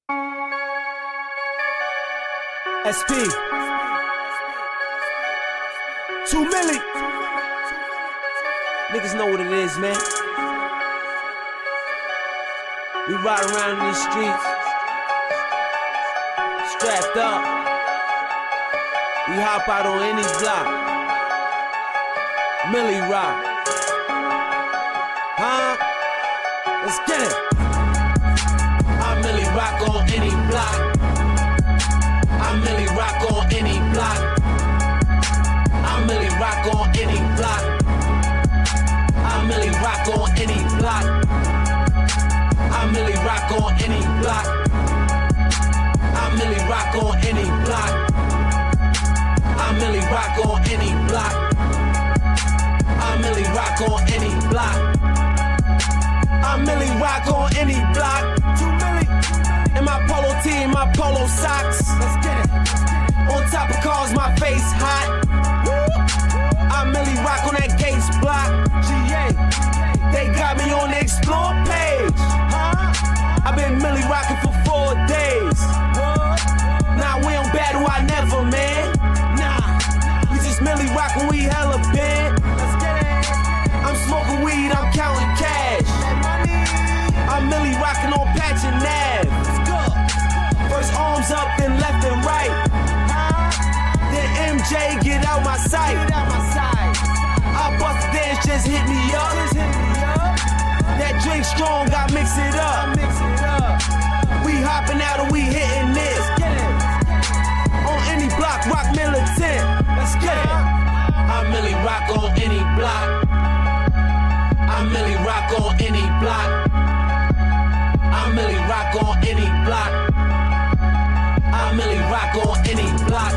SP 2 milli. Niggas know what it is, man. We ride around in these streets, strapped up. We hop out on any block. Millie rock. Huh? Let's get it. I Millie rock on any block. I Millie rock on any block. I Millie rock on any block. I Millie rock on any block. I Millie rock on any block. I Millie rock on any block. I Millie rock on any block. I Millie rock on any block. I Millie rock on any block. 2 milli in my polo tee, my polo socks. Let's get it. On top of cars, my face hot. I Millie rock on that Gates block. GA, they got me on the explore page. I've been Millie rocking for 4 days. Nah, we don't battle, I never, man. Nah, we just Millie rockin', we hella bent. Let's get it. I'm smoking weed, I'm counting cash. I'm Millie rockin' on Patch and Nav. First arms up, then left and right. Then MJ, get out my sight. I bust the dance, just hit me up. That drink strong, I mix it up. We hopping out and we hitting this. On any block, rock militant. Let's get it. I Millie rock on any block. I Millie rock on any block. I Millie rock on any block. I Millie rock on any block.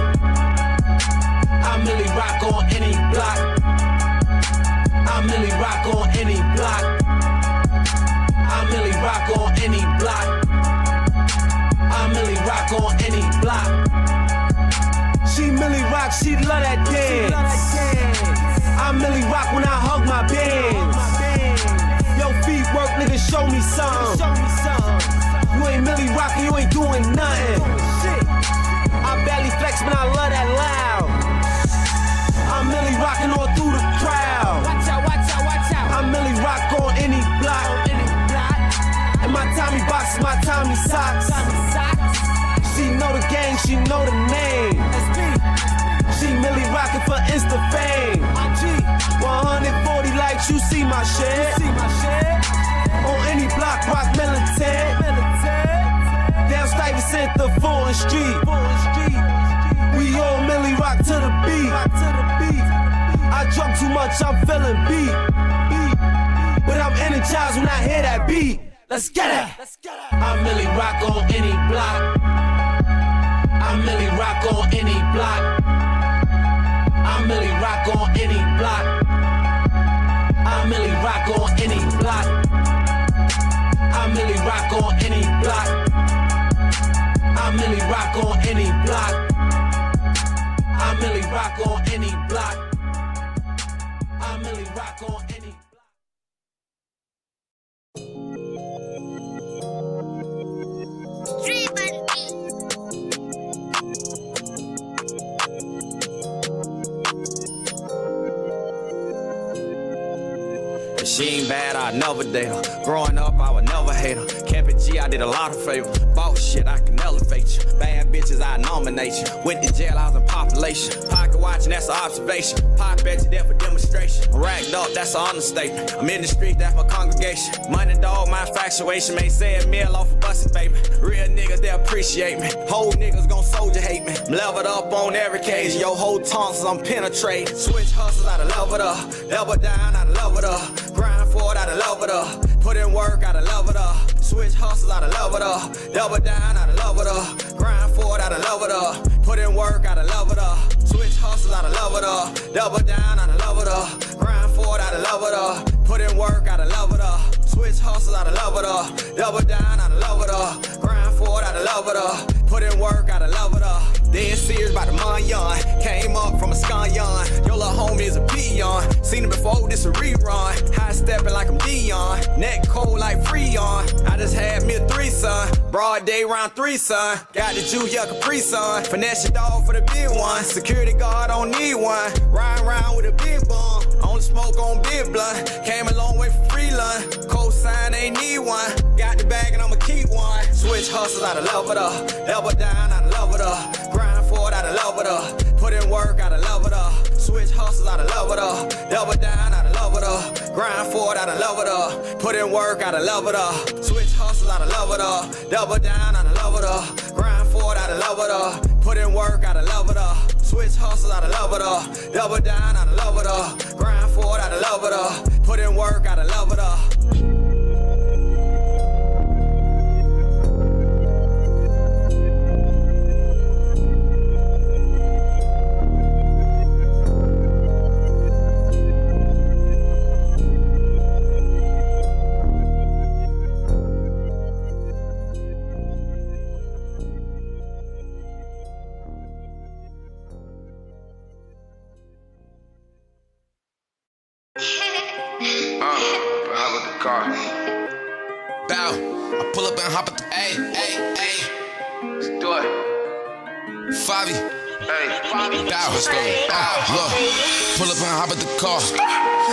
I Millie rock on any block. I Millie rock on any block. I Millie rock on any block. I Millie rock on any block. She Millie rock, she love that dance. I Millie rock when I hug my bands. Yo, feet work, nigga, show me something. You ain't Millie rockin', you ain't doing nothing. I barely flex, but I love that loud. I'm Millie rockin' all through the crowd. Watch out, watch out, watch out. I'm Millie rock on any block. And my Tommy box is my Tommy socks. She know the gang, she know the name. She Millie rockin' for Insta fame. 140 likes, you see my shit. On any block, rock militant. Down Stuyvesant to Fulton Street. We all Millie rock to the beat. I drunk too much, I'm feeling beat. But I'm energized when I hear that beat. Let's get it. I Millie rock on any block. I Millie rock on any block. I Millie rock on any block. I Millie rock on any block. I Millie rock on any block. I Millie rock on any block. I Millie rock on any block. I Millie rock on any block. If she ain't bad, I'd never date her. Growing up, I would never hate her. Kept it G, I did a lot of favors. Boss shit, I can elevate you. Bad bitches, I nominate you. Went to jail, I was in population. Pocket watching, that's an observation. Pop bet you there for demonstration. Racked up, that's an understatement. I'm in the street, that's my congregation. Money dog, my infatuation. May say a meal off a bustin', baby. Real niggas, they appreciate me. Whole niggas gon' soldier hate me. I'm leveled up on every case. Yo, whole tonsils, I'm penetrating. Switch hustles, I done level it up. Level down, I done level it up. Grind for it, I done love it up. Put in work, I done love it up. Switch hustles, I done love it up. Double down, I done love it up. Grind for it, I done love it up. Put in work, I done love it up. Switch hustles, I done love it up. Double down, I done love it up. Grind for it, I done love it up. Put in work, I done love it up. Switch hustles, I done love it up. Double down, I done love it up. Grind for it, I done love it up. Put in work, I done love it up. Dead serious about the money young. Came up up from a scallion. Your little homie is a peon. Seen him before, this a rerun. High stepping like I'm Dion. Neck cold like Freon. I just had me a threesome. Broad day round 3, son. Got the juice, yeah, Capri Sun. Finesse your dog for the big one. Security guard don't need one. Riding around with a big bum. Only smoke on big blunt. Came a long way from Freeland. Cosign ain't need one. Got the bag and I'ma keep one. Switch hustles, I love it up. Double down, I love it up. Grind for it, I love it up. Put in work, I love it up. Switch hustles, I love it up. Double down, I love it up. Grind for it, I love it up. Put in work, I love it up. Switch hustles, I love it up. Double down, I love it up. Grind for it, I love it up. Put in work, I love it up. Switch hustles, I love it up. Double down, I love it up. Grind for it, I love it up. Put in work, I love it up. How about the car? Bow, I pull up and hop at the ayy. Let's do it. Favi, Hey, bow, let's go. Look, pull up and hop at the car.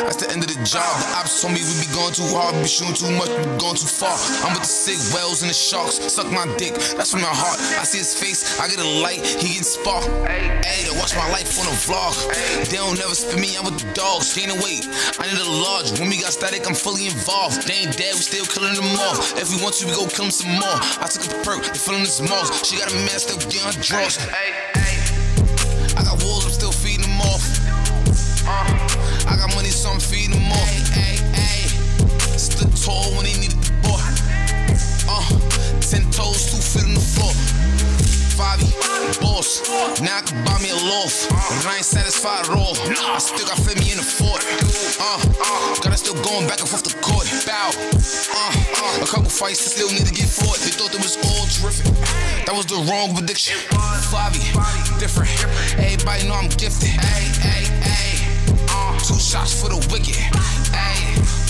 That's the end of the job. The ops told me we be going too hard, we be shooting too much, we be going too far. I'm with the sick whales and the sharks. Suck my dick, that's from my heart. I see his face, I get a light, he getting spark. Hey, they watch my life on a vlog. They don't never spin me out with the dogs. Gain the weight, I need a large. When we got static, I'm fully involved. They ain't dead, we still killing them off. If we want to, we go kill them some more. I took a perk, they feeling this moss. She got a man still getting her draws. I got wolves, I'm still feeding them off. I got money, so I'm feeding them off. Stood tall when they needed the boy. 10 toes, 2 feet on the floor. Favi, boss, now I can buy me a loaf. But I ain't satisfied at all. I still got fit me in the fort. Got us still going back and forth the court. Bow. A couple fights that still need to get fought. They thought it was all terrific. That was the wrong prediction. Favi, different. Everybody know I'm gifted. 2 shots for the wicked.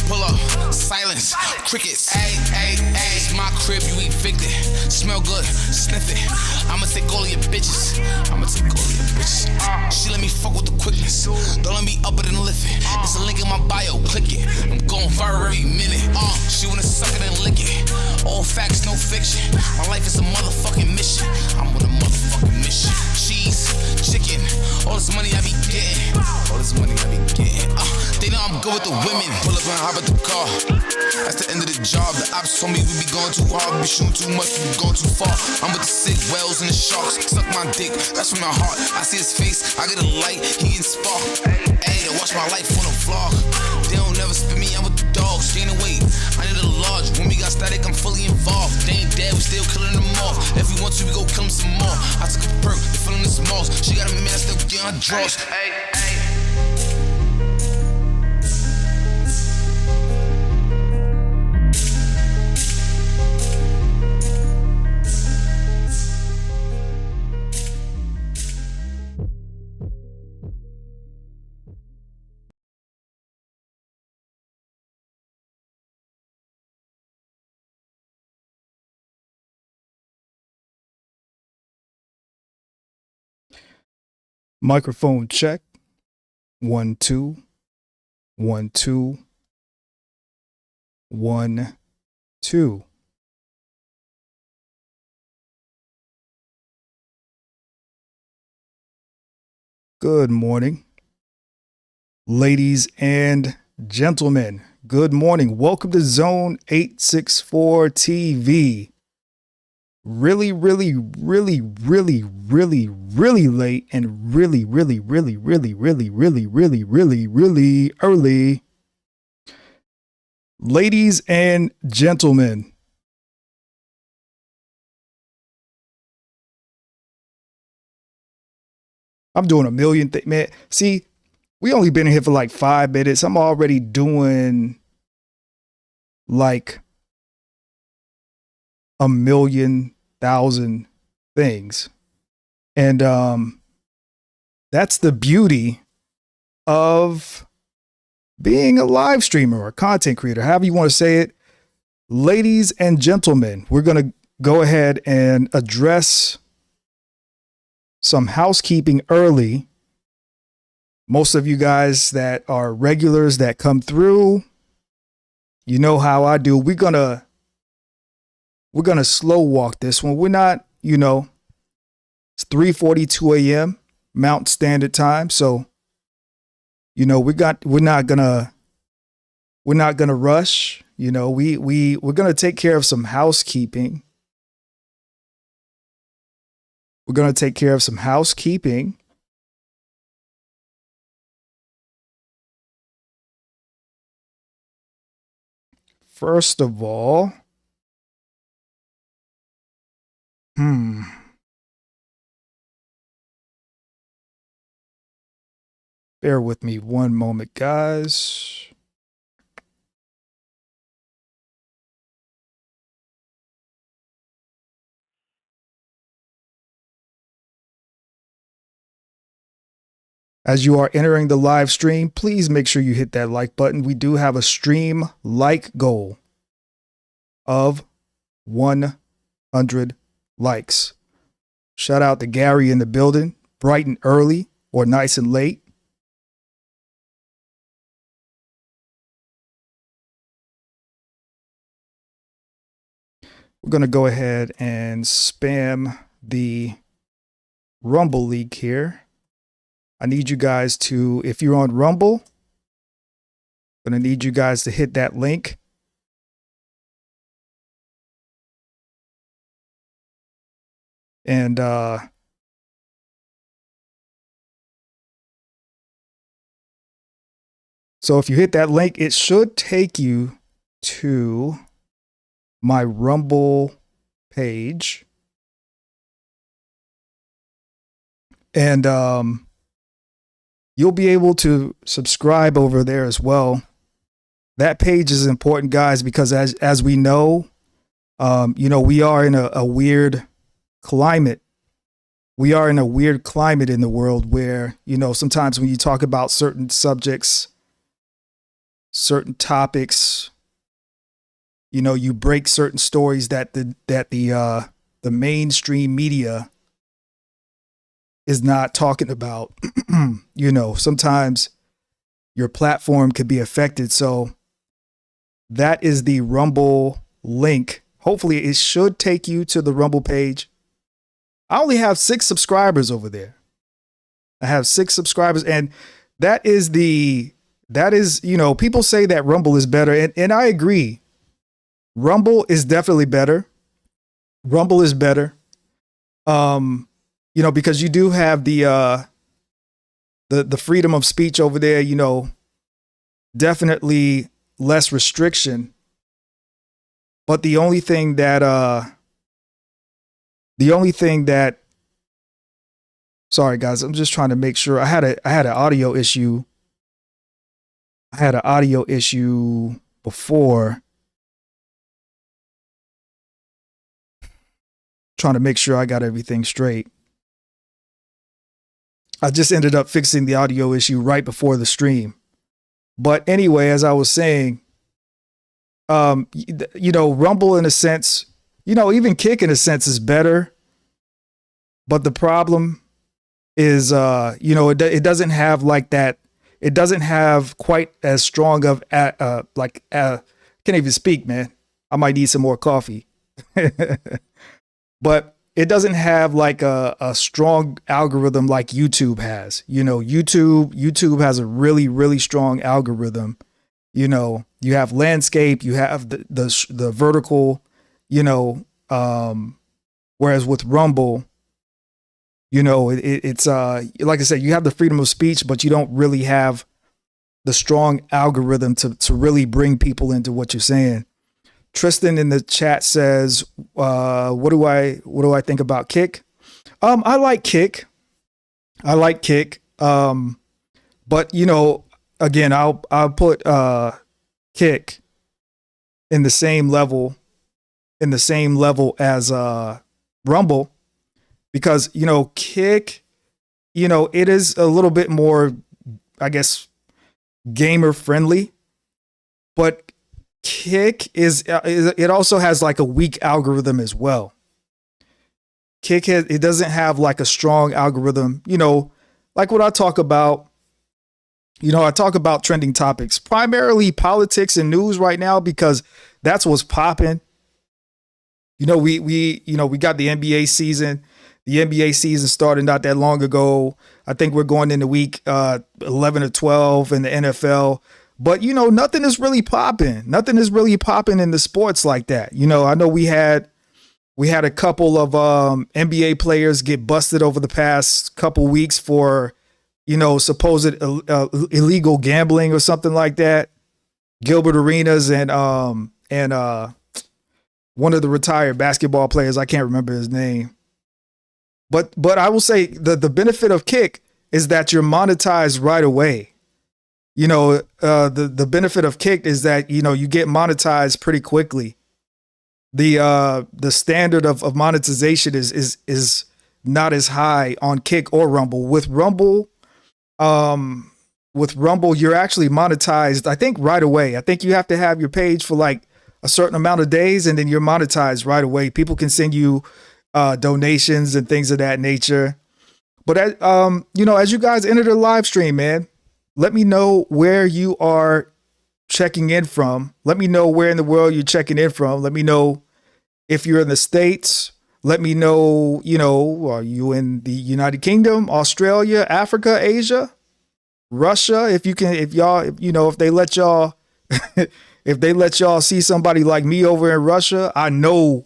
Pull up, silence, crickets. It's my crib, you evicted. Smell good, sniff it. I'ma take all of your bitches. She let me fuck with the quickness. Don't let me up it and lift it. It's a link in my bio, click it. I'm going viral every minute. She wanna suck it and lick it. All facts, no fiction. My life is a motherfucking mission. I'm on a motherfucking mission. Cheese, chicken, all this money I be getting. They know I'm good with the women. Pull up and hop at the car. That's the end of the job. The ops told me we be going too hard, we be shooting too much, we be going too far. I'm with the sick whales and the sharks. Suck my dick, that's from my heart. I see his face, I get a light, he getting spark. They watch my life on a vlog. They don't never spin me out with the dogs. Gain the weight, I need a large. When we got static, I'm fully involved. They ain't dead, we still killing them off. If we want to, we go kill them some more. I took a perk, they feeling this moss. She got a man still getting her draws. Microphone check. 1 2 1 2 1 2. Good morning, ladies and gentlemen. Good morning. Welcome to Zone 864 TV. Really late and really early. Ladies and gentlemen, I'm doing a million things, man. See, we only been here for like 5 minutes. I'm already doing like a million thousand things. And that That's the beauty of being a live streamer or content creator, however you want to say it. Ladies and gentlemen, we're going to go ahead and address some housekeeping early. Most of you guys that are regulars that come through, you know how I do. We're going to slow walk this one. We're not, it's 3:42 a.m. Mountain Standard Time. So, we're not gonna rush. We're gonna take care of some housekeeping. We're gonna take care of some housekeeping. First of all, bear with me one moment, guys. As you are entering the live stream, please make sure you hit that like button. We do have a stream like goal of 100 likes. Shout out to Gary in the building, bright and early or nice and late. We're going to go ahead and spam the Rumble link here. I need you guys to, if you're on Rumble, I'm going to need you guys to hit that link. And so if you hit that link, it should take you to my Rumble page. And you'll be able to subscribe over there as well. That page is important, guys, because as we know, we are in a weird climate. We are in a weird climate in the world where, sometimes when you talk about certain subjects, certain topics, you break certain stories that the mainstream media is not talking about. Sometimes your platform could be affected. So that is the Rumble link. Hopefully it should take you to the Rumble page. I only have 6 subscribers over there. I have 6 subscribers, and that is, people say that Rumble is better, and I agree. Rumble is definitely better. Rumble is better. Because you do have the freedom of speech over there, definitely less restriction. But the only thing that sorry guys, I'm just trying to make sure. I had an audio issue. I had an audio issue before. Trying to make sure I got everything straight. I just ended up fixing the audio issue right before the stream. But anyway, as I was saying, Rumble in a sense, even Kick in a sense is better. But the problem is, it doesn't have like that. It doesn't have quite as strong of, can't even speak, man. I might need some more coffee. But it doesn't have like a strong algorithm like YouTube has. YouTube has a really, really strong algorithm. You have landscape, you have the vertical, whereas with Rumble, it's like I said, you have the freedom of speech, but you don't really have the strong algorithm to really bring people into what you're saying. Tristan in the chat says, what do I think about Kick? I like Kick. But again, I'll put Kick in the same level as Rumble, because Kick, it is a little bit more, I guess, gamer friendly, but Kick it also has like a weak algorithm as well. It doesn't have like a strong algorithm, like what I talk about. I talk about trending topics, primarily politics and news right now, because that's what's popping. We got the NBA season. The NBA season started not that long ago. I think we're going into week 11 or 12 in the NFL. But, nothing is really popping. Nothing is really popping in the sports like that. I know we had a couple of NBA players get busted over the past couple weeks for, supposed illegal gambling or something like that. Gilbert Arenas and one of the retired basketball players, I can't remember his name. But I will say the benefit of Kick is that you're monetized right away. The benefit of Kick is that, you get monetized pretty quickly. The standard of monetization is not as high on Kick or Rumble. With Rumble, you're actually monetized, I think, right away. I think you have to have your page for like a certain amount of days, and then you're monetized right away. People can send you donations and things of that nature. But as you guys enter the live stream, man, let me know where you are checking in from. Let me know where in the world you're checking in from. Let me know if you're in the States. Let me know, are you in the United Kingdom, Australia, Africa, Asia, Russia? If they let y'all, if they let y'all see somebody like me over in Russia, I know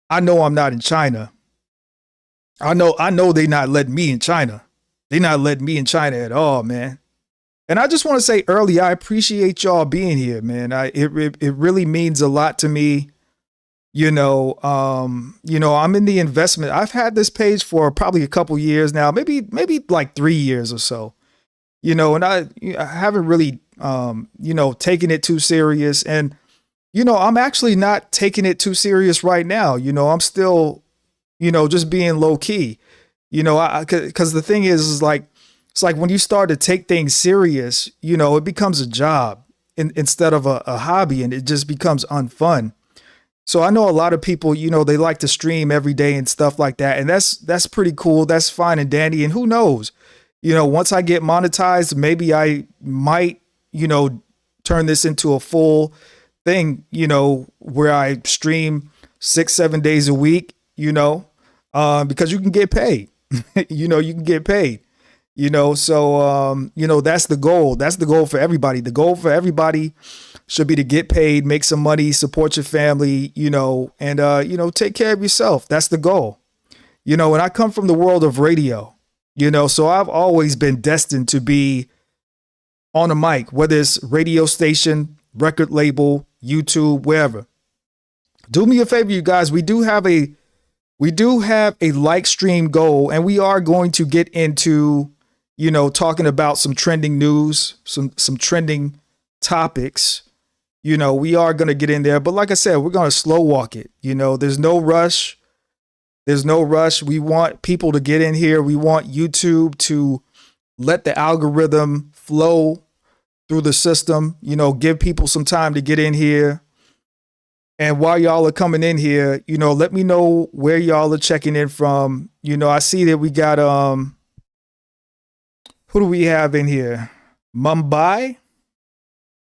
I'm not in China. I know they not letting me in China. They not letting me in China at all, man. And I just want to say early, I appreciate y'all being here, man. It really means a lot to me. I'm in the investment. I've had this page for probably a couple years now, maybe like 3 years or so. And I haven't really taken it too serious. And I'm actually not taking it too serious right now. I'm still, just being low key, because the thing is like, it's like when you start to take things serious, it becomes a job instead of a hobby, and it just becomes unfun. So I know a lot of people, they like to stream every day and stuff like that. And that's pretty cool. That's fine and dandy. And who knows, once I get monetized, maybe I might, turn this into a full thing, where I stream 6-7 days a week, because you can get paid, you can get paid, so, that's the goal. That's the goal for everybody. The goal for everybody should be to get paid, make some money, support your family, and, take care of yourself. That's the goal, and I come from the world of radio, so I've always been destined to be on a mic, whether it's radio station, record label, YouTube, wherever. Do me a favor, you guys. We do have a like stream goal, and we are going to get into, talking about some trending news, some trending topics. We are going to get in there, but like I said, we're going to slow walk it. There's no rush. There's no rush. We want people to get in here. We want YouTube to let the algorithm flow through the system, give people some time to get in here. And while y'all are coming in here, let me know where y'all are checking in from. I see that we got, who do we have in here? Mumbai?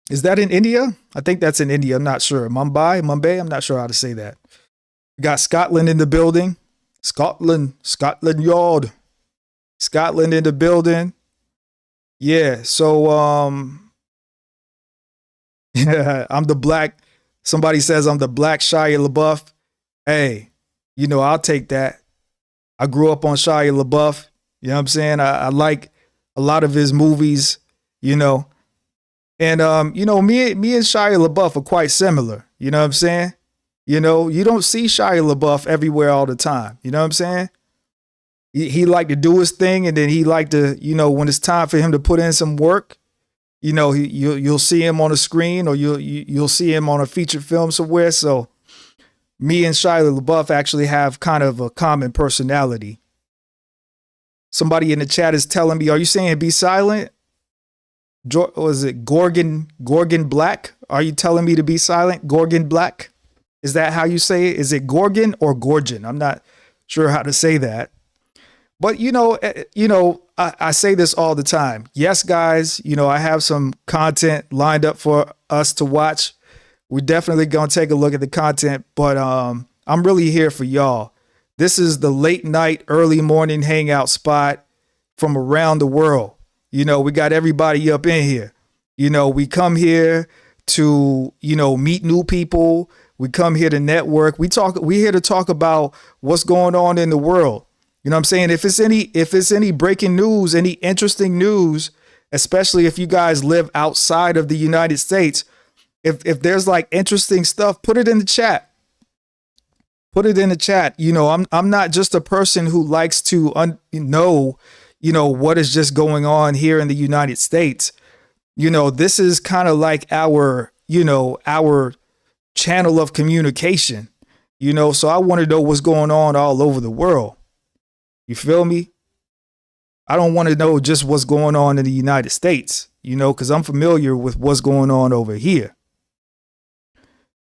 Is that in India? I think that's in India. I'm not sure. Mumbai? I'm not sure how to say that. We got Scotland in the building. Scotland Yard. Scotland in the building. Yeah. So, I'm the black. Somebody says I'm the black Shia LaBeouf. Hey, I'll take that. I grew up on Shia LaBeouf. You know what I'm saying? I like a lot of his movies, And, me and Shia LaBeouf are quite similar. You know what I'm saying? You don't see Shia LaBeouf everywhere all the time. You know what I'm saying? He like to do his thing, and then he like to, when it's time for him to put in some work, you'll see him on a screen, or you'll see him on a featured film somewhere. So me and Shia LaBeouf actually have kind of a common personality. Somebody in the chat is telling me, are you saying be silent? Was it Gorgon Black? Are you telling me to be silent? Gorgon Black? Is that how you say it? Is it Gorgon or Gorgon? I'm not sure how to say that. But, I say this all the time. Yes, guys, I have some content lined up for us to watch. We're definitely going to take a look at the content, but I'm really here for y'all. This is the late night, early morning hangout spot from around the world. We got everybody up in here. We come here to, meet new people. We come here to network. We're here to talk about what's going on in the world. You know what I'm saying? If it's any breaking news, any interesting news, especially if you guys live outside of the United States, if there's like interesting stuff, put it in the chat. Put it in the chat. I'm not just a person who likes to know what is just going on here in the United States. This is kind of like our channel of communication. So I want to know what's going on all over the world. You feel me? I don't want to know just what's going on in the United States, because I'm familiar with what's going on over here.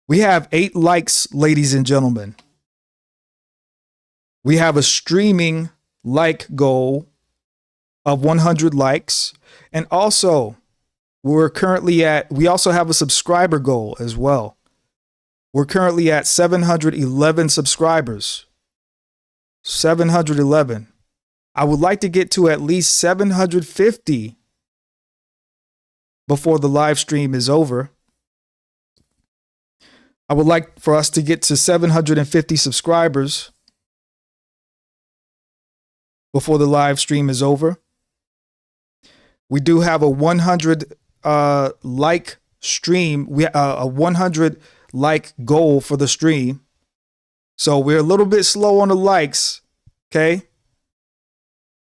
We have 8 likes, ladies and gentlemen. We have a streaming like goal of 100 likes. And also, we also have a subscriber goal as well. We're currently at 711 subscribers. 711. I would like to get to at least 750 before the live stream is over. I would like for us to get to 750 subscribers before the live stream is over. We do have a 100 like stream. We a 100 like goal for the stream. So we're a little bit slow on the likes. Okay.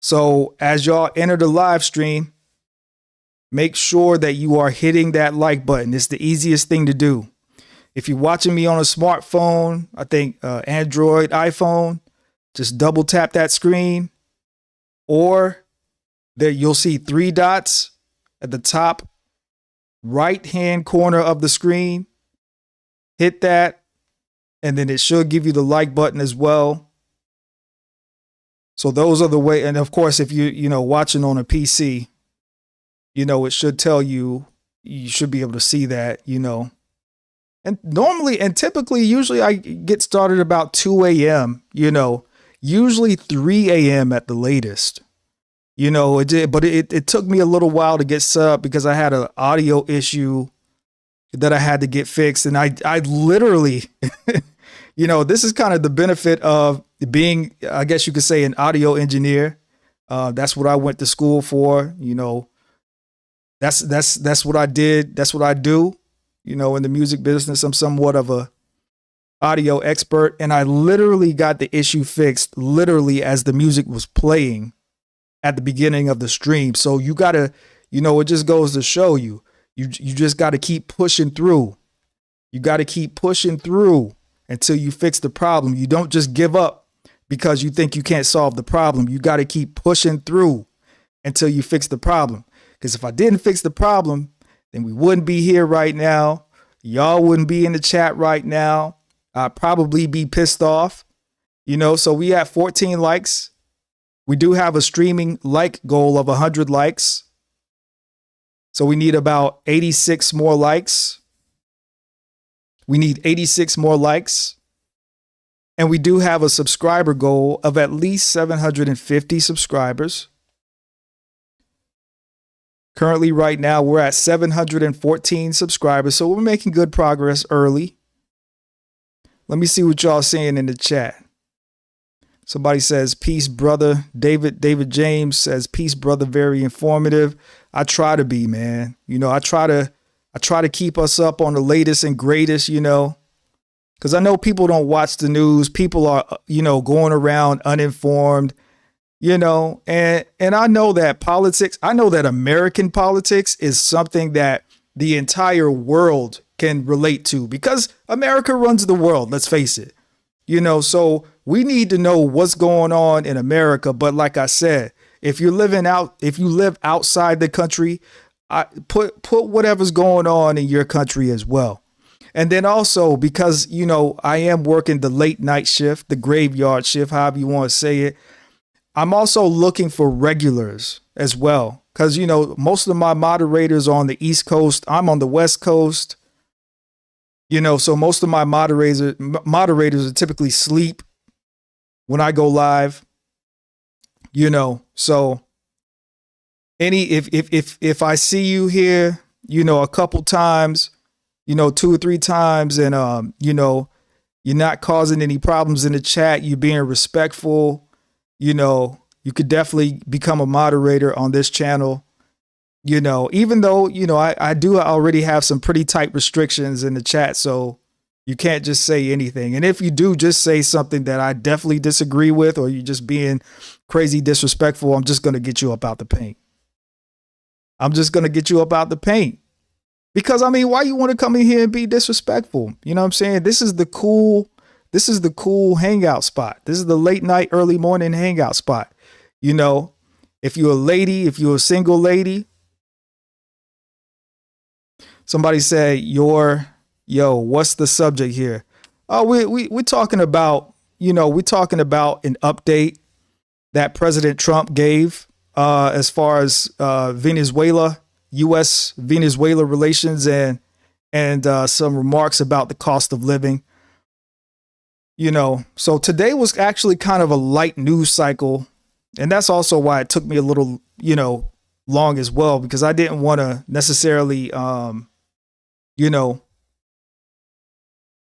So as y'all enter the live stream, make sure that you are hitting that like button. It's the easiest thing to do. If you're watching me on a smartphone, I think Android, iPhone, just double tap that screen, or there you'll see 3 dots at the top right hand corner of the screen. Hit that. And then it should give you the like button as well. So those are the way. And of course, if you're watching on a PC, it should tell you should be able to see that, And usually I get started about 2 a.m., usually 3 a.m. at the latest. It did, but it took me a little while to get set up because I had an audio issue that I had to get fixed. And I literally, this is kind of the benefit of being, I guess you could say, an audio engineer. That's what I went to school for. That's what I did. That's what I do. In the music business, I'm somewhat of a audio expert, and I literally got the issue fixed literally as the music was playing at the beginning of the stream. So you gotta, it just goes to show you just got to keep pushing through. You got to keep pushing through until you fix the problem. You don't just give up because you think you can't solve the problem. You got to keep pushing through until you fix the problem. Because if I didn't fix the problem, then we wouldn't be here right now. Y'all wouldn't be in the chat right now. I'd probably be pissed off. So we have 14 likes. We do have a streaming like goal of 100 likes. So we need about 86 more likes. We need 86 more likes. And we do have a subscriber goal of at least 750 subscribers. Currently, right now, we're at 714 subscribers. So we're making good progress early. Let me see what y'all saying in the chat. Somebody says, peace, brother. David James says, peace, brother. Very informative. I try to be, man. I try to keep us up on the latest and greatest, because I know people don't watch the news. People are, going around uninformed, and I know that politics, I know that American politics is something that the entire world can relate to because America runs the world. Let's face it, so we need to know what's going on in America. But like I said, if you live outside the country, I put whatever's going on in your country as well. And then also, because, you know, I am working the late night shift, the graveyard shift, however you want to say it, I'm also looking for regulars as well. Because, you know, most of my moderators are on the East Coast. I'm on the West Coast. You know, so most of my moderators are typically sleep when I go live. You know, so if I see you here, you know, a couple times, you know, 2 or 3 times, and you know, you're not causing any problems in the chat, you're being respectful, you know, you could definitely become a moderator on this channel. You know, even though, you know, I do already have some pretty tight restrictions in the chat, so you can't just say anything. And if you do just say something that I definitely disagree with, or you're just being crazy disrespectful, I'm just going to get you up out the paint. I'm just going to get you up out the paint. Because, I mean, why you want to come in here and be disrespectful? You know what I'm saying? This is the cool hangout spot. This is the late night, early morning hangout spot. You know, if you're a lady, if you're a single lady, somebody say, what's the subject here? Oh, we're talking about, you know, we're talking about an update that President Trump gave as far as Venezuela, U.S. Venezuela relations, and some remarks about the cost of living. You know, so today was actually kind of a light news cycle. And that's also why it took me a little, you know, long as well, because I didn't want to necessarily, you know,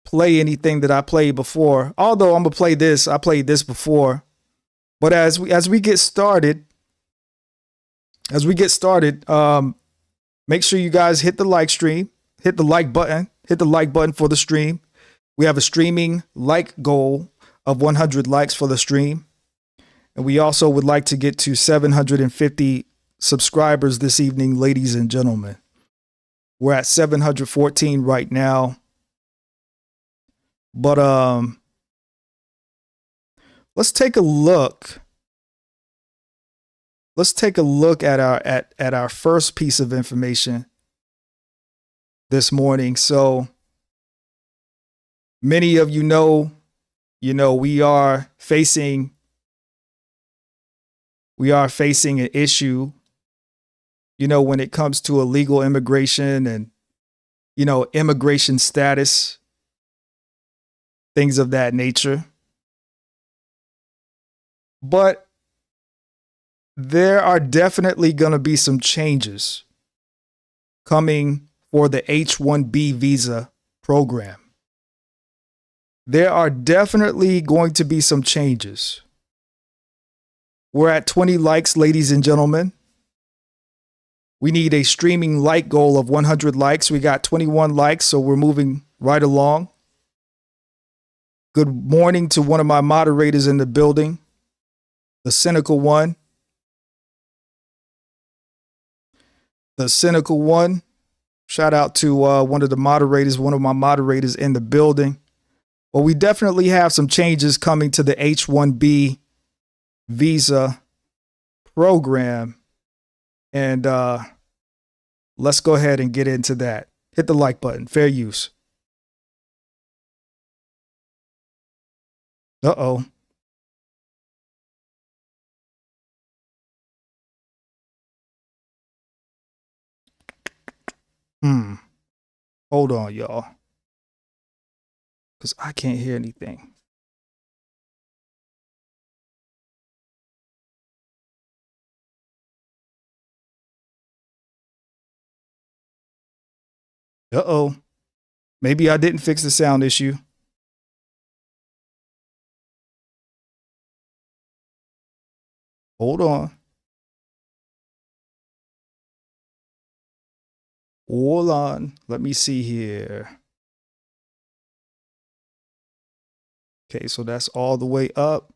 play anything that I played before. Although I'm gonna play this, I played this before. But as we get started, make sure you guys hit the like button for the stream. We have a streaming like goal of 100 likes for the stream. And we also would like to get to 750 subscribers this evening, ladies and gentlemen. We're at 714 right now. But let's take a look. Let's take a look at our first piece of information this morning. So many of you know, we are facing an issue, you know, when it comes to illegal immigration and, you know, immigration status, things of that nature. But there are definitely going to be some changes coming for the H-1B visa program. There are definitely going to be some changes. We're at 20 likes, ladies and gentlemen. We need a streaming like goal of 100 likes. We got 21 likes, so we're moving right along. Good morning to one of my moderators in the building, the cynical one. The cynical one. Shout out to one of my moderators in the building. Well, we definitely have some changes coming to the H-1B visa program. And let's go ahead and get into that. Hit the like button. Fair use. Uh-oh. Hold on, y'all. Because I can't hear anything. Uh-oh. Maybe I didn't fix the sound issue. Hold on. Hold on. Let me see here. Okay, so that's all the way up.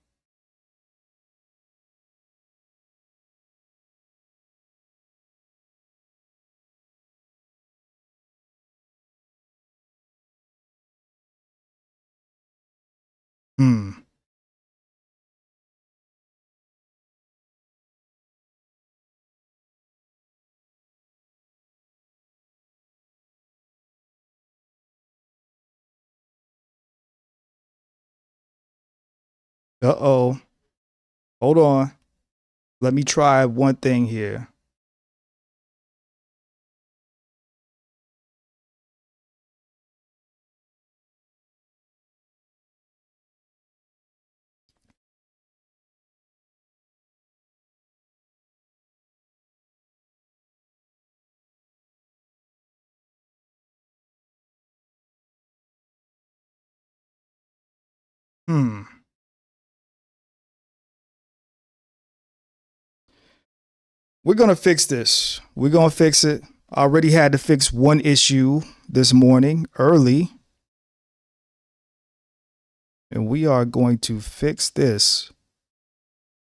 Uh-oh. Hold on. Let me try one thing here. We're going to fix this. We're going to fix it. I already had to fix one issue this morning early. And we are going to fix this.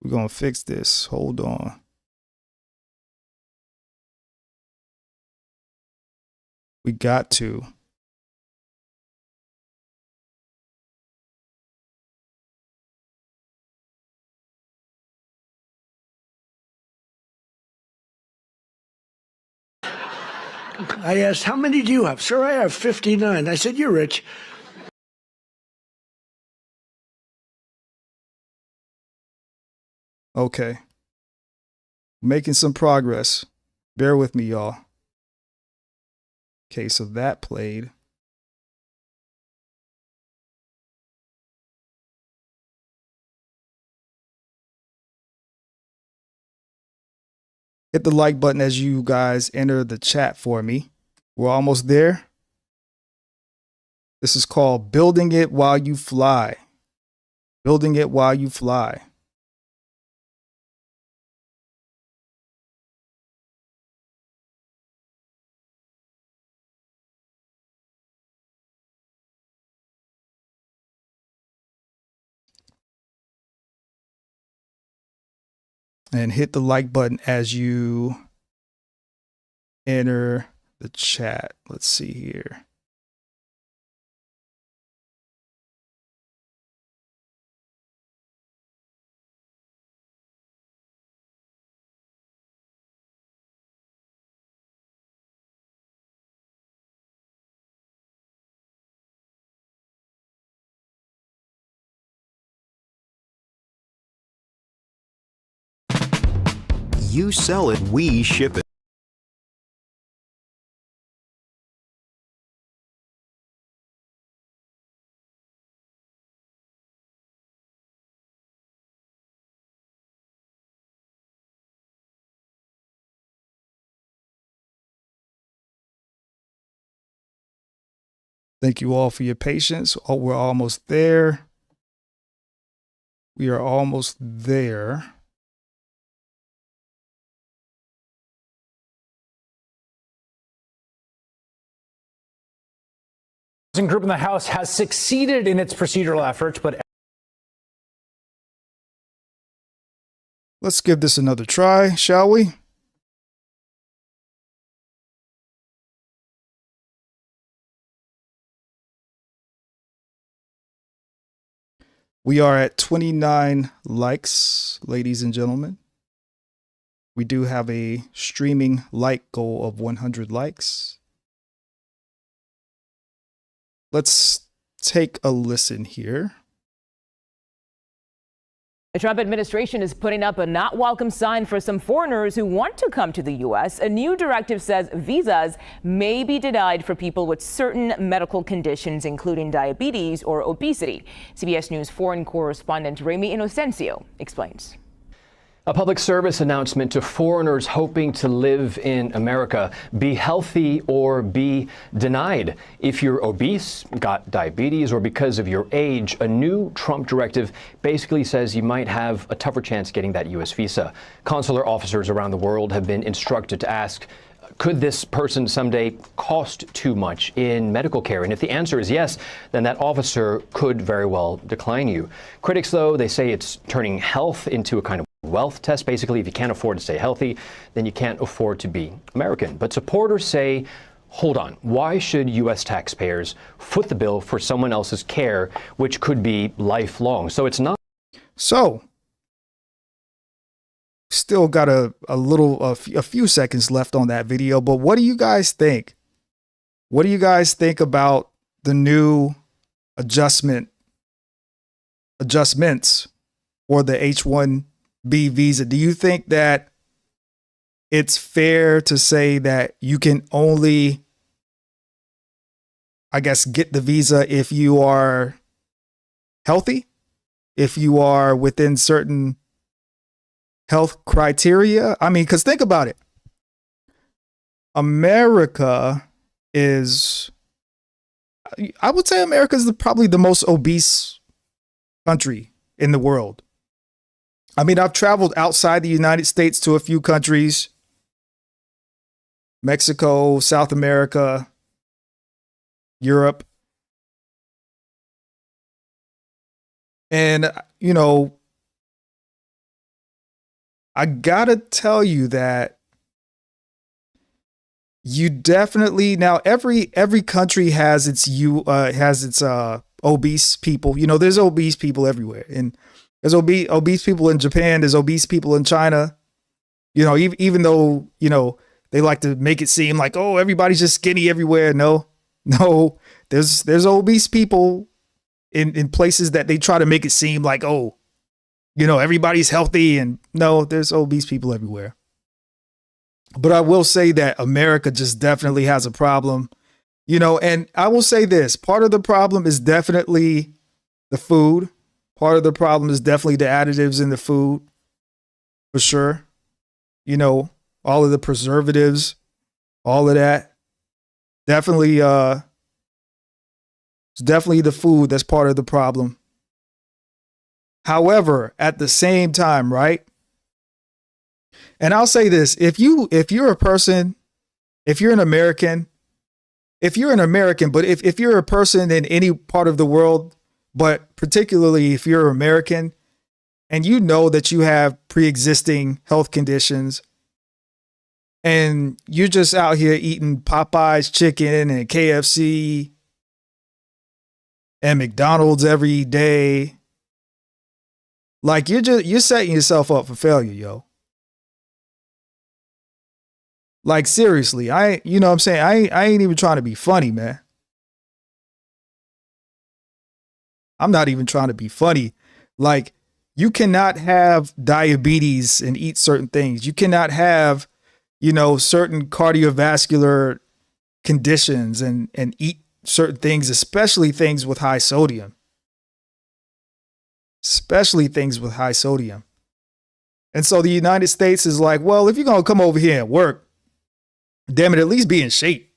We're going to fix this. Hold on. We got to. I asked, how many do you have? Sir, I have 59. I said, you're rich. Okay. Making some progress. Bear with me, y'all. Okay, so that played. Hit the like button as you guys enter the chat for me. We're almost there. This is called Building It While You Fly. Building It While You Fly. And hit the like button as you enter the chat. Let's see here. You sell it, we ship it. Thank you all for your patience. Oh, we're almost there. We are almost there. Group in the House has succeeded in its procedural efforts, but Let's give this another try, shall we? We are at 29 likes, ladies and gentlemen. We do have a streaming like goal of 100 likes. Let's take a listen here. The Trump administration is putting up a not welcome sign for some foreigners who want to come to the U.S. A new directive says visas may be denied for people with certain medical conditions, including diabetes or obesity. CBS News foreign correspondent Remy Inocencio explains. A public service announcement to foreigners hoping to live in America: be healthy or be denied. If you're obese, got diabetes, or because of your age, a new Trump directive basically says you might have a tougher chance getting that U.S. visa. Consular officers around the world have been instructed to ask, could this person someday cost too much in medical care? And if the answer is yes, then that officer could very well decline you. Critics, though, they say it's turning health into a kind of wealth test. Basically, if you can't afford to stay healthy, then you can't afford to be American. But supporters say, hold on, why should U.S. taxpayers foot the bill for someone else's care, which could be lifelong? So it's not. So, still got a few seconds left on that video, but what do you guys think? What do you guys think about the new adjustments or the H-1B visa, do you think that it's fair to say that you can only, I guess, get the visa if you are healthy, if you are within certain health criteria? I mean, because think about it. America is, I would say America is probably the most obese country in the world. I mean, I've traveled outside the United States to a few countries, Mexico, South America, Europe. And, you know, I gotta tell you that you definitely, now every country has its obese people. You know, there's obese people everywhere, and there's obese people in Japan. There's obese people in China. You know, even though, you know, they like to make it seem like, oh, everybody's just skinny everywhere. No, there's obese people in places that they try to make it seem like, oh, you know, everybody's healthy, and no, there's obese people everywhere. But I will say that America just definitely has a problem, you know, and I will say this, part of the problem is definitely the food. Part of the problem is definitely the additives in the food, for sure. You know, all of the preservatives, all of that. Definitely, it's definitely the food that's part of the problem. However, at the same time, right? And I'll say this, if you're a person, if you're an American, but if you're a person in any part of the world, but particularly if you're American and you know that you have pre-existing health conditions and you're just out here eating Popeye's chicken and KFC and McDonald's every day, like you're setting yourself up for failure, yo. Like, seriously, you know what I'm saying? I ain't even trying to be funny, man. I'm not even trying to be funny. Like, you cannot have diabetes and eat certain things. You cannot have, you know, certain cardiovascular conditions and eat certain things, especially things with high sodium. Especially things with high sodium. And so the United States is like, well, if you're going to come over here and work, damn it, at least be in shape.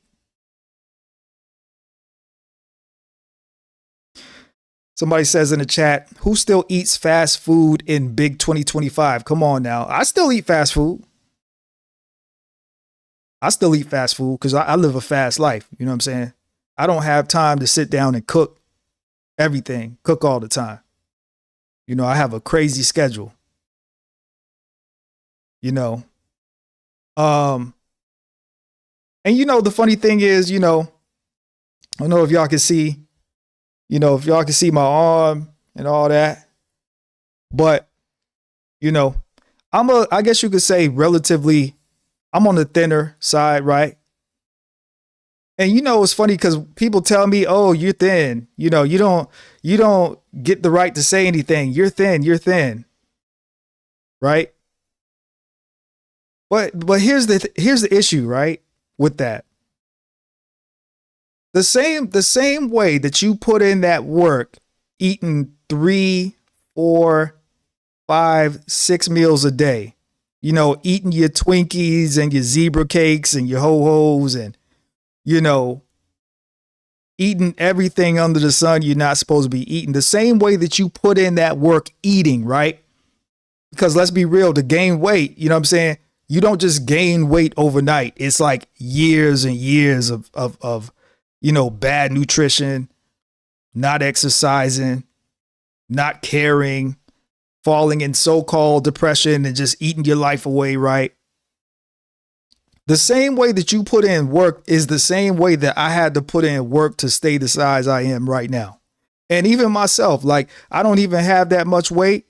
Somebody says in the chat, who still eats fast food in big 2025? Come on now. I still eat fast food. I still eat fast food because I live a fast life. You know what I'm saying? I don't have time to sit down and cook everything, cook all the time. You know, I have a crazy schedule. You know, and, you know, the funny thing is, you know, I don't know if y'all can see, you know, if y'all can see my arm and all that. But, you know, I guess you could say relatively, I'm on the thinner side, right? And, you know, it's funny because people tell me, oh, you're thin. You know, you don't get the right to say anything. You're thin. Right? But here's the issue, right? With that, the same way that you put in that work, eating 3, 4, 5, 6 meals a day, you know, eating your Twinkies and your zebra cakes and your ho-hos and, you know, eating everything under the sun you're not supposed to be eating, the same way that you put in that work eating, right? Because let's be real, to gain weight, you know what I'm saying? You don't just gain weight overnight. It's like years and years of you know, bad nutrition, not exercising, not caring, falling in so-called depression and just eating your life away, right? The same way that you put in work is the same way that I had to put in work to stay the size I am right now. And even myself, like, I don't even have that much weight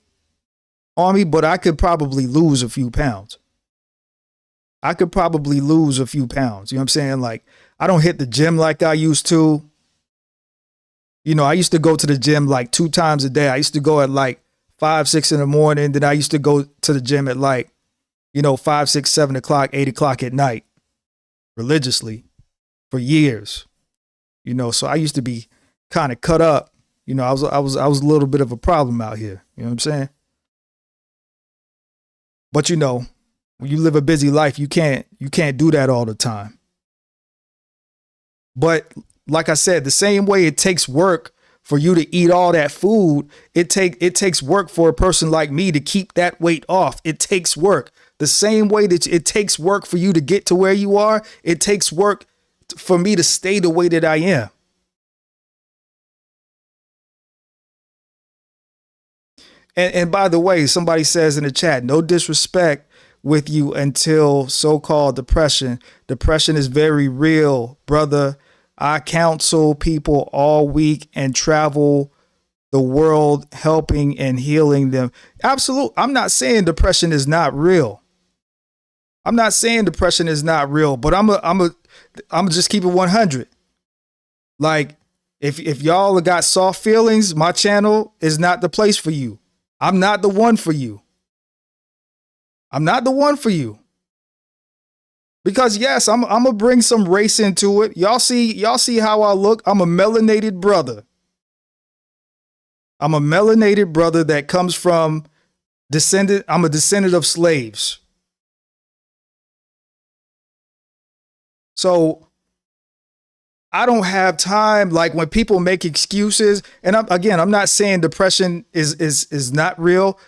on me, but I could probably lose a few pounds. You know what I'm saying? Like, I don't hit the gym like I used to. You know, I used to go to the gym like 2 times a day. I used to go at like 5, 6 in the morning. Then I used to go to the gym at like, 5, 6, 7 o'clock, 8 o'clock at night, religiously for years. So I used to be kind of cut up. I was a little bit of a problem out here. You know what I'm saying? But when you live a busy life, you can't do that all the time. But like I said, the same way it takes work for you to eat all that food, it takes work for a person like me to keep that weight off. It takes work. The same way that it takes work for you to get to where you are, it takes work for me to stay the way that I am. And by the way, somebody says in the chat, no disrespect with you until so-called depression. Depression is very real, brother. I counsel people all week and travel the world helping and healing them. Absolutely. I'm not saying depression is not real. I'm not saying depression is not real, but I'm just keep it 100. Like if y'all got soft feelings, my channel is not the place for you. I'm not the one for you. I'm not the one for you. Because yes, I'm gonna bring some race into it. Y'all see how I look? I'm a melanated brother. I'm a melanated brother that comes from I'm a descendant of slaves. So I don't have time. Like when people make excuses, and I'm not saying depression is not real.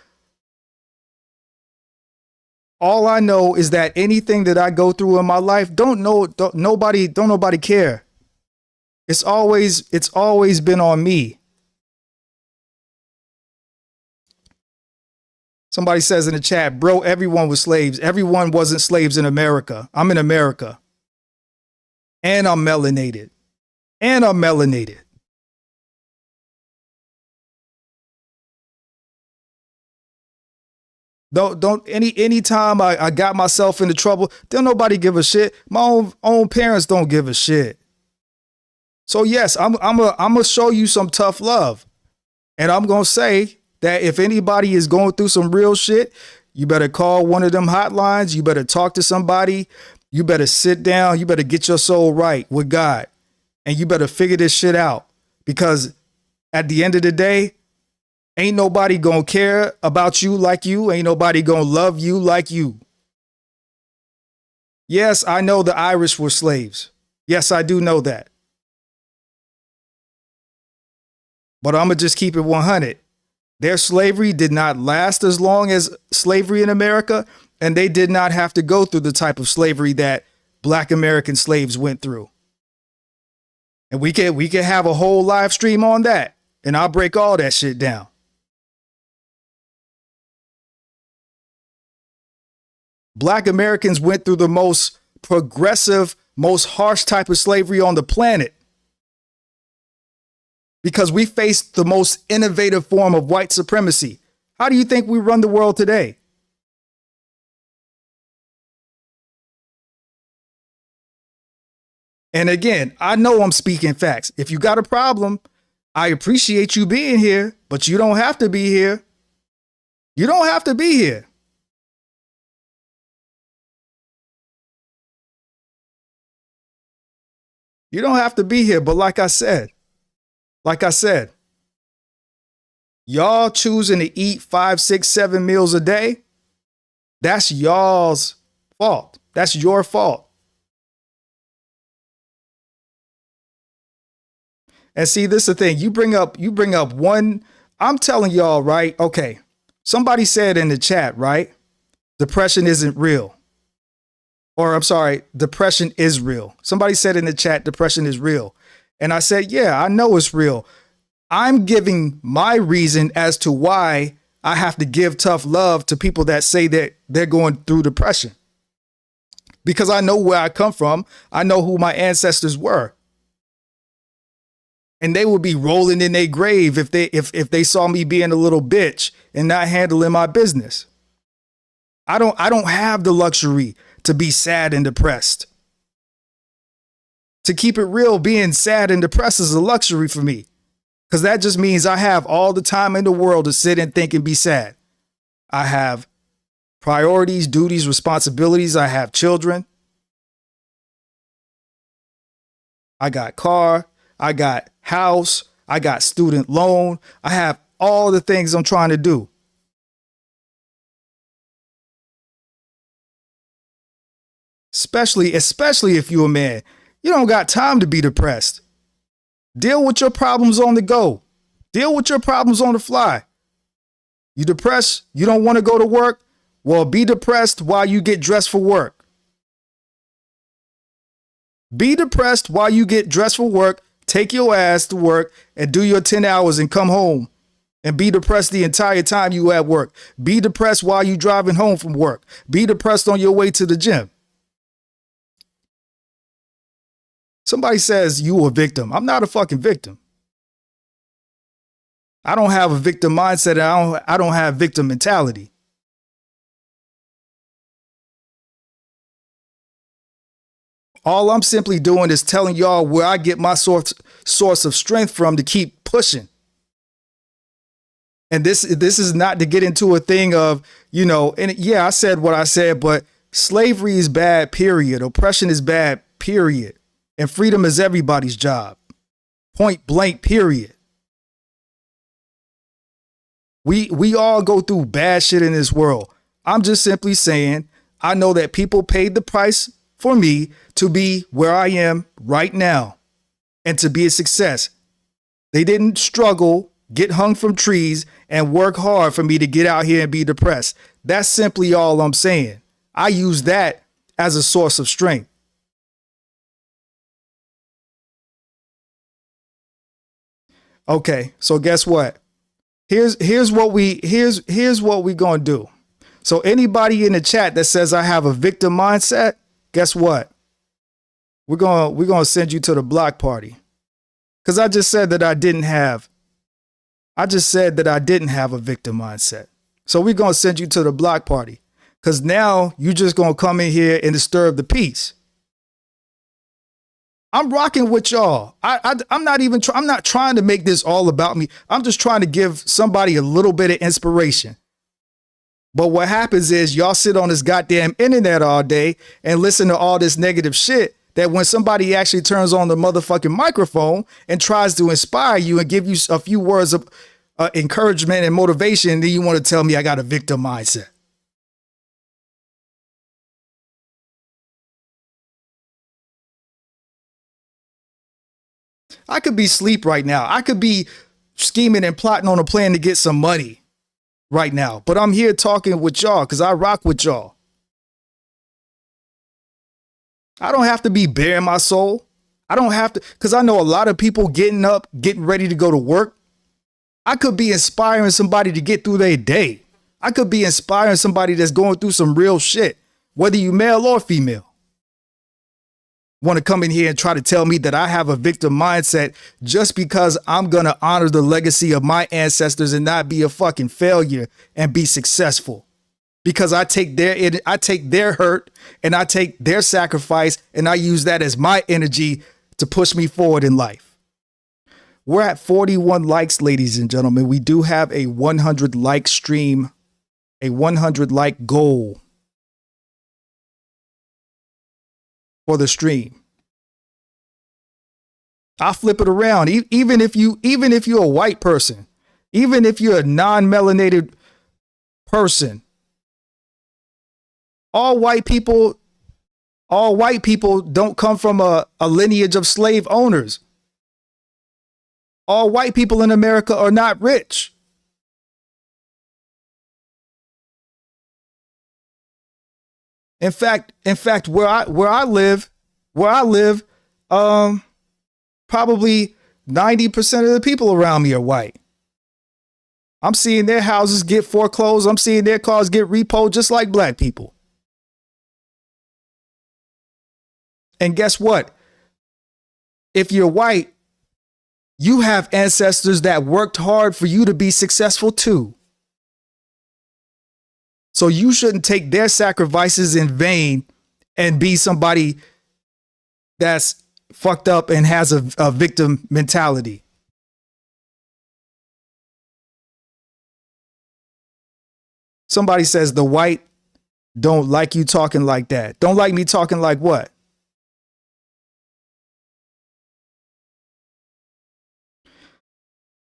All I know is that anything that I go through in my life, don't nobody care. It's always been on me. Somebody says in the chat, bro, everyone was slaves. Everyone wasn't slaves in America. I'm in America. And I'm melanated. Anytime I got myself into trouble, don't nobody give a shit. My own parents don't give a shit. So yes, I'm gonna show you some tough love. And I'm gonna say that if anybody is going through some real shit, you better call one of them hotlines. You better talk to somebody. You better sit down. You better get your soul right with God. And you better figure this shit out. Because at the end of the day, ain't nobody gonna care about you like you. Ain't nobody gonna love you like you. Yes, I know the Irish were slaves. Yes, I do know that. But I'm gonna just keep it 100. Their slavery did not last as long as slavery in America, and they did not have to go through the type of slavery that Black American slaves went through. And we can have a whole live stream on that, and I'll break all that shit down. Black Americans went through the most progressive, most harsh type of slavery on the planet. Because we faced the most innovative form of white supremacy. How do you think we run the world today? And again, I know I'm speaking facts. If you got a problem, I appreciate you being here, but you don't have to be here. You don't have to be here. You don't have to be here. But like I said, y'all choosing to eat 5, 6, 7 meals a day, that's y'all's fault. That's your fault. And see, this is the thing. You bring up one. I'm telling y'all, right? Okay. Somebody said in the chat, right? Depression isn't real. Or I'm sorry, depression is real. Somebody said in the chat, depression is real. And I said, yeah, I know it's real. I'm giving my reason as to why I have to give tough love to people that say that they're going through depression. Because I know where I come from. I know who my ancestors were. And they would be rolling in their grave if they saw me being a little bitch and not handling my business. I don't have the luxury to be sad and depressed. To keep it real, being sad and depressed is a luxury for me. Because that just means I have all the time in the world to sit and think and be sad. I have priorities, duties, responsibilities. I have children. I got car. I got house. I got student loan. I have all the things I'm trying to do. Especially if you're a man. You don't got time to be depressed. Deal with your problems on the go. Deal with your problems on the fly. You depressed? You don't want to go to work? Well, be depressed while you get dressed for work. Be depressed while you get dressed for work. Take your ass to work and do your 10 hours and come home and be depressed the entire time you at work. Be depressed while you driving home from work. Be depressed on your way to the gym. Somebody says you a victim. I'm not a fucking victim. I don't have a victim mindset. And I don't have victim mentality. All I'm simply doing is telling y'all where I get my source of strength from to keep pushing. And this is not to get into a thing of, and yeah, I said what I said, but slavery is bad, period. Oppression is bad, period. And freedom is everybody's job. Point blank, period. We all go through bad shit in this world. I'm just simply saying, I know that people paid the price for me to be where I am right now and to be a success. They didn't struggle, get hung from trees, and work hard for me to get out here and be depressed. That's simply all I'm saying. I use that as a source of strength. Okay, so guess what? Here's what we gonna do. So anybody in the chat that says I have a victim mindset, guess what? We're gonna send you to the block party. Because I just said that I didn't have a victim mindset. So we're gonna send you to the block party. Because now you just gonna come in here and disturb the peace. I'm rocking with y'all. I'm not trying to make this all about me. I'm just trying to give somebody a little bit of inspiration. But what happens is y'all sit on this goddamn internet all day and listen to all this negative shit that when somebody actually turns on the motherfucking microphone and tries to inspire you and give you a few words of encouragement and motivation, then you want to tell me I got a victim mindset. I could be asleep right now. I could be scheming and plotting on a plan to get some money right now. But I'm here talking with y'all because I rock with y'all. I don't have to be bare my soul. I don't have to, because I know a lot of people getting up, getting ready to go to work. I could be inspiring somebody to get through their day. I could be inspiring somebody that's going through some real shit, whether you male or female. Want to come in here and try to tell me that I have a victim mindset just because I'm going to honor the legacy of my ancestors and not be a fucking failure and be successful. Because I take their hurt and I take their sacrifice and I use that as my energy to push me forward in life. We're at 41 likes, ladies and gentlemen. We do have a 100 like stream, a 100 like goal for the stream. I'll flip it around. Even if you're a white person, even if you're a non-melanated person, all white people don't come from a lineage of slave owners. All white people in America are not rich. In fact, where I live, probably 90% of the people around me are white. I'm seeing their houses get foreclosed. I'm seeing their cars get repoed just like black people. And guess what? If you're white, you have ancestors that worked hard for you to be successful too. So you shouldn't take their sacrifices in vain and be somebody that's fucked up and has a victim mentality. Somebody says the white don't like you talking like that. Don't like me talking like what?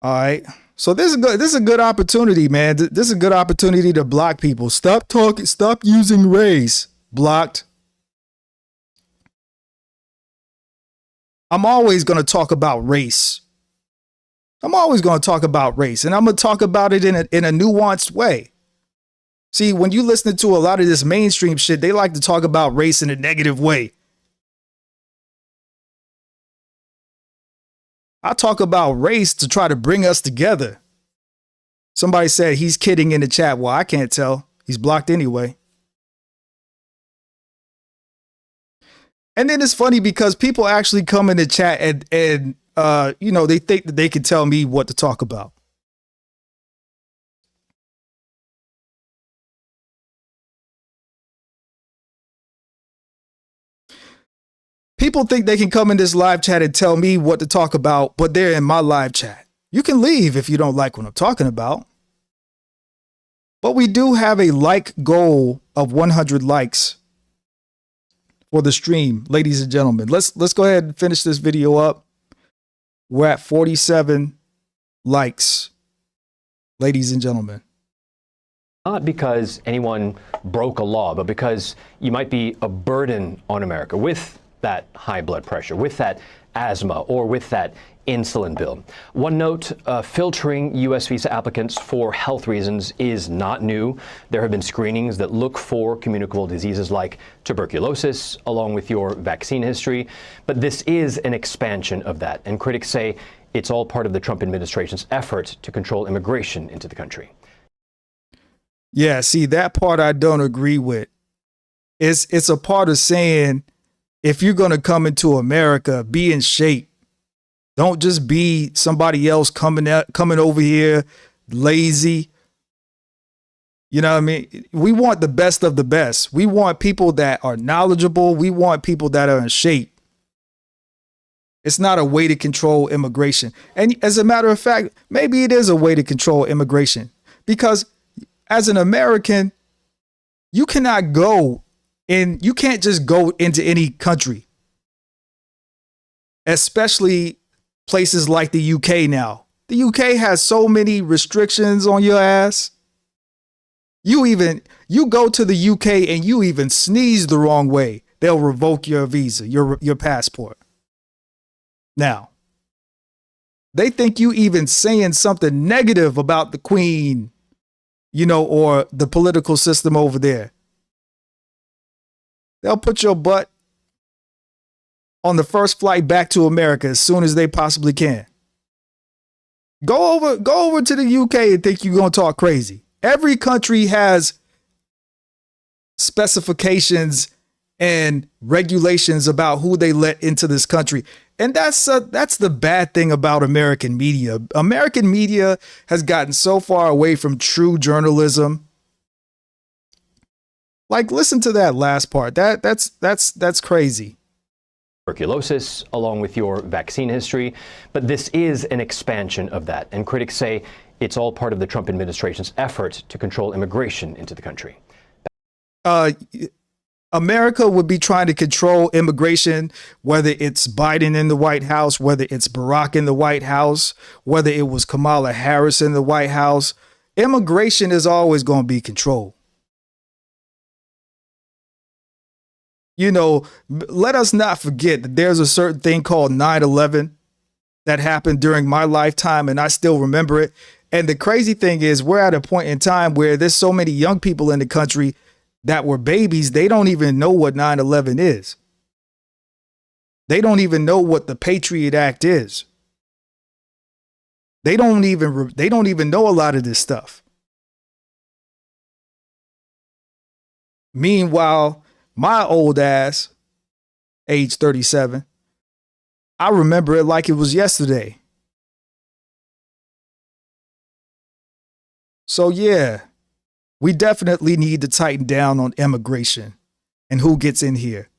All right. So this is a good opportunity, man. This is a good opportunity to block people. Stop talking, stop using race. Blocked. I'm always going to talk about race. I'm always going to talk about race, and I'm going to talk about it in a nuanced way. See, when you listen to a lot of this mainstream shit, they like to talk about race in a negative way. I talk about race to try to bring us together. Somebody said he's kidding in the chat. Well, I can't tell. He's blocked anyway. And then it's funny because people actually come in the chat and you know, they think that they can tell me what to talk about. People think they can come in this live chat and tell me what to talk about, but they're in my live chat. You can leave if you don't like what I'm talking about. But we do have a like goal of 100 likes for the stream, ladies and gentlemen. Let's go ahead and finish this video up. We're at 47 likes, ladies and gentlemen. Not because anyone broke a law, but because you might be a burden on America with that high blood pressure, with that asthma, or with that insulin bill. One note, filtering U.S. visa applicants for health reasons is not new. There have been screenings that look for communicable diseases like tuberculosis, along with your vaccine history. But this is an expansion of that, and critics say it's all part of the Trump administration's effort to control immigration into the country. Yeah, see, that part I don't agree with. It's a part of saying, if you're going to come into America, be in shape. Don't just be somebody else coming over here lazy. You know what I mean? We want the best of the best. We want people that are knowledgeable. We want people that are in shape. It's not a way to control immigration. And as a matter of fact, maybe it is a way to control immigration, because as an American, you cannot go in, you can't just go into any country, especially places like the UK now. The UK has so many restrictions on your ass. You go to the UK and you even sneeze the wrong way, they'll revoke your visa, your passport. Now, they think you even saying something negative about the Queen, you know, or the political system over there, they'll put your butt on the first flight back to America as soon as they possibly can. Go over to the UK and think you're going to talk crazy. Every country has specifications and regulations about who they let into this country. And that's the bad thing about American media. American media has gotten so far away from true journalism. Like, listen to that last part. That's crazy. Tuberculosis, along with your vaccine history. But this is an expansion of that, and critics say it's all part of the Trump administration's effort to control immigration into the country. America would be trying to control immigration, whether it's Biden in the White House, whether it's Barack in the White House, whether it was Kamala Harris in the White House. Immigration is always going to be controlled. You know, let us not forget that there's a certain thing called 9/11 that happened during my lifetime, and I still remember it. And the crazy thing is, we're at a point in time where there's so many young people in the country that were babies, they don't even know what 9/11 is. They don't even know what the Patriot Act is. They don't even know a lot of this stuff. Meanwhile, my old ass, age 37, I remember it like it was yesterday. So yeah, we definitely need to tighten down on immigration and who gets in here.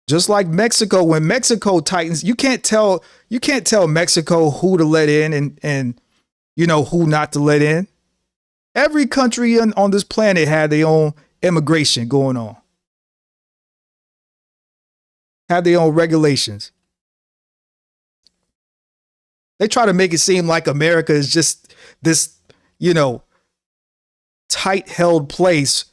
Just like Mexico, when Mexico tightens, you can't tell Mexico who to let in and you know who not to let in. Every country on this planet had their own immigration going on. Had their own regulations. They try to make it seem like America is just this, tight held place.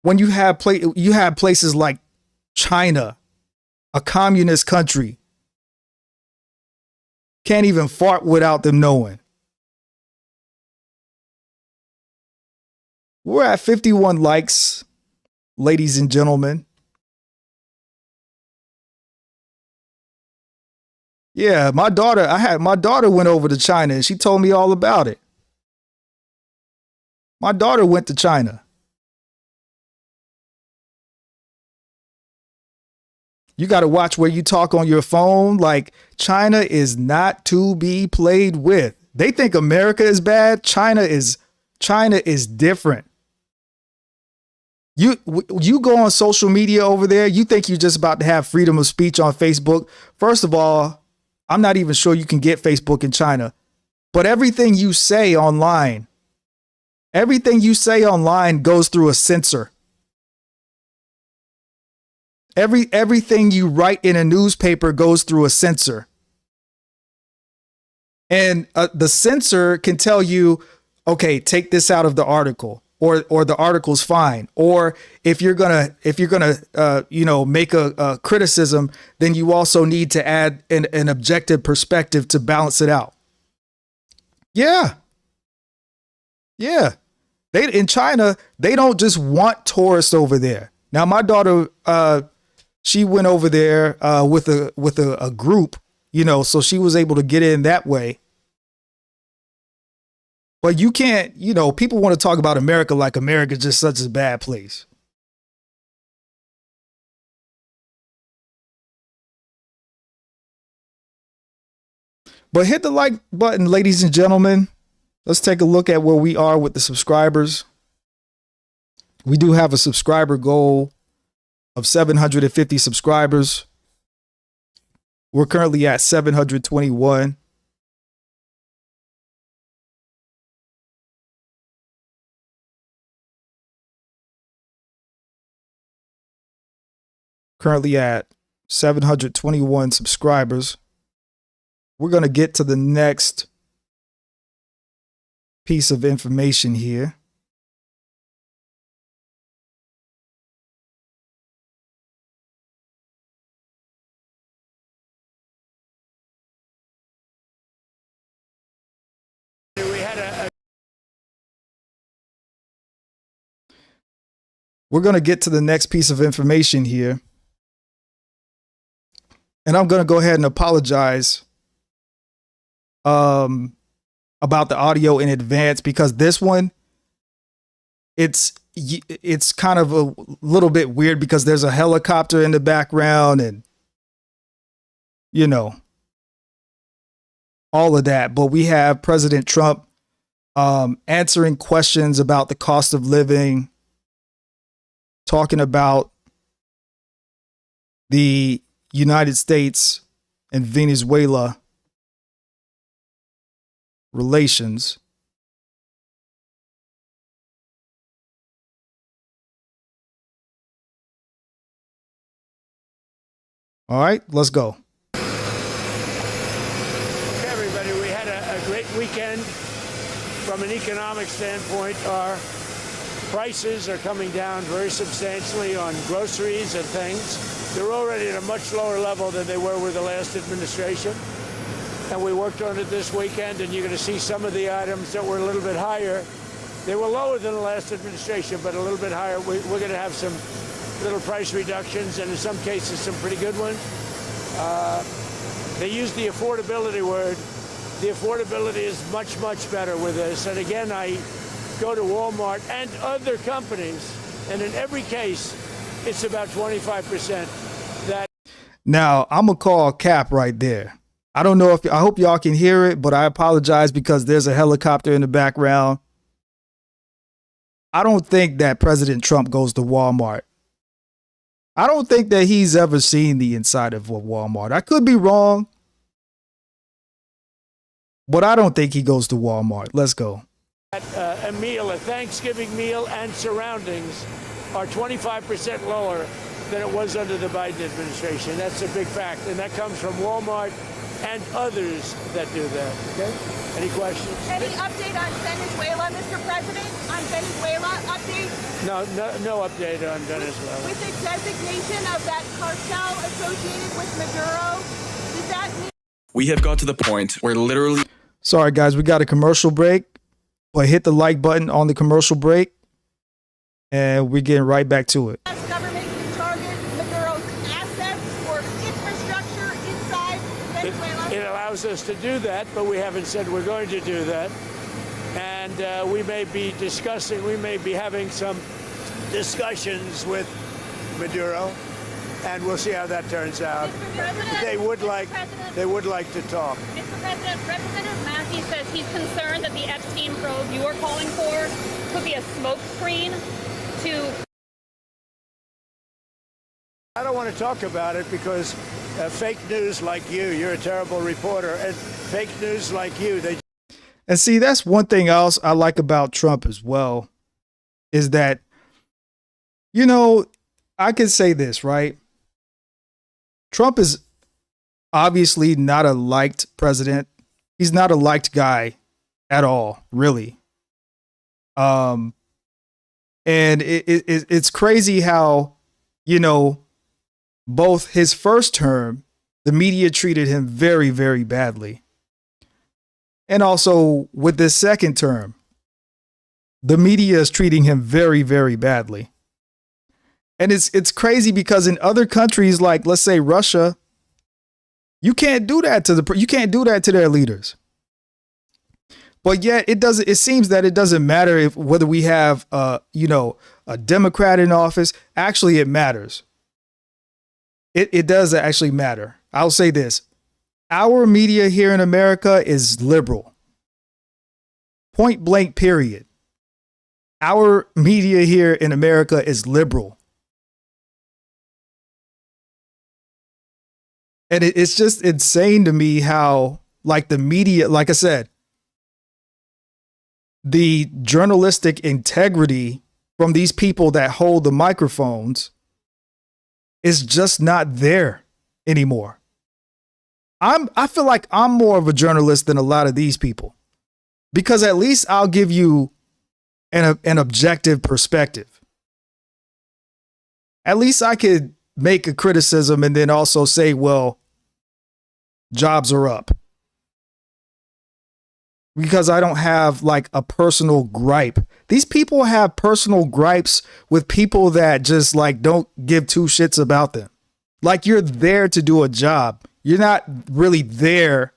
When you have places like China, a communist country, can't even fart without them knowing. We're at 51 likes, ladies and gentlemen. Yeah, my daughter went over to China and she told me all about it. My daughter went to China. You got to watch where you talk on your phone. Like, China is not to be played with. They think America is bad. China is different. You go on social media over there, you think you're just about to have freedom of speech on Facebook. First of all, I'm not even sure you can get Facebook in China. But everything you say online goes through a censor. Everything you write in a newspaper goes through a censor. And the censor can tell you, okay, take this out of the article, or the article's fine. Or if you're gonna make a criticism, then you also need to add an objective perspective to balance it out. Yeah. In China, they don't just want tourists over there. Now, my daughter, she went over there with a group, so she was able to get in that way. But you can't, people want to talk about America like America's just such a bad place. But hit the like button, ladies and gentlemen. Let's take a look at where we are with the subscribers. We do have a subscriber goal of 750 subscribers. We're currently at 721. Currently at 721 subscribers. We're going to get to the next piece of information here. We're going to get to the next piece of information here. And I'm going to go ahead and apologize about the audio in advance, because this one, it's kind of a little bit weird because there's a helicopter in the background and, all of that. But we have President Trump answering questions about the cost of living, talking about the United States and Venezuela relations. All right, let's go. Okay, everybody, we had a great weekend. From an economic standpoint, our prices are coming down very substantially on groceries and things. They're already at a much lower level than they were with the last administration. And we worked on it this weekend, and you're going to see some of the items that were a little bit higher. They were lower than the last administration, but a little bit higher. We're going to have some little price reductions, and in some cases, some pretty good ones. They use the affordability word. The affordability is much, much better with this. And again, I go to Walmart and other companies, and in every case, it's about 25%. Now, I'm going to call cap right there. I don't know I hope y'all can hear it, but I apologize because there's a helicopter in the background. I don't think that President Trump goes to Walmart. I don't think that he's ever seen the inside of a Walmart. I could be wrong. but I don't think he goes to Walmart. Let's go. A meal, a Thanksgiving meal and surroundings are 25% lower than it was under the Biden administration. That's a big fact, and that comes from Walmart and others that do that. Okay? Any questions? Any update on Venezuela, Mr. President? On Venezuela update? No update on Venezuela. With the designation of that cartel associated with Maduro, does that mean? We have got to the point where literally. Sorry, guys, we got a commercial break, but hit the like button on the commercial break, and we're getting right back to it. Government can target Maduro's assets or infrastructure inside Venezuela? It allows us to do that, but we haven't said we're going to do that. And we may be having some discussions with Maduro, and we'll see how that turns out. They would like to talk. Mr. President, Representative Massey says he's concerned that the Epstein probe you are calling for could be a smokescreen to. I don't want to talk about it because fake news like you're a terrible reporter, and fake news like you, they. And see, that's one thing else I like about Trump as well, is that, you know, I could say this, right? Trump is obviously not a liked president. He's not a liked guy at all, really. And it's crazy how, you know, both his first term, the media treated him very, very badly. And also with this second term, the media is treating him very, very badly. And it's crazy because in other countries, like let's say Russia, you can't do that to their leaders. But yet it seems that it doesn't matter whether we have a Democrat in office. Actually, it matters. It does actually matter. I'll say this. Our media here in America is liberal. Point blank, period. Our media here in America is liberal. And it's just insane to me how, like, the media, like I said, the journalistic integrity from these people that hold the microphones is just not there anymore. I feel like I'm more of a journalist than a lot of these people, because at least I'll give you an objective perspective. At least I could make a criticism and then also say, well, jobs are up. Because I don't have like a personal gripe. These people have personal gripes with people that just like don't give two shits about them. Like, you're there to do a job. You're not really there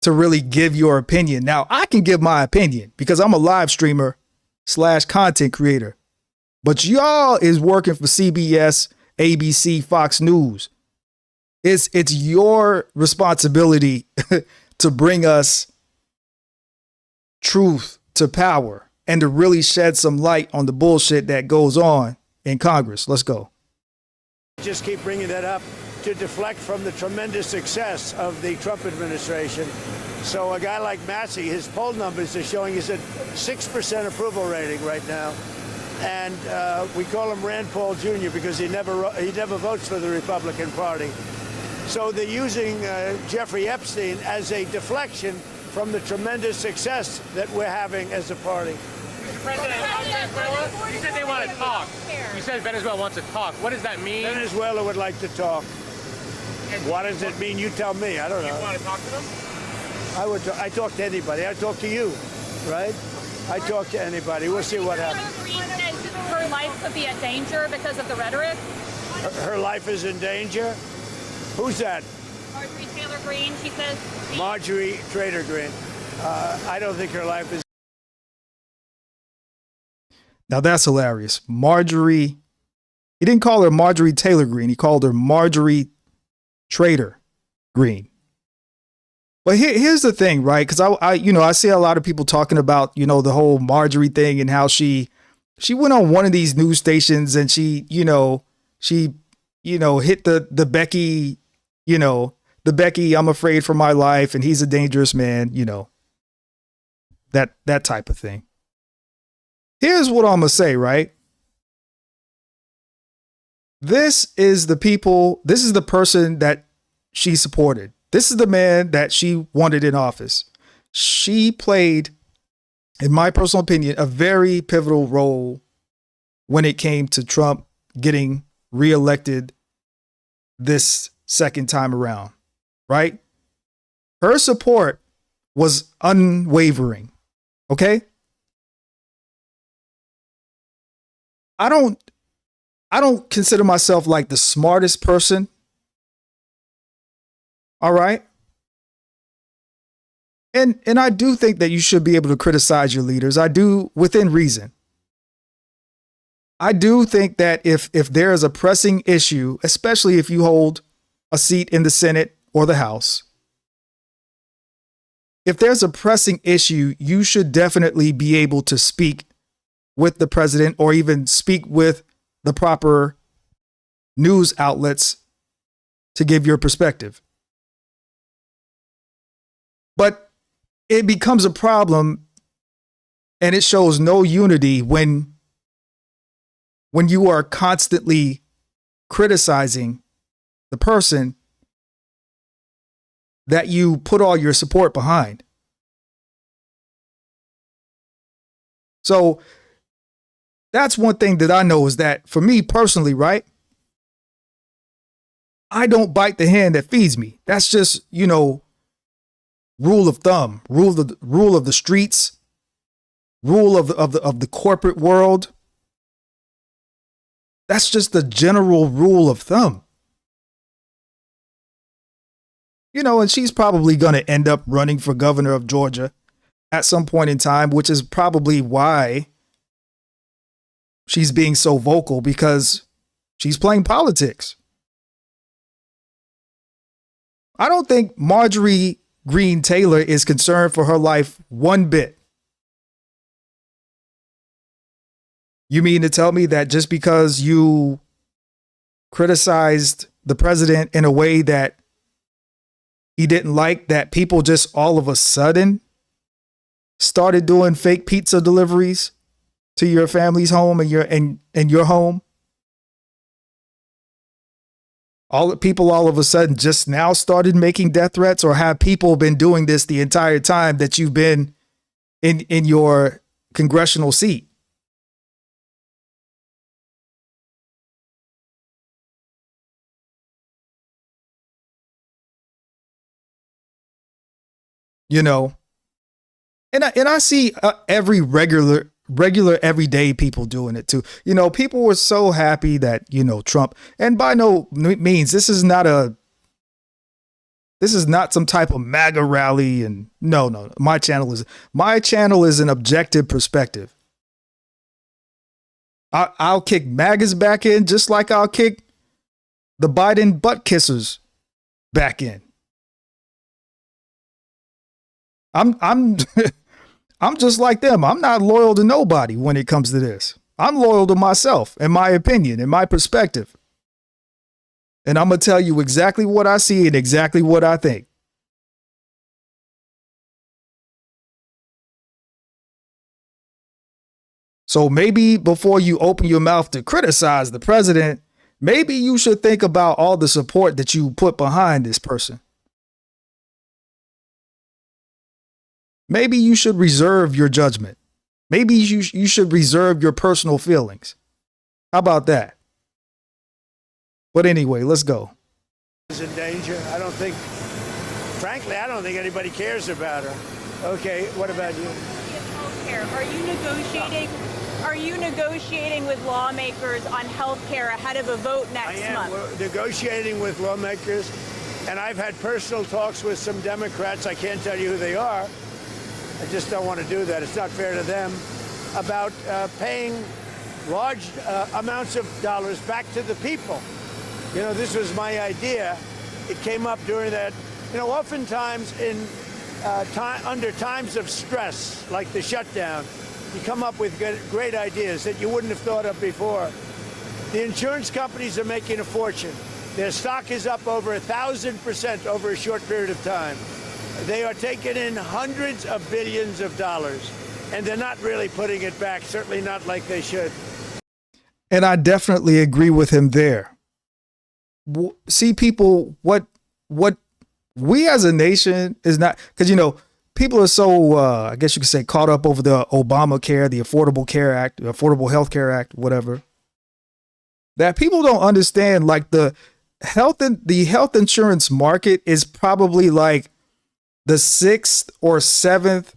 to really give your opinion. Now, I can give my opinion because I'm a live streamer / content creator. But y'all is working for CBS, ABC, Fox News. It's your responsibility to bring us truth to power and to really shed some light on the bullshit that goes on in Congress. Let's go. Just keep bringing that up to deflect from the tremendous success of the Trump administration. So a guy like Massey, his poll numbers are showing he's at 6% approval rating right now. And we call him Rand Paul Jr. because he never votes for the Republican Party. So they're using Jeffrey Epstein as a deflection from the tremendous success that we're having as a party. Mr. President, on Venezuela, you said they want to talk. You said Venezuela wants to talk. What does that mean? Venezuela would like to talk. What does it mean? You tell me. I don't know. You want to talk to them? I talk to anybody. I talk to you, right? I talk to anybody. We'll see what happens. Her life could be in danger because of the rhetoric. Her life is in danger? Who's that? Marjorie Taylor Greene, she says. Marjorie Taylor Greene. I don't think her life is. Now that's hilarious. Marjorie. He didn't call her Marjorie Taylor Greene. He called her Marjorie Taylor Greene. But here's the thing, right? Because I see a lot of people talking about, the whole Marjorie thing and how she went on one of these news stations and she hit the Becky, the the Becky, I'm afraid for my life and he's a dangerous man, that type of thing. Here's what I'm going to say, right? This is the person that she supported. This is the man that she wanted in office. She played, in my personal opinion, a very pivotal role when it came to Trump getting reelected this second time around, right? Her support was unwavering, okay? I don't consider myself like the smartest person, all right? And I do think that you should be able to criticize your leaders. I do, within reason. I do think that if there is a pressing issue, especially if you hold a seat in the Senate or the House, if there's a pressing issue, you should definitely be able to speak with the president or even speak with the proper news outlets to give your perspective. But it becomes a problem and it shows no unity when you are constantly criticizing the person that you put all your support behind. So that's one thing that I know is that for me personally, right? I don't bite the hand that feeds me. That's just, rule of thumb, rule of the streets, rule of the corporate world. That's just the general rule of thumb. And she's probably going to end up running for governor of Georgia at some point in time, which is probably why she's being so vocal, because she's playing politics. I don't think Marjorie Greene Taylor is concerned for her life one bit. You mean to tell me that just because you criticized the president in a way that he didn't like, that people just all of a sudden started doing fake pizza deliveries to your family's home and your home? All the people all of a sudden just now started making death threats, or have people been doing this the entire time that you've been in your congressional seat? And I see every regular everyday people doing it too. People were so happy that, Trump, and by no means, this is not some type of MAGA rally. And no, my channel is an objective perspective. I'll kick MAGAs back in just like I'll kick the Biden butt kissers back in. I'm just like them. I'm not loyal to nobody when it comes to this. I'm loyal to myself and my opinion and my perspective. And I'm going to tell you exactly what I see and exactly what I think. So maybe before you open your mouth to criticize the president, maybe you should think about all the support that you put behind this person. Maybe you should reserve your judgment. Maybe you should reserve your personal feelings. How about that? But anyway, let's go. Is in danger. Frankly, I don't think anybody cares about her. Okay, what about you? Are you negotiating with lawmakers on health care ahead of a vote next month? We're negotiating with lawmakers, and I've had personal talks with some Democrats. I can't tell you who they are. I just don't want to do that. It's not fair to them, about paying large amounts of dollars back to the people. This was my idea. It came up during that. Oftentimes under times of stress, like the shutdown, you come up with great ideas that you wouldn't have thought of before. The insurance companies are making a fortune. Their stock is up over 1,000% over a short period of time. They are taking in hundreds of billions of dollars, and they're not really putting it back, certainly not like they should. And I definitely agree with him there. See, people, what we as a nation is not, because, you know, people are so, I guess you could say, caught up over the Obamacare, the Affordable Care Act, the Affordable Health Care Act, whatever, that people don't understand, like, the health insurance market is probably like the 6th or 7th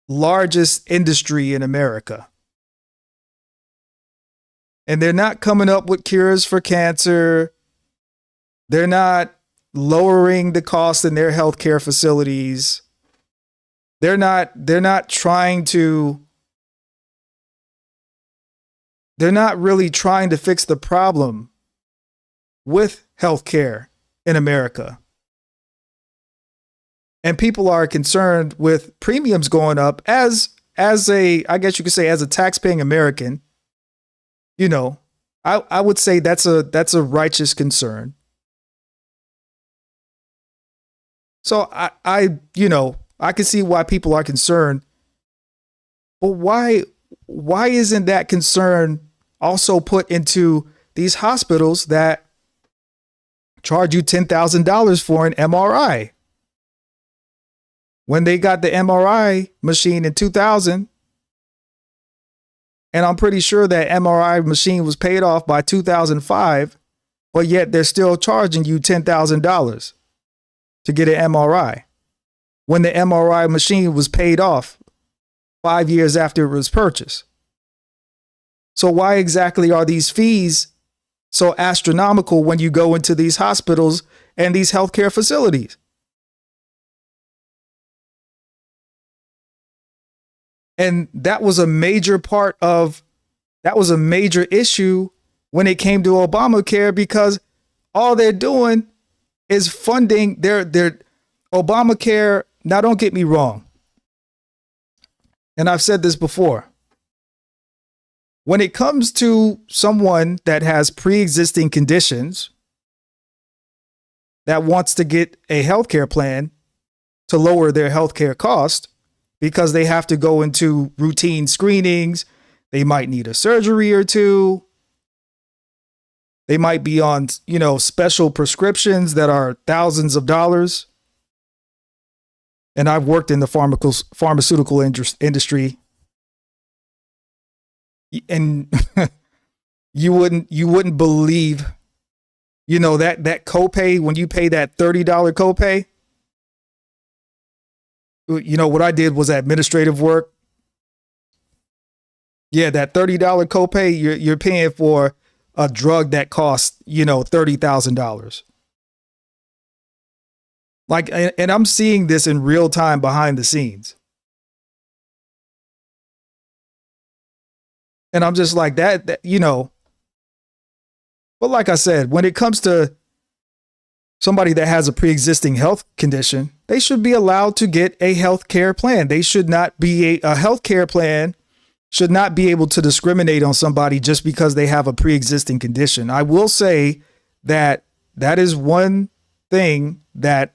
largest industry in America. And they're not coming up with cures for cancer. They're not lowering the cost in their healthcare facilities. They're not really trying to fix the problem with healthcare in America. And people are concerned with premiums going up as a, I guess you could say, as a taxpaying American. You know, I would say that's a righteous concern. So I can see why people are concerned. But why isn't that concern also put into these hospitals that charge you $10,000 for an MRI? When they got the MRI machine in 2000, and I'm pretty sure that MRI machine was paid off by 2005, but yet they're still charging you $10,000 to get an MRI when the MRI machine was paid off 5 years after it was purchased. So why exactly are these fees so astronomical when you go into these hospitals and these healthcare facilities? And that was a major issue when it came to Obamacare, because all they're doing is funding their Obamacare. Now, don't get me wrong. And I've said this before. When it comes to someone that has pre-existing conditions that wants to get a healthcare plan to lower their healthcare cost, because they have to go into routine screenings, they might need a surgery or two. They might be on, special prescriptions that are thousands of dollars. And I've worked in the pharmaceutical industry. And you wouldn't believe, that copay, when you pay that $30 copay. What I did was administrative work. Yeah, that $30 copay, you're paying for a drug that costs, $30,000. Like, and I'm seeing this in real time behind the scenes. And I'm just like that, but like I said, when it comes to somebody that has a pre-existing health condition, they should be allowed to get a health care plan. They should not be a health care plan should not be able to discriminate on somebody just because they have a pre-existing condition. I will say that is one thing that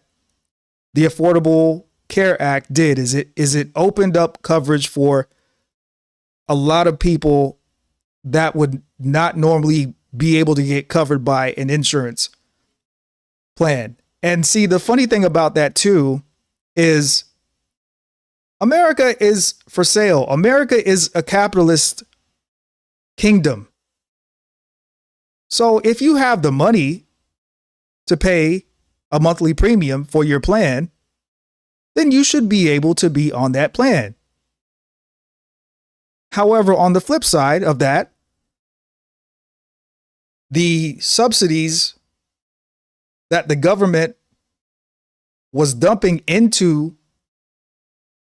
the Affordable Care Act did, is it opened up coverage for a lot of people that would not normally be able to get covered by an insurance plan. And see, the funny thing about that too is America is for sale. America is a capitalist kingdom. So if you have the money to pay a monthly premium for your plan, then you should be able to be on that plan. However, on the flip side of that, the subsidies that the government was dumping into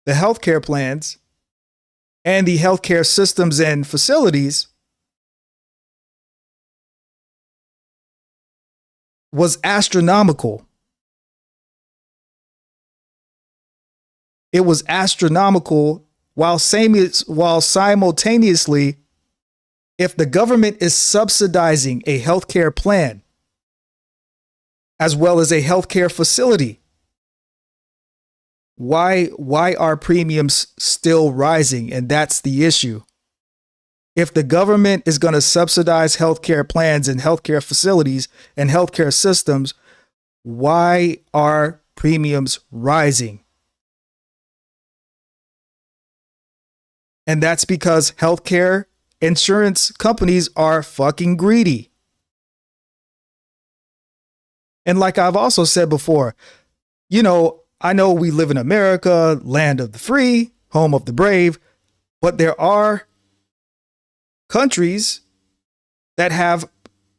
the healthcare plans and the healthcare systems and facilities was astronomical. It was astronomical while simultaneously If the government is subsidizing a healthcare plan as well as a healthcare facility, why are premiums still rising? And that's the issue. If the government is going to subsidize healthcare plans and healthcare facilities and healthcare systems, why are premiums rising? And that's because healthcare insurance companies are fucking greedy. And like I've also said before, I know we live in America, land of the free, home of the brave, but there are countries that have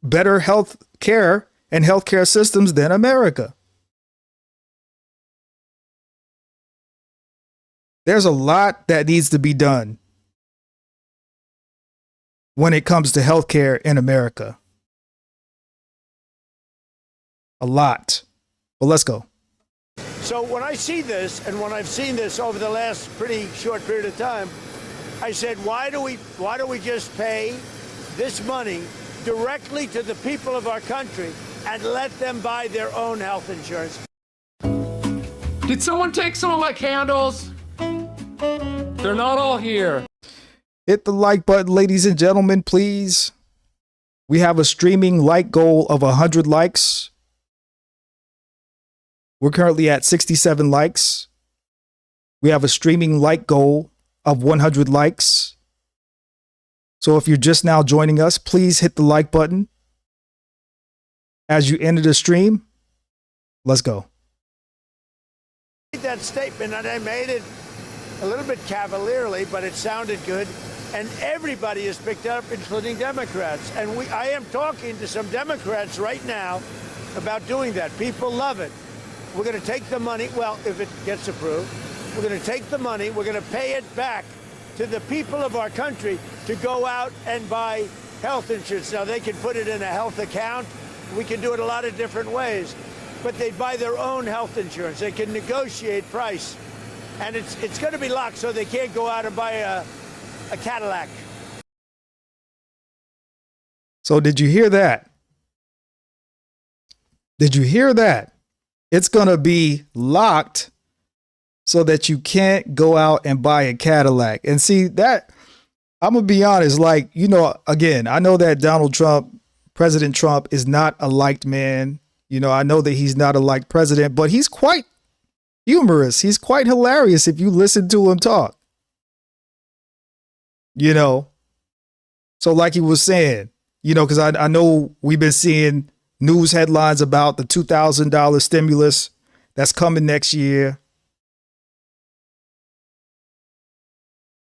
better health care and healthcare systems than America. There's a lot that needs to be done when it comes to healthcare in America. A lot. But let's go. So when I see this, and when I've seen this over the last pretty short period of time, I said, why do we just pay this money directly to the people of our country and let them buy their own health insurance? Did someone take some of my candles? They're not all here. Hit the like button, ladies and gentlemen, please. We have a streaming like goal of 100 likes. We're currently at 67 likes. We have a streaming like goal of 100 likes. So if you're just now joining us, please hit the like button as you enter the stream. Let's go. That statement, and I made it a little bit cavalierly, but it sounded good. And everybody has picked it up, including Democrats. And I am talking to some Democrats right now about doing that. People love it. We're going to take the money. Well, if it gets approved, we're going to take the money. We're going to pay it back to the people of our country to go out and buy health insurance. Now, they can put it in a health account. We can do it a lot of different ways. But they buy their own health insurance. They can negotiate price. And it's going to be locked, so they can't go out and buy a Cadillac. So did you hear that? Did you hear that? It's going to be locked so that you can't go out and buy a Cadillac. And see that, I'm going to be honest, again, I know that Donald Trump, President Trump, is not a liked man. I know that he's not a liked president, but he's quite humorous. He's quite hilarious if you listen to him talk. So like he was saying, because I know we've been seeing news headlines about the $2,000 stimulus that's coming next year.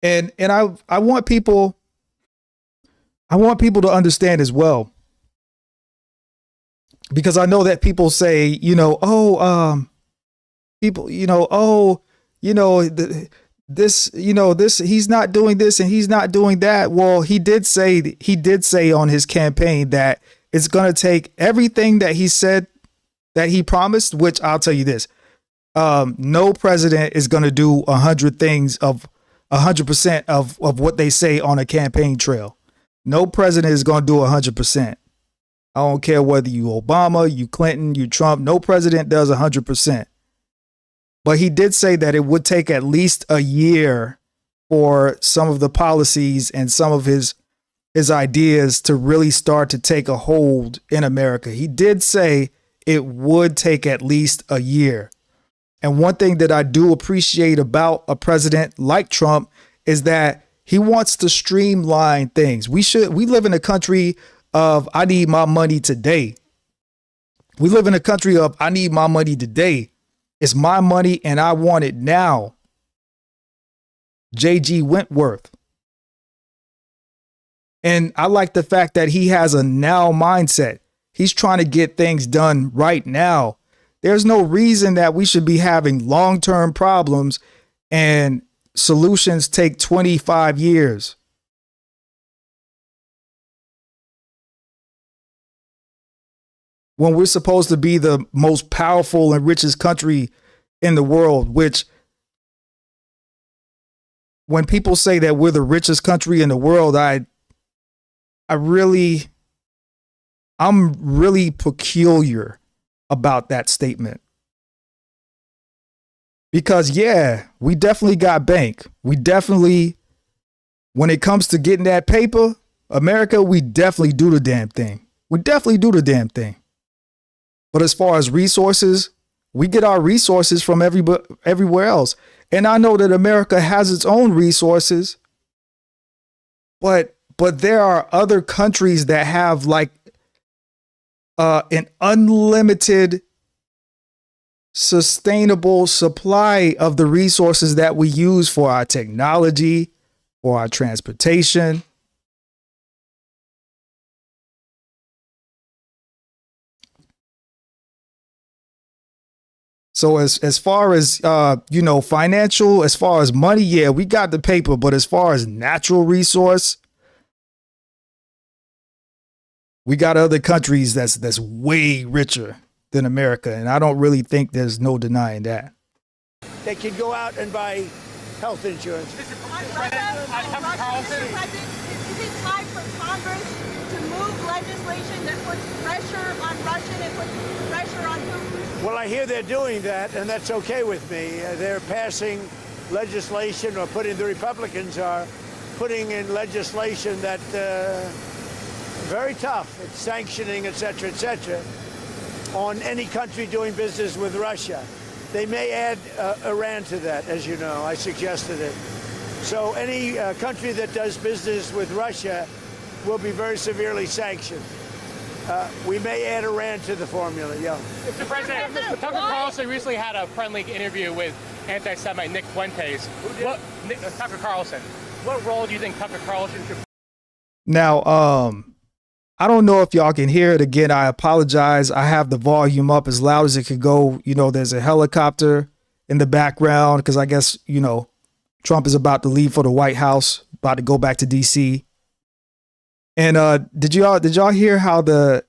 And I want people to understand as well, because I know that people say, this, he's not doing this and he's not doing that. Well, he did say on his campaign that it's going to take everything that he said that he promised, which I'll tell you this. No president is going to do 100% of what they say on a campaign trail. No president is going to do 100%. I don't care whether you Obama, you Clinton, you Trump. No president does 100%. But he did say that it would take at least a year for some of the policies and some of his ideas to really start to take a hold in America. He did say it would take at least a year. And one thing that I do appreciate about a president like Trump is that he wants to streamline things. We live in a country of I need my money today. We live in a country of I need my money today. It's my money and I want it now. J.G. Wentworth. And I like the fact that he has a now mindset. He's trying to get things done right now. There's no reason that we should be having long-term problems and solutions take 25 years. When we're supposed to be the most powerful and richest country in the world, which when people say that we're the richest country in the world, I I'm really peculiar about that statement. Because yeah, we definitely got bank. We definitely, when it comes to getting that paper, America, we definitely do the damn thing. We definitely do the damn thing. But as far as resources, we get our resources from everywhere else. And I know that America has its own resources, but there are other countries that have like an unlimited sustainable supply of the resources that we use for our technology, for our transportation. So as far as financial, as far as money, yeah, we got the paper, but as far as natural resource, we got other countries that's way richer than America, and I don't really think there's no denying that. They can go out and buy health insurance. Is it time for Congress to move legislation that puts pressure on Russia and puts pressure on Putin? Well, I hear they're doing that, and that's okay with me. They're passing legislation, or the Republicans are putting in legislation that very tough. It's sanctioning, et cetera, on any country doing business with Russia. They may add Iran to that, as you know. I suggested it. So any country that does business with Russia will be very severely sanctioned. We may add Iran to the formula, yeah. Mr. President, Tucker Carlson recently had a friendly interview with anti-Semite Nick Fuentes. Tucker Carlson. What role do you think Tucker Carlson should play? Now, I don't know if y'all can hear it. Again, I apologize. I have the volume up as loud as it could go. There's a helicopter in the background because I guess, Trump is about to leave for the White House, about to go back to DC. And did y'all hear how the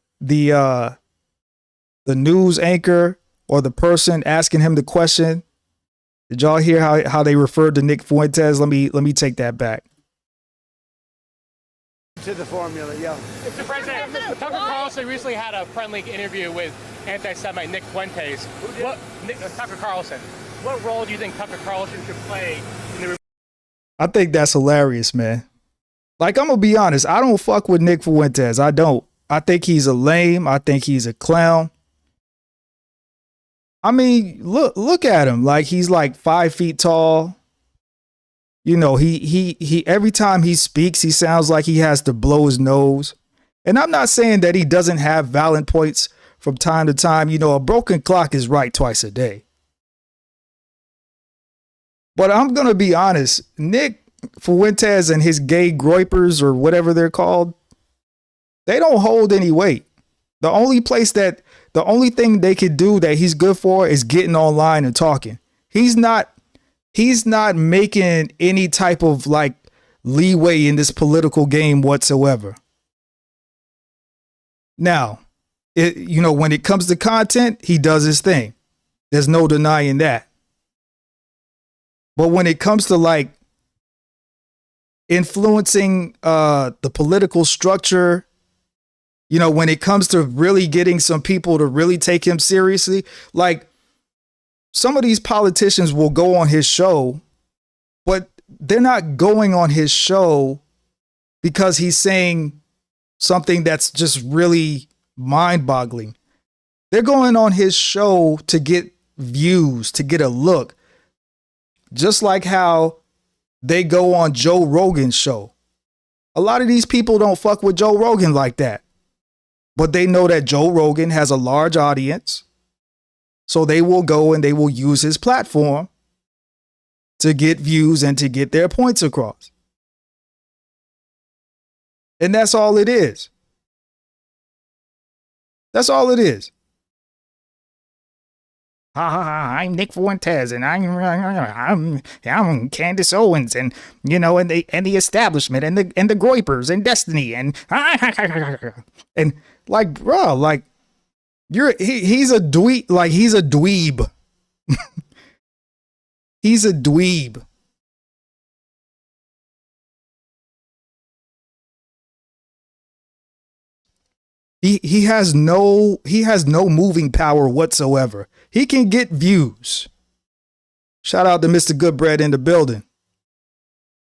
news anchor or the person asking him the question? Did y'all hear how they referred to Nick Fuentes? Let me take that back. To the formula, yeah. Mr. President, Tucker Carlson recently had a friendly interview with anti-Semite Nick Fuentes. Tucker Carlson. What role do you think Tucker Carlson should play in the... I think that's hilarious, man. Like, I'm gonna be honest, I don't fuck with Nick Fuentes. I don't. I think he's a lame. I think he's a clown. I mean, look at him. Like, he's like 5 feet tall. He every time he speaks, he sounds like he has to blow his nose. And I'm not saying that he doesn't have valid points from time to time. A broken clock is right twice a day. But I'm going to be honest, Nick Fuentes and his gay groypers, or whatever they're called, they don't hold any weight. The only thing they could do that he's good for is getting online and talking. He's not making any type of like leeway in this political game whatsoever. Now, when it comes to content, he does his thing. There's no denying that. But when it comes to like influencing the political structure, when it comes to really getting some people to really take him seriously, like, some of these politicians will go on his show, but they're not going on his show because he's saying something that's just really mind-boggling. They're going on his show to get views, to get a look. Just like how they go on Joe Rogan's show. A lot of these people don't fuck with Joe Rogan like that. But they know that Joe Rogan has a large audience. So they will go and they will use his platform to get views and to get their points across. And that's all it is. That's all it is. I'm Nick Fuentes, and I'm Candace Owens, and and the establishment, and the Groypers, and Destiny, and like, bro, like, he's a dweeb. Like, he's a dweeb. He's a dweeb. He has no moving power whatsoever. He can get views. Shout out to Mr. Goodbread in the building.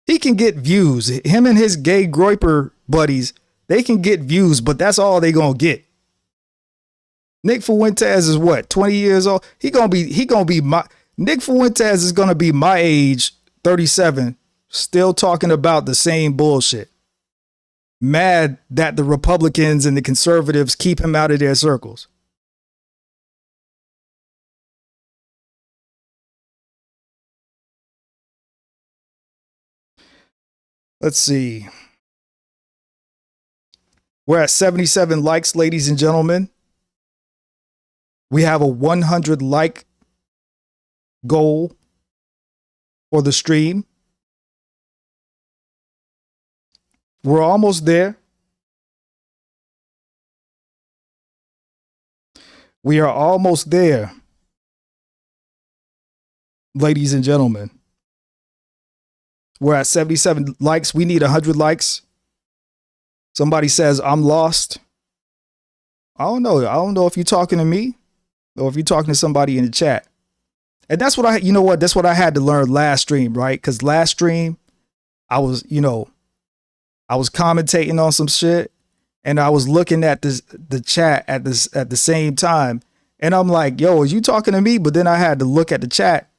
He can get views. Him and his gay groiper buddies, they can get views, but that's all they gonna get. Nick Fuentes is what, 20 years old? He gonna be Nick Fuentes is gonna be my age, 37, still talking about the same bullshit. Mad that the Republicans and the conservatives keep him out of their circles. Let's see. We're at 77 likes, ladies and gentlemen. We have a 100 like goal for the stream. We're almost there. We are almost there, ladies and gentlemen. We're at 77 likes. We need 100 likes. Somebody says, I'm lost. I don't know. I don't know if you're talking to me or if you're talking to somebody in the chat. And that's what that's what I had to learn last stream, right? Because last stream, I was commentating on some shit and I was looking at the chat at the same time. And I'm like, yo, is you talking to me? But then I had to look at the chat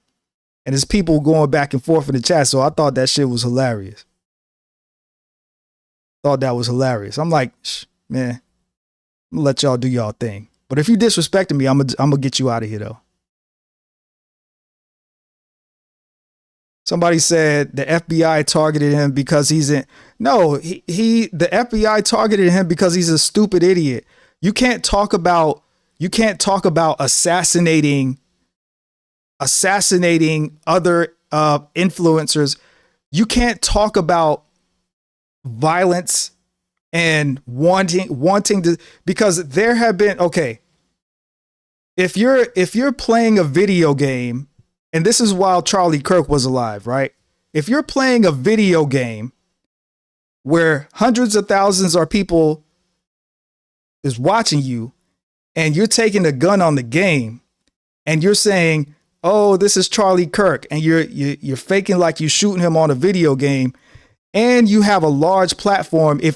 and there's people going back and forth in the chat. So I thought that shit was hilarious. Thought that was hilarious. I'm like, man, I'm gonna let y'all do y'all thing. But if you disrespecting me, I'm gonna get you out of here though. Somebody said the FBI targeted him because he's in. No, the FBI targeted him because he's a stupid idiot. You can't talk about assassinating other influencers. You can't talk about violence and wanting to, because there have been, okay, if you're playing a video game, and this is while Charlie Kirk was alive, right? If you're playing a video game where hundreds of thousands of people is watching you and you're taking a gun on the game and you're saying, oh, this is Charlie Kirk, and you're faking like you're shooting him on a video game, and you have a large platform. They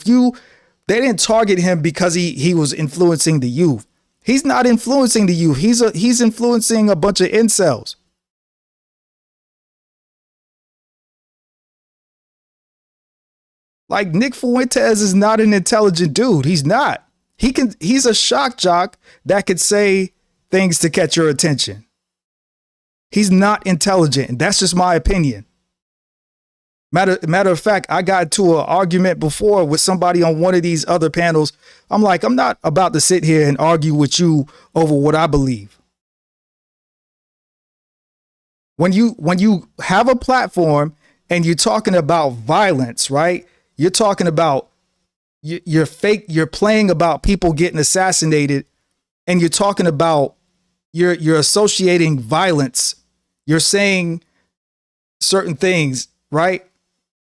didn't target him because he was influencing the youth. He's not influencing the youth. He's influencing a bunch of incels. Like, Nick Fuentes is not an intelligent dude. He's not. He's a shock jock that could say things to catch your attention. He's not intelligent, and that's just my opinion. Matter of fact, I got into an argument before with somebody on one of these other panels. I'm like, I'm not about to sit here and argue with you over what I believe. When you have a platform and you're talking about violence, right? You're talking about you're playing about people getting assassinated, and you're talking about you're associating violence. You're saying certain things, right?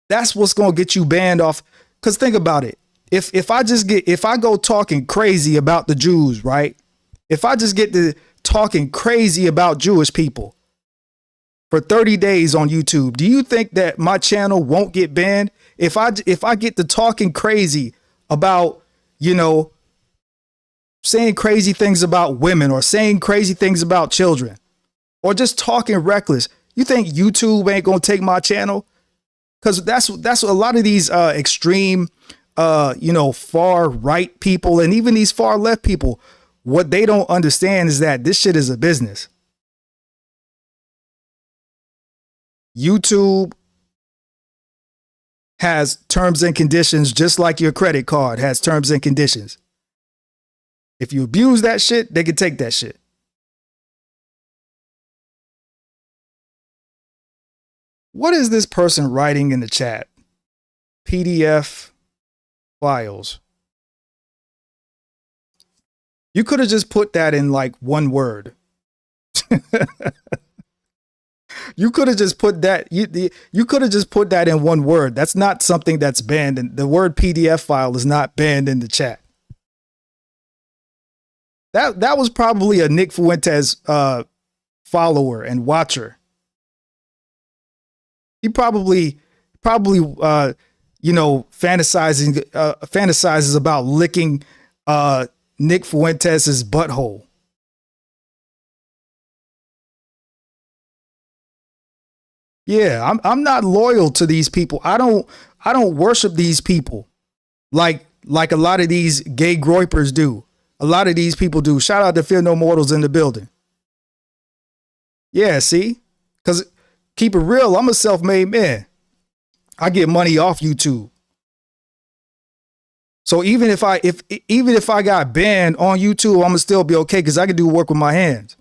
That's what's going to get you banned off. Because think about it. If I go talking crazy about the Jews, right? If I just get to talking crazy about Jewish people for 30 days on YouTube, do you think that my channel won't get banned? If I get to talking crazy about, saying crazy things about women or saying crazy things about children or just talking reckless, you think YouTube ain't going to take my channel? Because that's a lot of these extreme, far right people and even these far left people. What they don't understand is that this shit is a business. YouTube has terms and conditions, just like your credit card has terms and conditions. If you abuse that shit, they can take that shit. What is this person writing in the chat? PDF files. You could have just put that in like one word. You could have just put that. You could have just put that in one word. That's not something that's banned. And the word PDF file is not banned in the chat. That was probably a Nick Fuentes follower and watcher. He probably fantasizes about licking Nick Fuentes' butthole. Yeah, I'm not loyal to these people. I don't worship these people like a lot of these gay groypers do. A lot of these people do. Shout out to Fear No Mortals in the building. Yeah, see? Because keep it real, I'm a self-made man. I get money off YouTube. So even if I got banned on YouTube, I'm gonna still be okay because I can do work with my hands.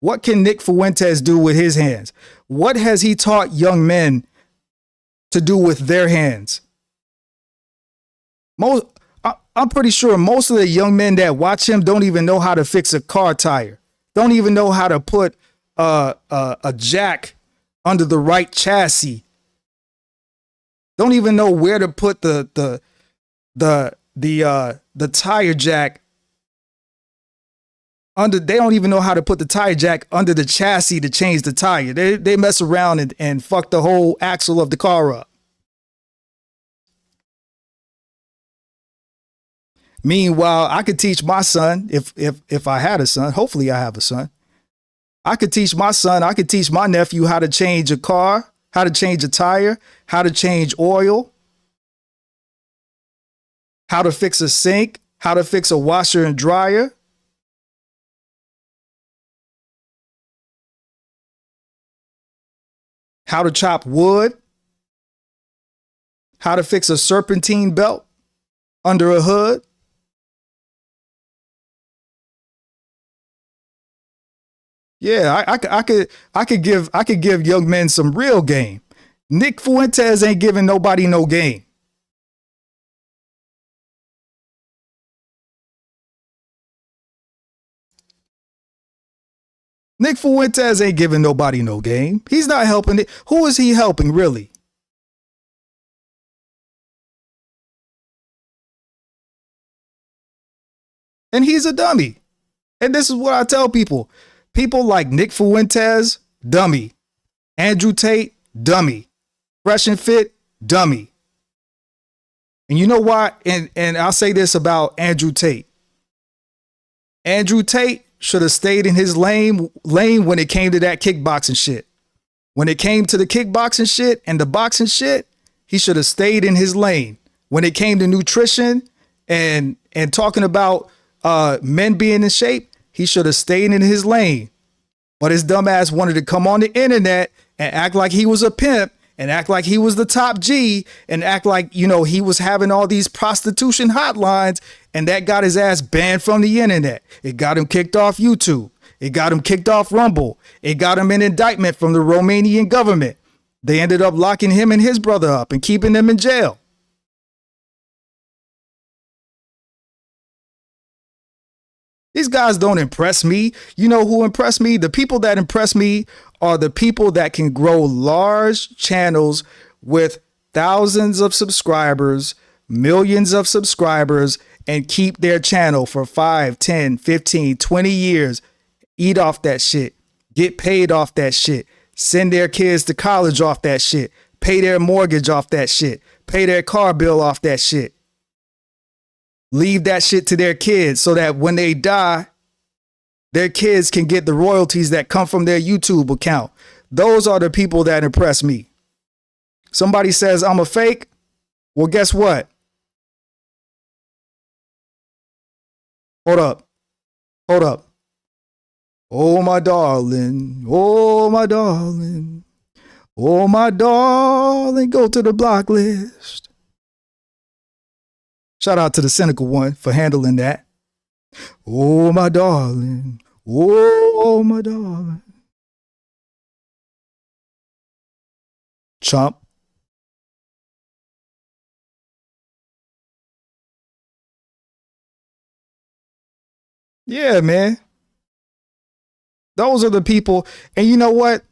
What can Nick Fuentes do with his hands? What has he taught young men to do with their hands? I'm pretty sure most of the young men that watch him don't even know how to fix a car tire. Don't even know how to put a jack under the right chassis. Don't even know where to put the tire jack under. They don't even know how to put the tire jack under the chassis to change the tire. They mess around and fuck the whole axle of the car up. Meanwhile, I could teach my son, if I had a son, hopefully I have a son. I could teach my son, I could teach my nephew how to change a car, how to change a tire, how to change oil, how to fix a sink, how to fix a washer and dryer. How to chop wood, how to fix a serpentine belt under a hood. Yeah, I could give young men some real game. Nick Fuentes ain't giving nobody no game. Nick Fuentes ain't giving nobody no game. He's not helping it. Who is he helping, really? And he's a dummy. And this is what I tell people. People like Nick Fuentes, dummy. Andrew Tate, dummy. Fresh and Fit, dummy. And you know why? And I'll say this about Andrew Tate. Andrew Tate should have stayed in his lane when it came to that kickboxing shit. When it came to the kickboxing shit and the boxing shit, he should have stayed in his lane. When it came to nutrition and talking about men being in shape, he should have stayed in his lane. But his dumb ass wanted to come on the internet and act like he was a pimp and act like he was the top G and act like, he was having all these prostitution hotlines, and that got his ass banned from the internet. It got him kicked off YouTube. It got him kicked off Rumble. It got him an indictment from the Romanian government. They ended up locking him and his brother up and keeping them in jail. These guys don't impress me. You know who impress me? The people that impress me are the people that can grow large channels with thousands of subscribers, millions of subscribers, and keep their channel for 5, 10, 15, 20 years. Eat off that shit. Get paid off that shit. Send their kids to college off that shit. Pay their mortgage off that shit. Pay their car bill off that shit. Leave that shit to their kids so that when they die, their kids can get the royalties that come from their YouTube account. Those are the people that impress me. Somebody says I'm a fake. Well, guess what? Hold up. Oh, my darling. Oh, my darling. Oh, my darling. Go to the block list. Shout out to the cynical one for handling that. Oh, my darling. Oh, my darling. Chump. Yeah, man. Those are the people. And you know what?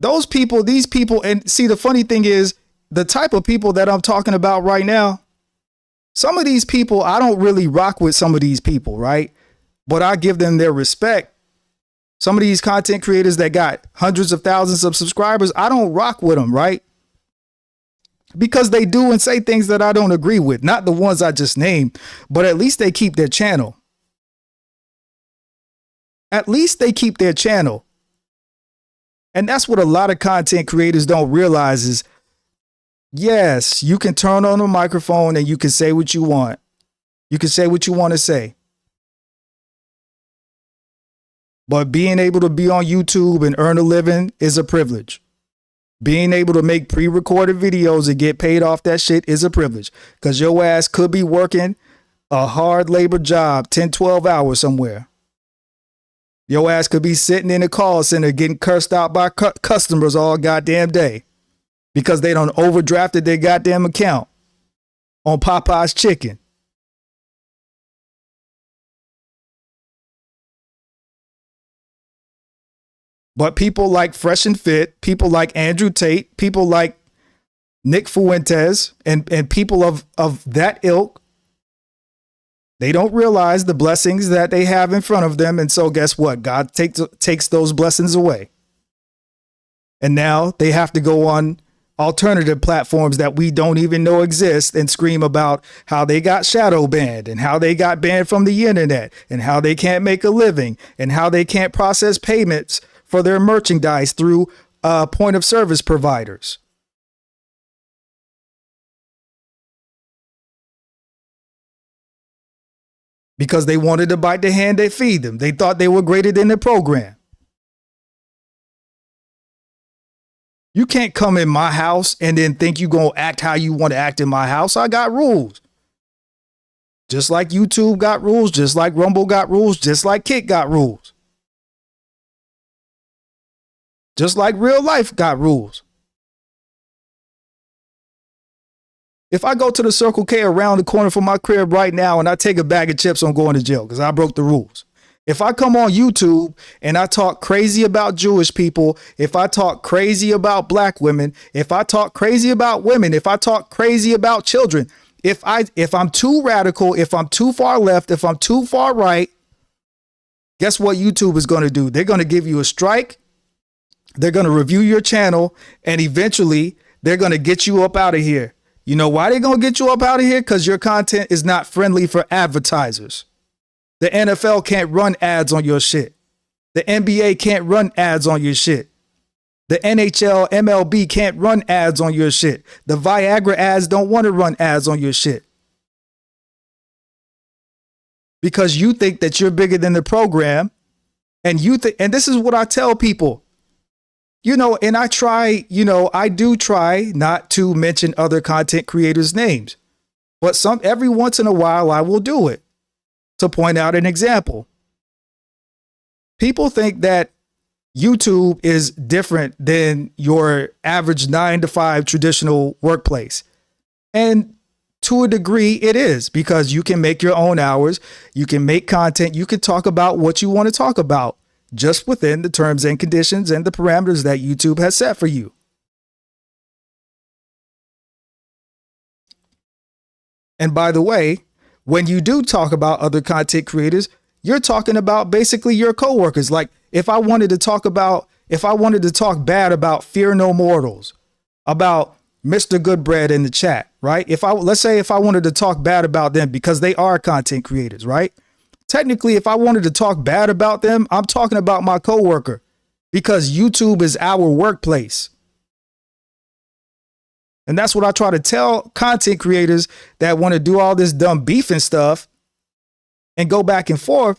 Those people, these people, and see, the funny thing is, the type of people that I'm talking about right now, some of these people, I don't really rock with some of these people, right? but I give them their respect. Some of these content creators that got hundreds of thousands of subscribers, I don't rock with them, right? Because they do and say things that I don't agree with. Not the ones I just named, but at least they keep their channel. At least they keep their channel. And that's what a lot of content creators don't realize is, yes, you can turn on a microphone and you can say what you want. You can say what you want to say. But being able to be on YouTube and earn a living is a privilege. Being able to make pre-recorded videos and get paid off that shit is a privilege. Because your ass could be working a hard labor job, 10, 12 hours somewhere. Your ass could be sitting in a call center getting cursed out by customers all goddamn day because they done overdrafted their goddamn account on Popeye's chicken. But people like Fresh and Fit, people like Andrew Tate, people like Nick Fuentes, and people of that ilk, they don't realize the blessings that they have in front of them. And so guess what? God takes those blessings away. And now they have to go on alternative platforms that we don't even know exist and scream about how they got shadow banned and how they got banned from the internet and how they can't make a living and how they can't process payments for their merchandise through point of service providers. Because they wanted to bite the hand that feed them. They thought they were greater than the program. You can't come in my house and then think you're going to act how you want to act in my house. I got rules. Just like YouTube got rules, just like Rumble got rules, just like Kick got rules. Just like real life got rules. If I go to the Circle K around the corner from my crib right now and I take a bag of chips, I'm going to jail because I broke the rules. If I come on YouTube and I talk crazy about Jewish people, if I talk crazy about black women, if I talk crazy about women, if I talk crazy about children, if I'm too radical, if I'm too far left, if I'm too far right, guess what YouTube is going to do? They're going to give you a strike. They're going to review your channel and eventually they're going to get you up out of here. You know why they're going to get you up out of here? Because your content is not friendly for advertisers. The NFL can't run ads on your shit. The NBA can't run ads on your shit. The NHL, MLB can't run ads on your shit. The Viagra ads don't want to run ads on your shit. Because you think that you're bigger than the program. And and this is what I tell people. You know, and I do try not to mention other content creators' names. But every once in a while, I will do it to point out an example. People think that YouTube is different than your average 9-to-5 traditional workplace. And to a degree, it is because you can make your own hours. You can make content. You can talk about what you want to talk about, just within the terms and conditions and the parameters that YouTube has set for you. And by the way, when you do talk about other content creators, you're talking about basically your coworkers. Like if I wanted to talk bad about Fear No Mortals, about Mr. Goodbread in the chat, right? Let's say if I wanted to talk bad about them because they are content creators, right? Technically, if I wanted to talk bad about them, I'm talking about my coworker because YouTube is our workplace. And that's what I try to tell content creators that want to do all this dumb beef and stuff and go back and forth.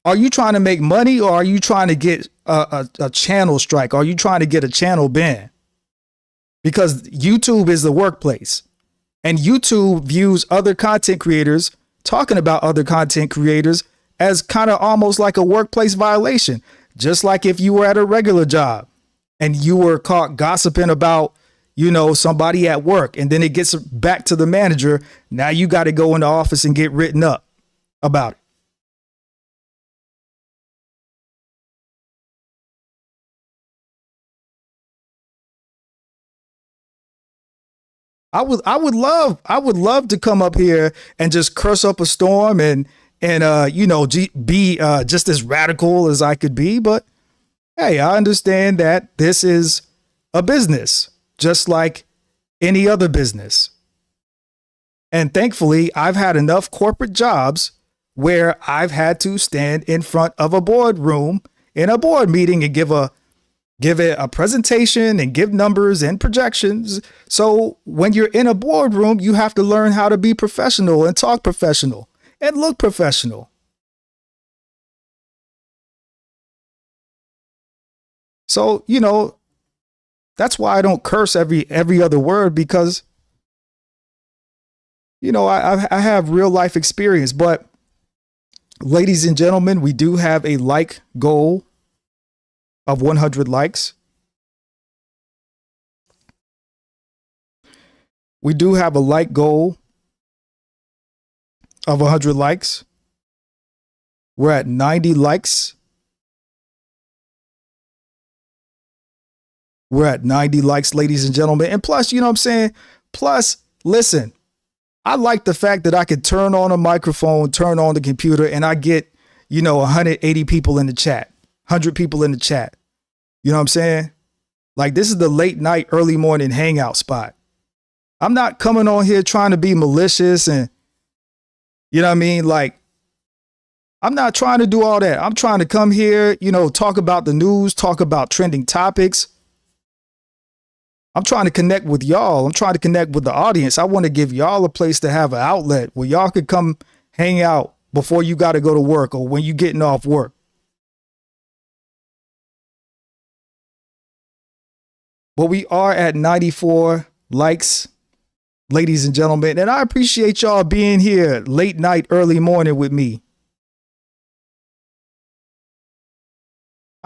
Are you trying to make money or are you trying to get a channel strike? Are you trying to get a channel ban? Because YouTube is the workplace and YouTube views other content creators talking about other content creators as kind of almost like a workplace violation. Just like if you were at a regular job and you were caught gossiping about, somebody at work and then it gets back to the manager. Now you got to go in the office and get written up about it. I would love to come up here and just curse up a storm and and be just as radical as I could be. But hey, I understand that this is a business, just like any other business. And thankfully, I've had enough corporate jobs where I've had to stand in front of a boardroom in a board meeting and give it a presentation and give numbers and projections. So when you're in a boardroom, you have to learn how to be professional and talk professional and look professional. So, that's why I don't curse every other word, because, I have real life experience. But ladies and gentlemen, we do have a like goal of 100 likes. We do have a like goal of 100 likes. We're at 90 likes. We're at 90 likes, ladies and gentlemen. And plus, you know what I'm saying? Plus, listen, I like the fact that I could turn on a microphone, turn on the computer, and I get, 180 people in the chat, 100 people in the chat. You know what I'm saying? Like, this is the late night, early morning hangout spot. I'm not coming on here trying to be malicious and, you know what I mean? Like, I'm not trying to do all that. I'm trying to come here, talk about the news, talk about trending topics. I'm trying to connect with y'all. I'm trying to connect with the audience. I want to give y'all a place to have an outlet where y'all could come hang out before you got to go to work or when you getting off work. But we are at 94 likes, ladies and gentlemen. And I appreciate y'all being here late night, early morning with me.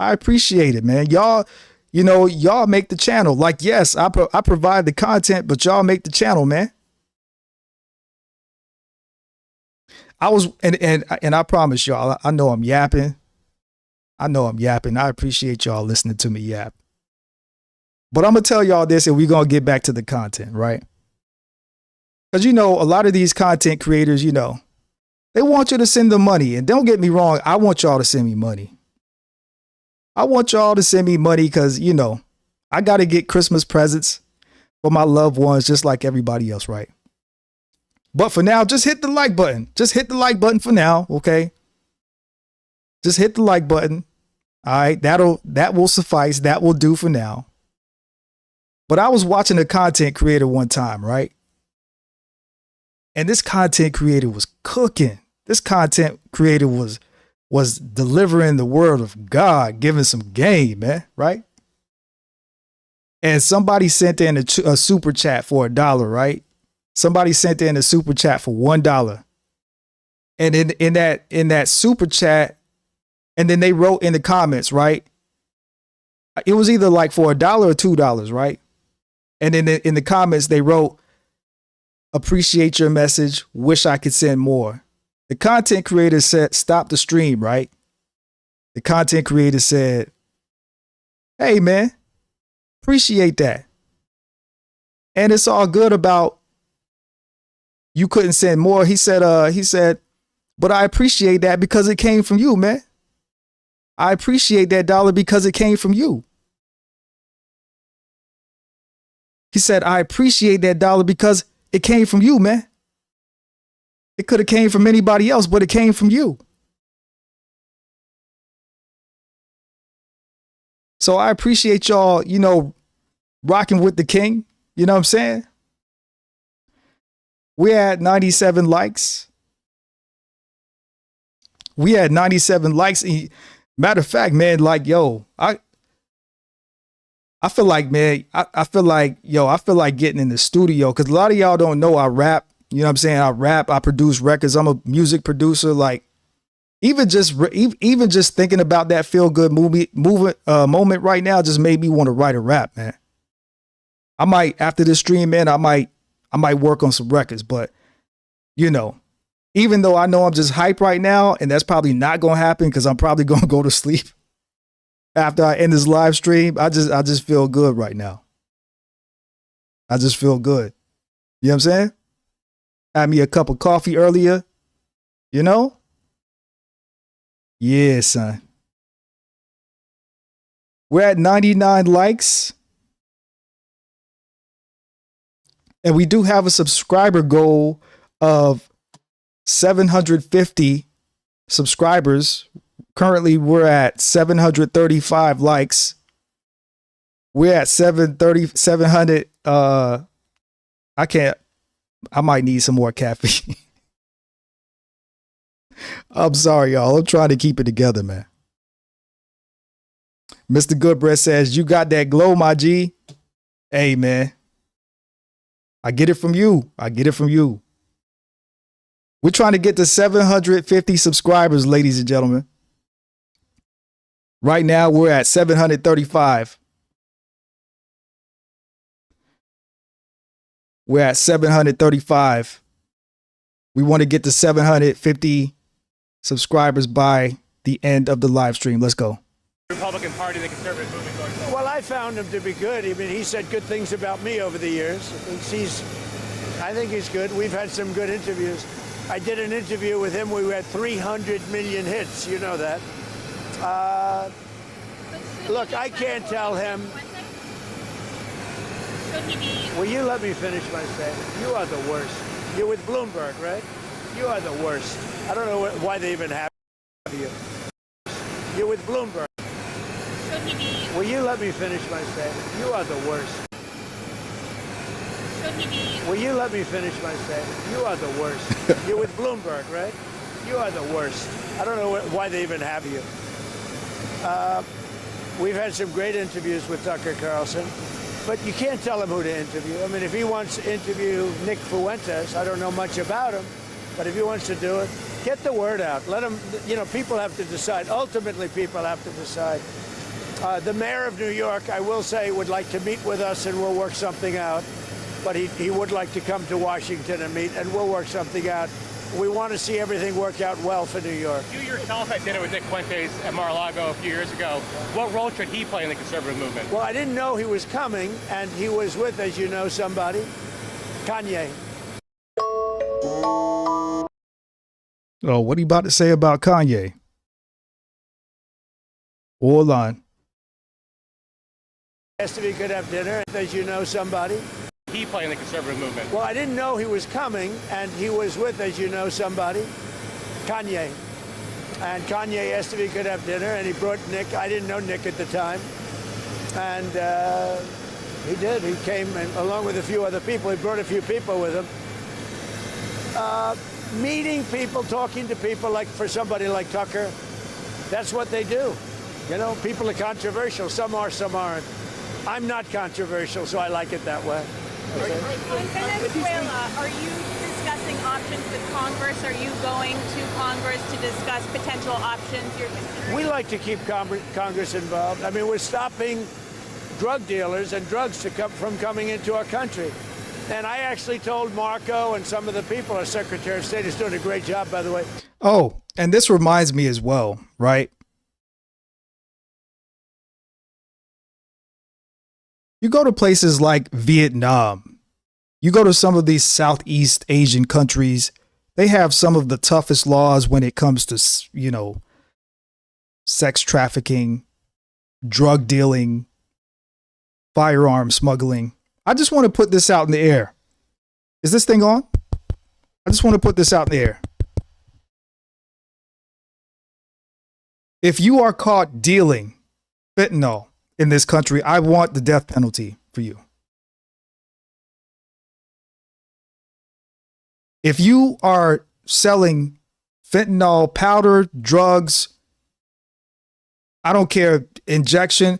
I appreciate it, man. Y'all make the channel. Like, yes, I provide the content, but y'all make the channel, man. And I promise y'all, I know I'm yapping. I appreciate y'all listening to me yap. But I'm going to tell y'all this, and we're going to get back to the content, right? Because, a lot of these content creators, they want you to send them money. And don't get me wrong, I want y'all to send me money. I want y'all to send me money because, I got to get Christmas presents for my loved ones just like everybody else, right? But for now, just hit the like button. Just hit the like button for now, okay? Just hit the like button. All right, that will suffice. That will do for now. But I was watching a content creator one time, right? And this content creator was cooking. This content creator was delivering the word of God, giving some game, man, right? And somebody sent in a super chat for $1, right? Somebody sent in a super chat for $1. And in that super chat, and then they wrote in the comments, right? It was either like for $1 or $2, right? And then in the comments, they wrote, appreciate your message, wish I could send more. The content creator said, stop the stream, right? The content creator said, hey, man, appreciate that. And it's all good about you couldn't send more. He said, but I appreciate that because it came from you, man. I appreciate that $1 because it came from you. He said, I appreciate that $1 because it came from you, man. It could have came from anybody else, but it came from you. So I appreciate y'all, rocking with the king. You know what I'm saying? We had 97 likes. We had 97 likes. Matter of fact, man, like, yo, I feel like, man, I feel like getting in the studio because a lot of y'all don't know I rap. You know what I'm saying? I rap, I produce records. I'm a music producer. Like, even just thinking about that feel good moment right now just made me want to write a rap, man. I might, after this stream, man, I might work on some records, but even though I know I'm just hype right now, and that's probably not going to happen because I'm probably going to go to sleep after I end this live stream, I just feel good right now. I just feel good. You know what I'm saying? Had me a cup of coffee earlier, Yeah, son. We're at 99 likes. And we do have a subscriber goal of 750 subscribers. Currently, we're at 735 likes. We're at 700. I might need some more caffeine. I'm sorry, y'all. I'm trying to keep it together, man. Mr. Goodbread says, you got that glow, my G. Hey, man. I get it from you. I get it from you. We're trying to get to 750 subscribers, ladies and gentlemen. Right now, we're at 735. We're at 735. We want to get to 750 subscribers by the end of the live stream. Let's go. Republican Party, the conservative movement going forward. Well, I found him to be good. I mean, he said good things about me over the years. I think he's good. We've had some good interviews. I did an interview with him. We had 300 million hits. You know that. Look, I can't tell him. Will you let me finish my statement? You are the worst. You're with Bloomberg, right? You are the worst. I don't know why they even have you. You're with Bloomberg. Will you let me finish my statement? You are the worst. Will you let me finish my statement? You are the worst. You're with Bloomberg, right? You are the worst. I don't know why they even have you. We've had some great interviews with Tucker Carlson, but you can't tell him who to interview. I mean, if he wants to interview Nick Fuentes, I don't know much about him, but if he wants to do it, get the word out. Let him, people have to decide. Ultimately, people have to decide. The mayor of New York, I will say, would like to meet with us and we'll work something out. But he would like to come to Washington and meet, and we'll work something out. We want to see everything work out well for New York. You yourself had dinner with Nick Fuentes at Mar-a-Lago a few years ago. What role should he play in the conservative movement? Well, I didn't know he was coming, and he was with, as you know, somebody, Kanye. Oh, what are you about to say about Kanye? Hold on. Asked if he could have dinner, as you know, somebody. He play in the conservative movement? Well, I didn't know he was coming, and he was with, as you know, somebody, Kanye. And Kanye asked if he could have dinner, and he brought Nick. I didn't know Nick at the time. And he did. He came, and along with a few other people. He brought a few people with him. Meeting people, talking to people, like for somebody like Tucker, that's what they do. People are controversial. Some are, some aren't. I'm not controversial, so I like it that way. Okay. On Venezuela, are you discussing options with Congress? Are you going to Congress to discuss potential options you're considering? We like to keep Congress involved. I mean, we're stopping drug dealers and drugs from coming into our country. And I actually told Marco and some of the people, our Secretary of State is doing a great job, by the way. Oh, and this reminds me as well, right? You go to places like Vietnam, you go to some of these Southeast Asian countries, they have some of the toughest laws when it comes to, sex trafficking, drug dealing, firearm smuggling. I just want to put this out in the air. Is this thing on? I just want to put this out in the air. If you are caught dealing fentanyl in this country, I want the death penalty for you. If you are selling fentanyl powder, drugs, I don't care, injection.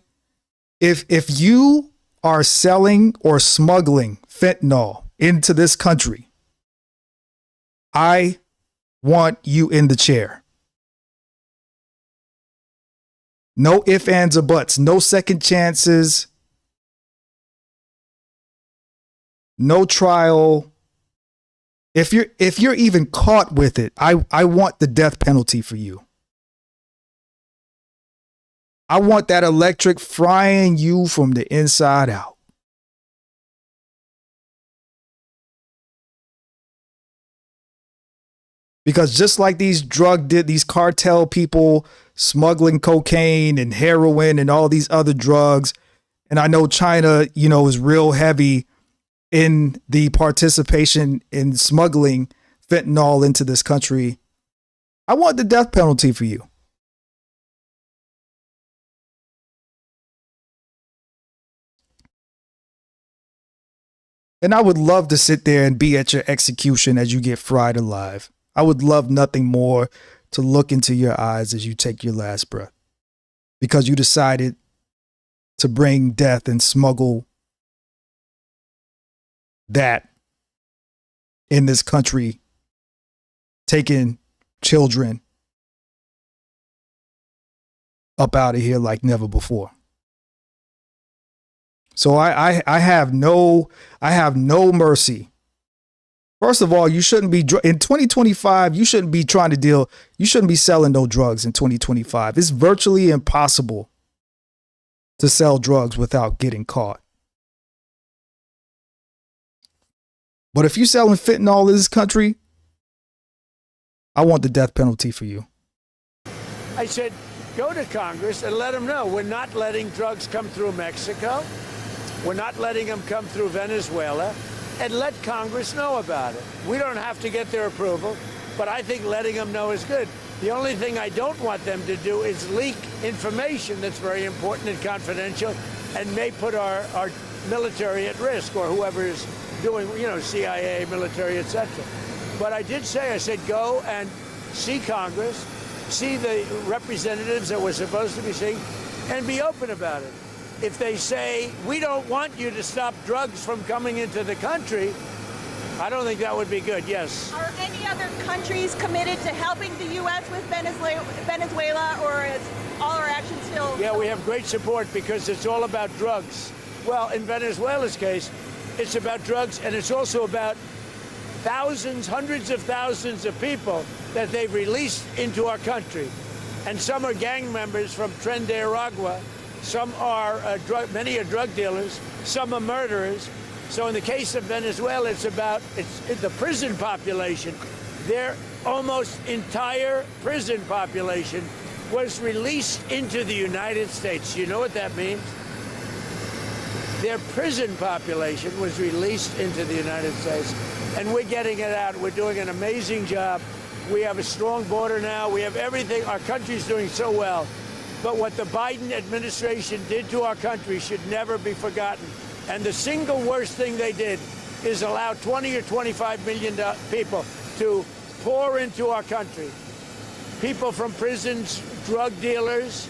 If you are selling or smuggling fentanyl into this country, I want you in the chair. No ifs, ands, or buts. No second chances. No trial. If you're even caught with it, I want the death penalty for you. I want that electric frying you from the inside out. Because just like these cartel people smuggling cocaine and heroin and all these other drugs, and I know China, is real heavy in the participation in smuggling fentanyl into this country. I want the death penalty for you. And I would love to sit there and be at your execution as you get fried alive. I would love nothing more to look into your eyes as you take your last breath, because you decided to bring death and smuggle that in this country, taking children up out of here like never before. So I have no mercy. First of all, you shouldn't be in 2025. You shouldn't be you shouldn't be selling no drugs in 2025. It's virtually impossible to sell drugs without getting caught. But if you're selling fentanyl in this country, I want the death penalty for you. I said, go to Congress and let them know we're not letting drugs come through Mexico. We're not letting them come through Venezuela, and let Congress know about it. We don't have to get their approval, but I think letting them know is good. The only thing I don't want them to do is leak information that's very important and confidential and may put our military at risk, or whoever is doing, CIA, military, etc. But I said, go and see Congress, see the representatives that we're supposed to be seeing, and be open about it. If they say, we don't want you to stop drugs from coming into the country, I don't think that would be good, yes. Are any other countries committed to helping the U.S. with Venezuela, or is all our action still? Yeah, we have great support because it's all about drugs. Well, in Venezuela's case, it's about drugs, and it's also about thousands, hundreds of thousands of people that they've released into our country. And some are gang members from Tren de Aragua. Some are many are drug dealers. Some are murderers. So in the case of Venezuela, it's the prison population. Their almost entire prison population was released into the United States. You know what that means? Their prison population was released into the United States, and we're getting it out. We're doing an amazing job. We have a strong border now. We have everything. Our country's doing so well. But what the Biden administration did to our country should never be forgotten. And the single worst thing they did is allow 20 or 25 million people to pour into our country. People from prisons, drug dealers,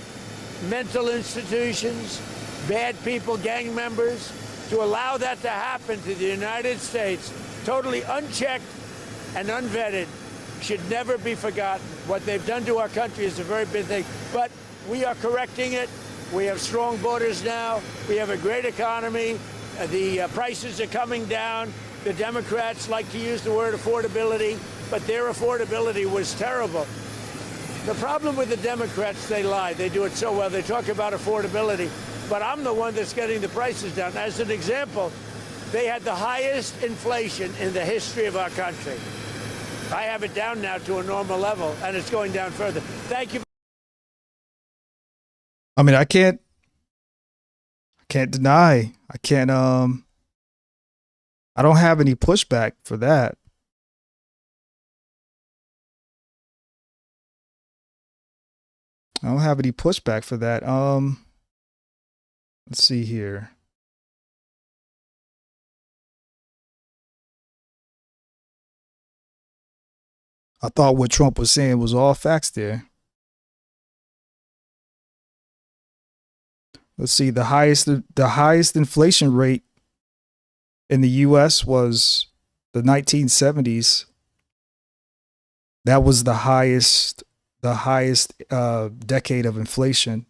mental institutions, bad people, gang members, to allow that to happen to the United States, totally unchecked and unvetted, should never be forgotten. What they've done to our country is a very big thing. But we are correcting it. We have strong borders now. We have a great economy. The prices are coming down. The Democrats like to use the word affordability, but their affordability was terrible. The problem with the Democrats, they lie. They do it so well. They talk about affordability, but I'm the one that's getting the prices down. As an example, they had the highest inflation in the history of our country. I have it down now to a normal level, and it's going down further. Thank you. I mean, I can't deny. I don't have any pushback for that. I don't have any pushback for that. Let's see here. I thought what Trump was saying was all facts there. Let's see, the highest inflation rate in the US was the 1970s. That was the highest decade of inflation.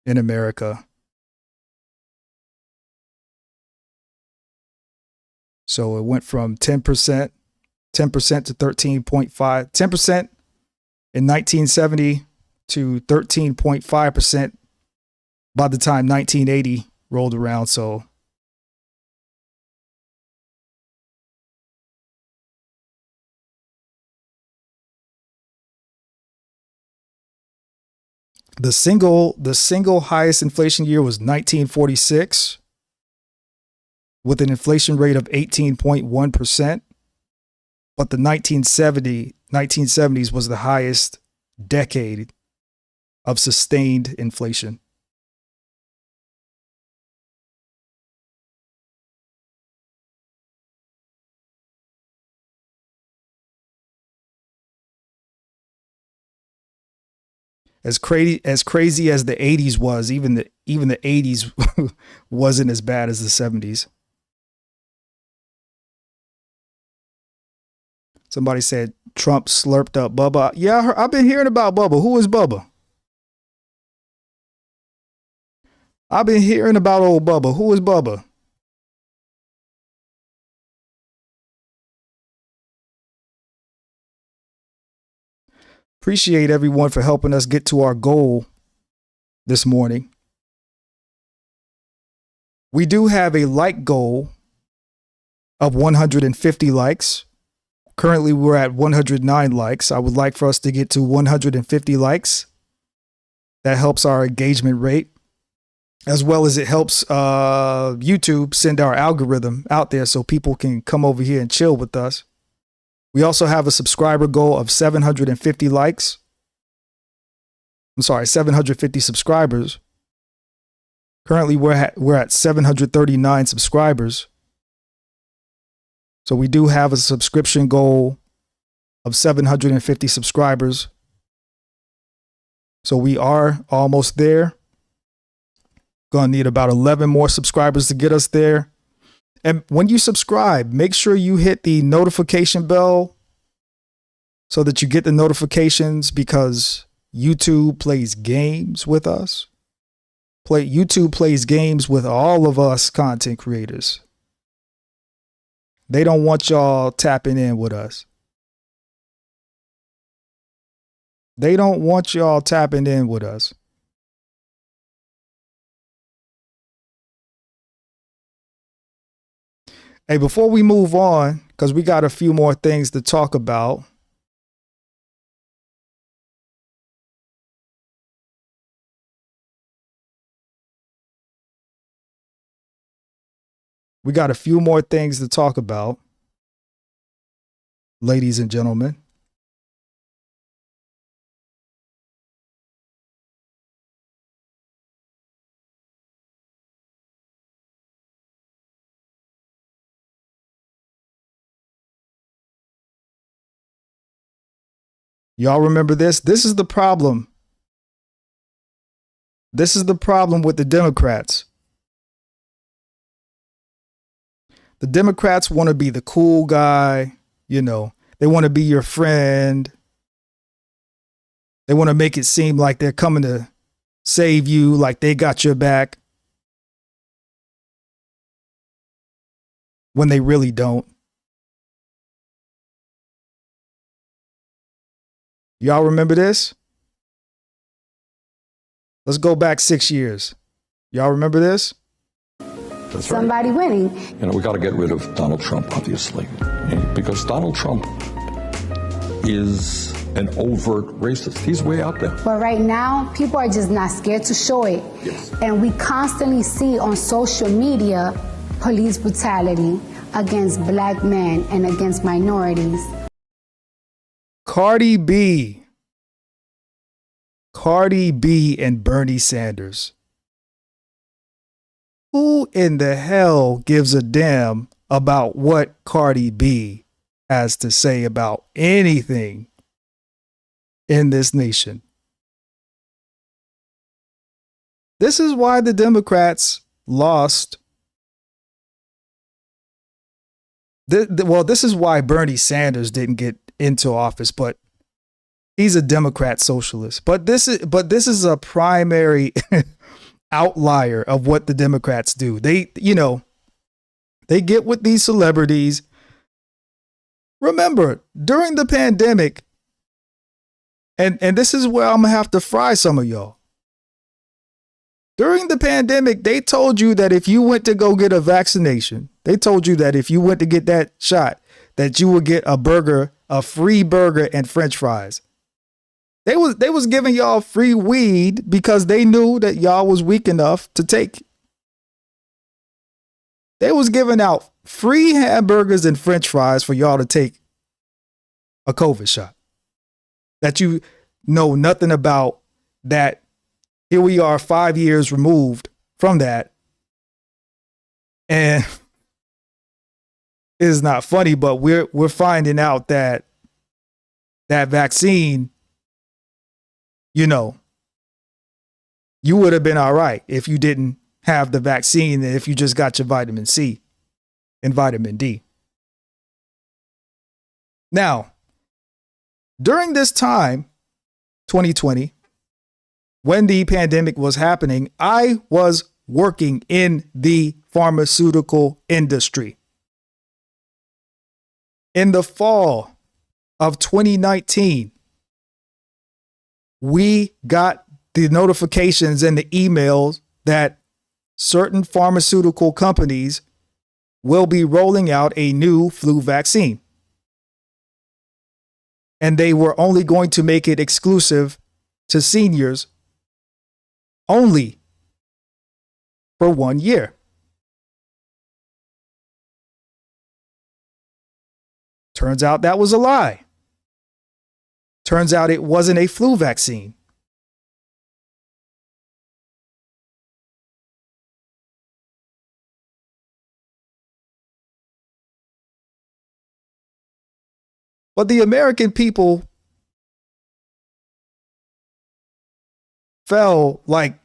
In America. So it went from 10% to 13.5, 10% in 1970 to 13.5% by the time 1980 rolled around. So The single highest inflation year was 1946 with an inflation rate of 18.1%. But the 1970s was the highest decade of sustained inflation. As crazy as the 80s was, even the 80s wasn't as bad as the 70s. Somebody said Trump slurped up Bubba. Yeah, I've been hearing about Bubba. Who is Bubba? I've been hearing about old Bubba. Who is Bubba? Appreciate everyone for helping us get to our goal this morning. We do have a like goal of 150 likes. Currently, we're at 109 likes. I would like for us to get to 150 likes. That helps our engagement rate, as well as it helps YouTube send our algorithm out there so people can come over here and chill with us. We also have a subscriber goal of 750 likes. 750 subscribers. Currently, we're at 739 subscribers. So we do have a subscription goal of 750 subscribers. So we are almost there. Gonna need about 11 more subscribers to get us there. And when you subscribe, make sure you hit the notification bell so that you get the notifications, because YouTube plays games with us. YouTube plays games with all of us content creators. They don't want y'all tapping in with us. They don't want y'all tapping in with us. Hey, before we move on, because we got a few more things to talk about. We got a few more things to talk about, ladies and gentlemen. Y'all remember this? This is the problem. This is the problem with the Democrats. The Democrats want to be the cool guy, you know. They want to be your friend. They want to make it seem like they're coming to save you, like they got your back, when they really don't. Y'all remember this? Let's go back 6 years. Y'all remember this? That's somebody right. Winning. You know, we got to get rid of Donald Trump, obviously, because Donald Trump is an overt racist. He's way out there. But right now, people are just not scared to show it. Yes. And we constantly see on social media police brutality against black men and against minorities. Cardi B and Bernie Sanders. Who in the hell gives a damn about what Cardi B has to say about anything in this nation? This is why the Democrats lost. Well, this is why Bernie Sanders didn't get into office, but he's a Democrat socialist. But this is a primary outlier of what the Democrats do. They get with these celebrities. Remember, during the pandemic, and this is where I'm gonna have to fry some of y'all. During the pandemic, they told you that if you went to go get a vaccination, they told you that if you went to get that shot, that you would get a burger, a free burger and French fries. They was giving y'all free weed because they knew that y'all was weak enough to take. They was giving out free hamburgers and French fries for y'all to take a COVID shot that you know nothing about. That here we are 5 years removed from that. And it is not funny, but we're finding out that that vaccine, you know, you would have been all right if you didn't have the vaccine and if you just got your vitamin C and vitamin D. Now, during this time, 2020, when the pandemic was happening, I was working in the pharmaceutical industry. In the fall of 2019, we got the notifications and the emails that certain pharmaceutical companies will be rolling out a new flu vaccine. And they were only going to make it exclusive to seniors only for 1 year. Turns out that was a lie. Turns out it wasn't a flu vaccine. But the American people fell like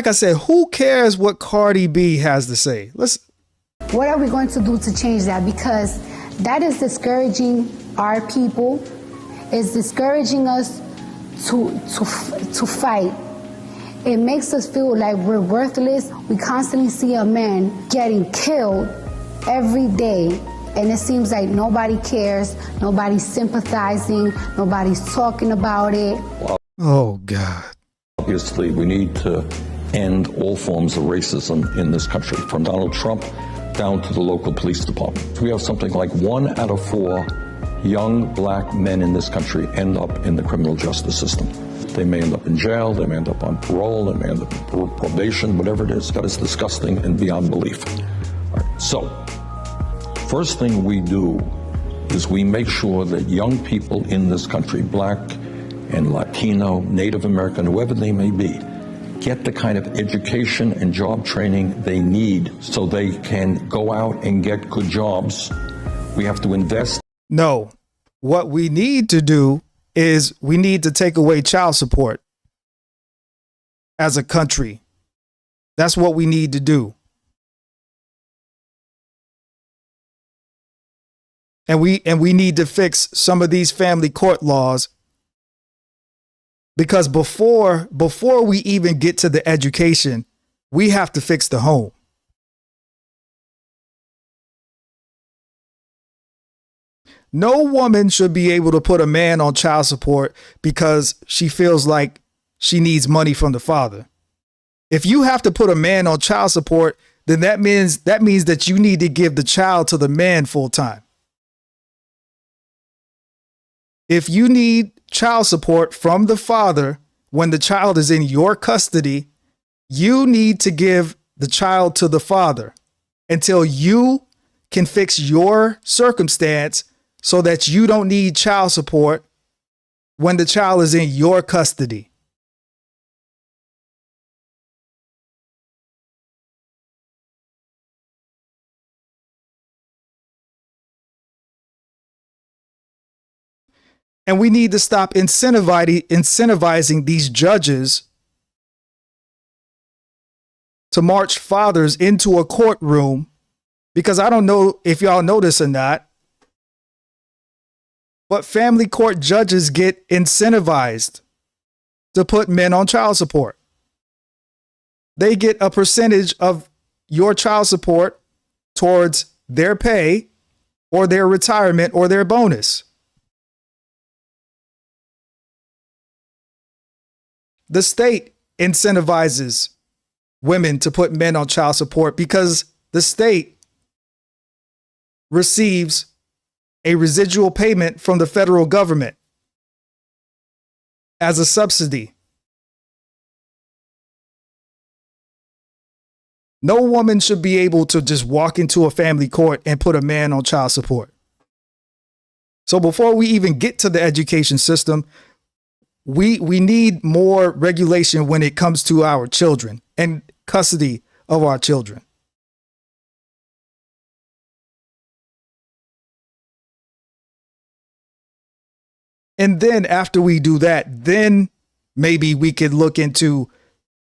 I said, who cares what Cardi B has to say? What are we going to do to change that? Because that is discouraging our people. It's discouraging us to fight. It makes us feel like we're worthless. We constantly see a man getting killed every day. And it seems like nobody cares, nobody's sympathizing, nobody's talking about it. Oh, God. Obviously, we need to end all forms of racism in this country, from Donald Trump down to the local police department. We have something like 1 out of 4 young black men in this country end up in the criminal justice system. They may end up in jail, they may end up on parole, they may end up in probation, whatever it is. That is disgusting and beyond belief. All right, so, first thing we do is we make sure that young people in this country, black and Latino, Native American, whoever they may be, get the kind of education and job training they need so they can go out and get good jobs. We have to invest. No, what we need to do is we need to take away child support as a country. That's what we need to do. And we need to fix some of these family court laws, because before we even get to the education, we have to fix the home. No woman should be able to put a man on child support because she feels like she needs money from the father. If you have to put a man on child support, then that means that you need to give the child to the man full time. If you need child support from the father when the child is in your custody, you need to give the child to the father until you can fix your circumstance so that you don't need child support when the child is in your custody. And we need to stop incentivizing these judges to march fathers into a courtroom, because I don't know if y'all know this or not, but family court judges get incentivized to put men on child support. They get a percentage of your child support towards their pay or their retirement or their bonus. The state incentivizes women to put men on child support because the state receives a residual payment from the federal government as a subsidy. No woman should be able to just walk into a family court and put a man on child support. So before we even get to the education system, we need more regulation when it comes to our children and custody of our children. And then after we do that, then maybe we could look into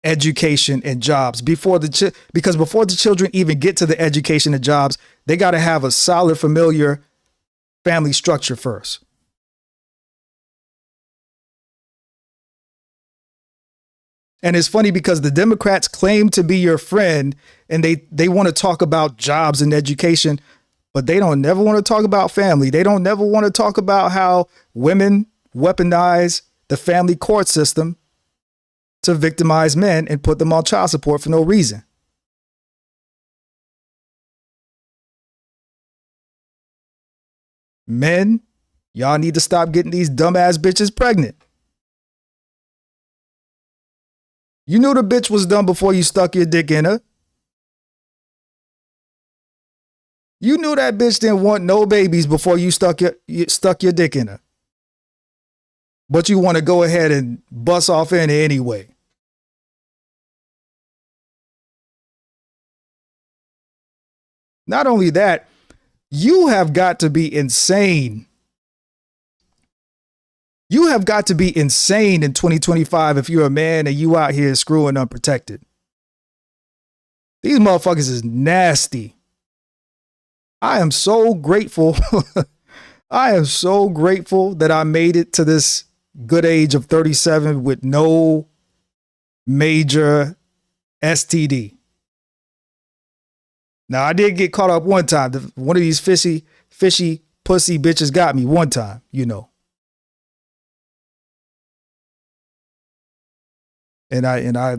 education and jobs because before the children even get to the education and jobs, they got to have a solid, familiar family structure first. And it's funny because the Democrats claim to be your friend and they want to talk about jobs and education, but they don't never want to talk about family. They don't never want to talk about how women weaponize the family court system to victimize men and put them on child support for no reason. Men, y'all need to stop getting these dumbass bitches pregnant. You knew the bitch was done before you stuck your dick in her. You knew that bitch didn't want no babies before you stuck your dick in her. But you want to go ahead and bust off in it anyway. Not only that, you have got to be insane. You have got to be insane in 2025 if you're a man and you out here screwing unprotected. These motherfuckers is nasty. I am so grateful. I am so grateful that I made it to this good age of 37 with no major STD. Now, I did get caught up one time. One of these fishy pussy bitches got me one time, you know. And I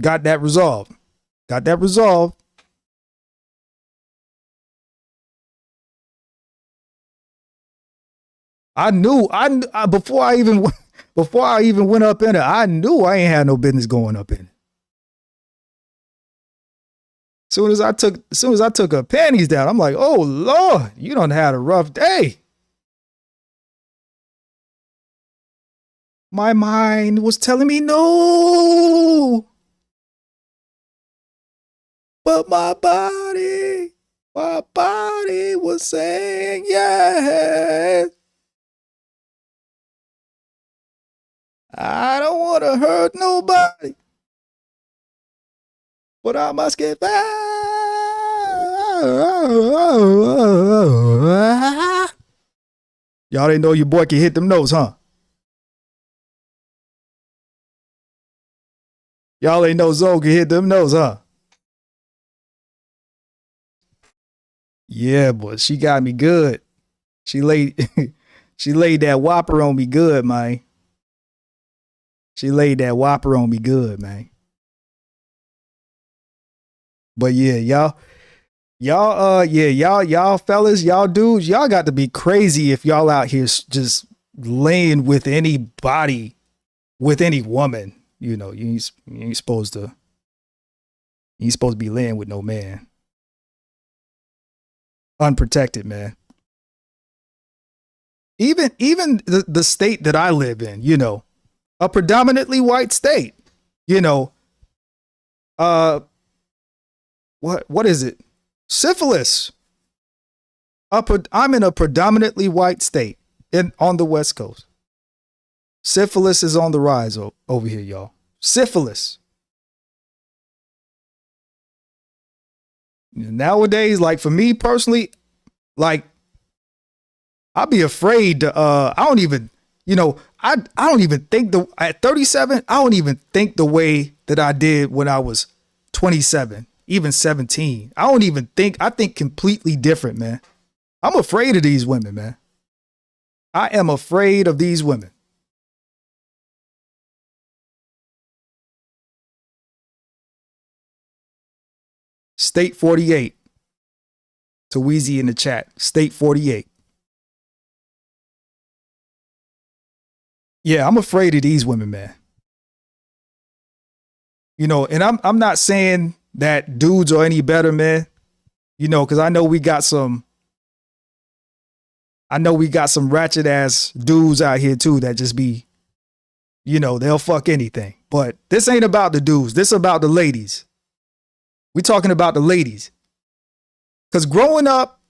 got that resolved. Got that resolved. I knew before I even went up in it, I knew I ain't had no business going up in it. Soon as I took her panties down, I'm like, oh Lord, you done had a rough day. My mind was telling me no. But my body was saying yes. I don't want to hurt nobody, but I must get back. Y'all didn't know your boy can hit them notes, huh? Y'all ain't know Zoe can hit them notes, huh? Yeah, but she got me good. She laid that whopper on me good, man. She laid that whopper on me good, man. But yeah, y'all fellas, y'all dudes, y'all got to be crazy if y'all out here just laying with anybody, with any woman. You know, you ain't supposed to be laying with no man. Unprotected, man. Even the state that I live in, you know, a predominantly white state, you know, what is it? Syphilis. I'm in a predominantly white state on the West Coast. Syphilis is on the rise over here, y'all. Syphilis. Nowadays, like for me personally, like I'd be afraid to I don't even think at 37, I don't even think the way that I did when I was 27, even 17. I think completely different, man. I'm afraid of these women, man. I am afraid of these women. State 48. To Wheezy in the chat. State 48. Yeah, I'm afraid of these women, man. You know, and I'm not saying that dudes are any better, man. You know, because I know we got some ratchet ass dudes out here too that just be, you know, they'll fuck anything. But this ain't about the dudes. This about the ladies. We talking about the ladies. Because growing up,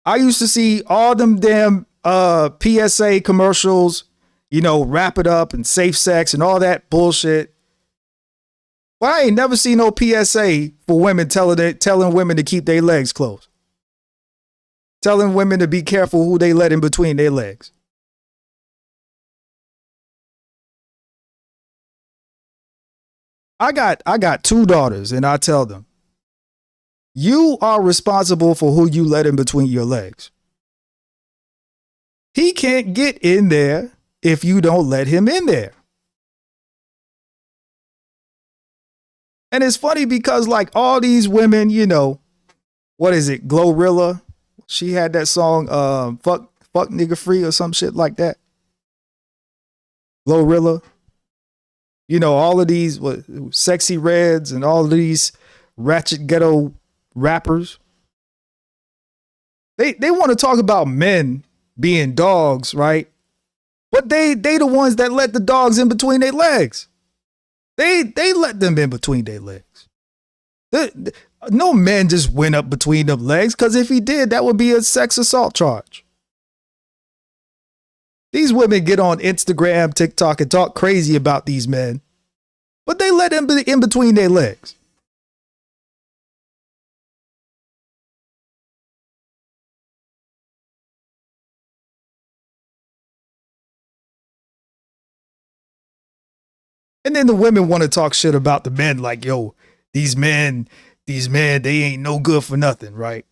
I used to see all them damn PSA commercials, you know, wrap it up and safe sex and all that bullshit. But I ain't never seen no PSA for women telling women to keep their legs closed. Telling women to be careful who they let in between their legs. I got 2 daughters, and I tell them, you are responsible for who you let in between your legs. He can't get in there if you don't let him in there. And it's funny because like all these women, you know, what is it? Glorilla. She had that song, fuck nigga free or some shit like that. Glorilla. You know, all of these Sexy Reds and all of these ratchet ghetto rappers. They want to talk about men being dogs, right? But they the ones that let the dogs in between their legs. They let them in between their legs. No man just went up between them legs, because if he did, that would be a sex assault charge. These women get on Instagram, TikTok, and talk crazy about these men, but they let them in between their legs. And then the women want to talk shit about the men like, yo, these men, they ain't no good for nothing, right?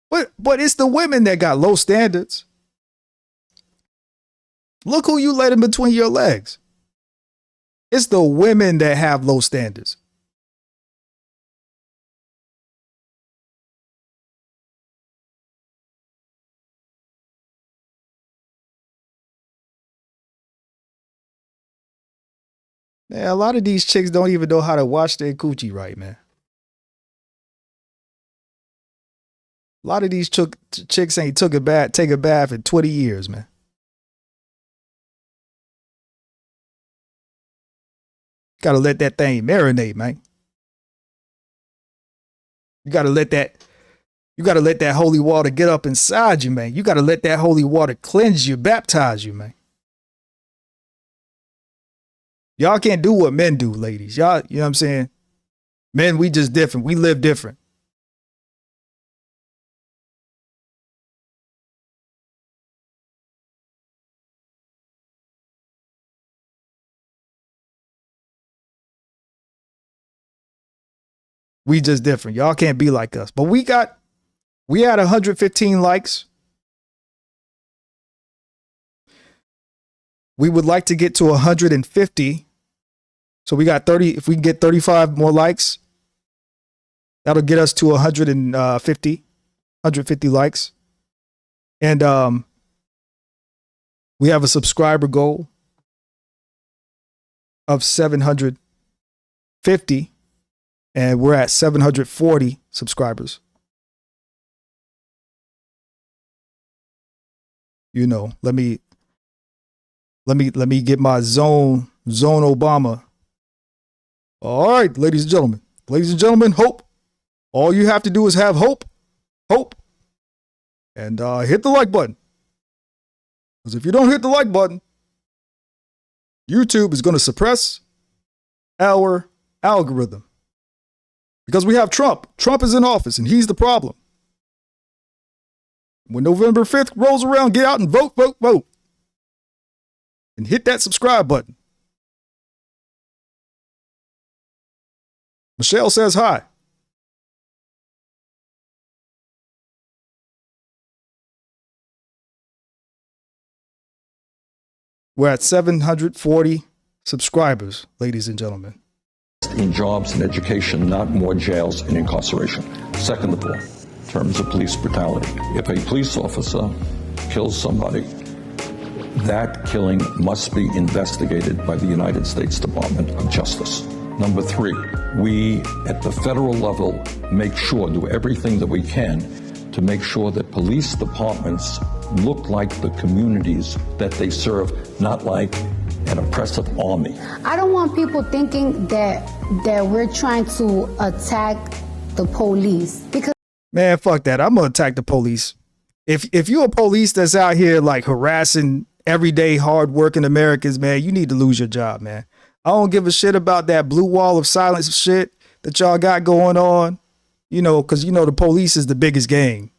But it's the women that got low standards. Look who you let in between your legs. It's the women that have low standards. Man, a lot of these chicks don't even know how to wash their coochie right, man. A lot of these chicks ain't take a bath in 20 years, man. Gotta let that thing marinate, man. You gotta let that holy water get up inside you, man. You gotta let that holy water cleanse you, baptize you, man. Y'all can't do what men do, ladies. Y'all, you know what I'm saying? Men, we just different. We live different. We just different. Y'all can't be like us. But we had 115 likes. We would like to get to 150. So we got 30. If we can get 35 more likes, that'll get us to 150 likes. And we have a subscriber goal of 750. And we're at 740 subscribers. You know, let me get my zone Obama. All right, ladies and gentlemen, hope. All you have to do is have hope, and hit the like button. Because if you don't hit the like button, YouTube is going to suppress our algorithm. Because we have Trump. Trump is in office, and he's the problem. When November 5th rolls around, get out and vote. And hit that subscribe button. Michelle says hi. We're at 740 subscribers, ladies and gentlemen. In jobs and education, not more jails and incarceration. Second of all, in terms of police brutality, if a police officer kills somebody, that killing must be investigated by the United States Department of Justice. Number three, we at the federal level make sure, do everything that we can to make sure that police departments look like the communities that they serve, not like an oppressive army. I don't want people thinking that we're trying to attack the police, because Man, fuck that. I'm gonna attack the police. If you're a police that's out here like harassing everyday hardworking Americans, man, you need to lose your job, man. I don't give a shit about that blue wall of silence shit that y'all got going on. You know, because you know the police is the biggest gang.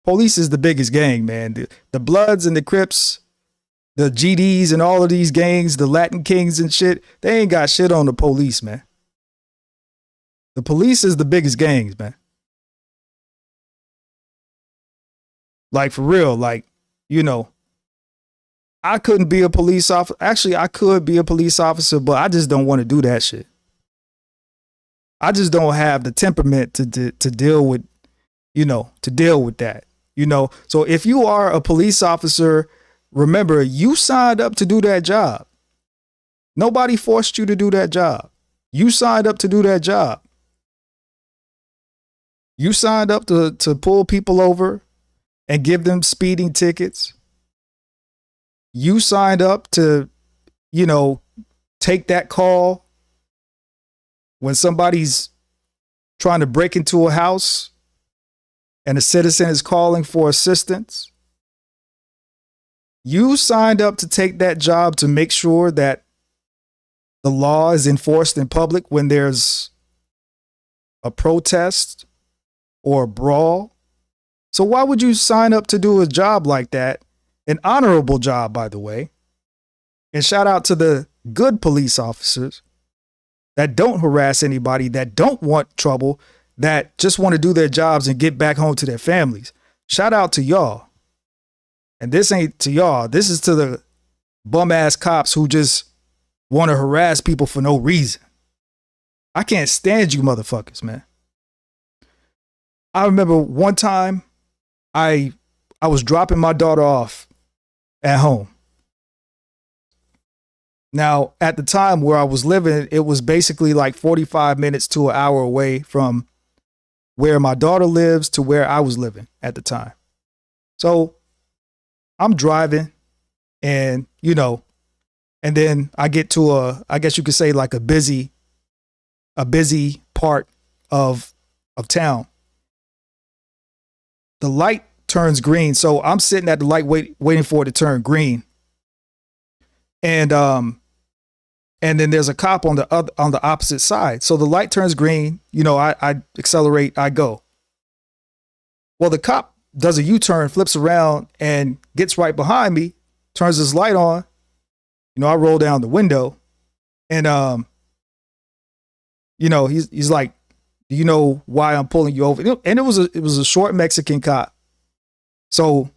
Police is the biggest gang, man. The Bloods and the Crips, the GDs and all of these gangs, the Latin Kings and shit, they ain't got shit on the police, man. The police is the biggest gangs, man. Like, for real, like, you know, I couldn't be a police officer. Actually, I could be a police officer, but I just don't want to do that shit. I just don't have the temperament to deal with, you know, to deal with that, you know. So if you are a police officer, remember, you signed up to do that job. Nobody forced you to do that job. You signed up to do that job. You signed up to pull people over and give them speeding tickets. You signed up to, you know, take that call when somebody's trying to break into a house and a citizen is calling for assistance. You signed up to take that job to make sure that the law is enforced in public when there's a protest or a brawl. So why would you sign up to do a job like that? An honorable job, by the way. And shout out to the good police officers that don't harass anybody, that don't want trouble, that just want to do their jobs and get back home to their families. Shout out to y'all. And this ain't to y'all. This is to the bum ass cops who just want to harass people for no reason. I can't stand you motherfuckers, man. I remember one time I was dropping my daughter off at home. Now, at the time where I was living, it was basically like 45 minutes to an hour away from where my daughter lives to where I was living at the time. So I'm driving and, you know, and then I get to I guess you could say like a busy part of town. The light turns green. So I'm sitting at the light waiting for it to turn green. And then there's a cop on the opposite side. So the light turns green, you know, I accelerate, I go. Well, the cop does a U-turn, flips around and gets right behind me, turns his light on. You know, I roll down the window and you know, he's like, do you know why I'm pulling you over? And it was a short Mexican cop. So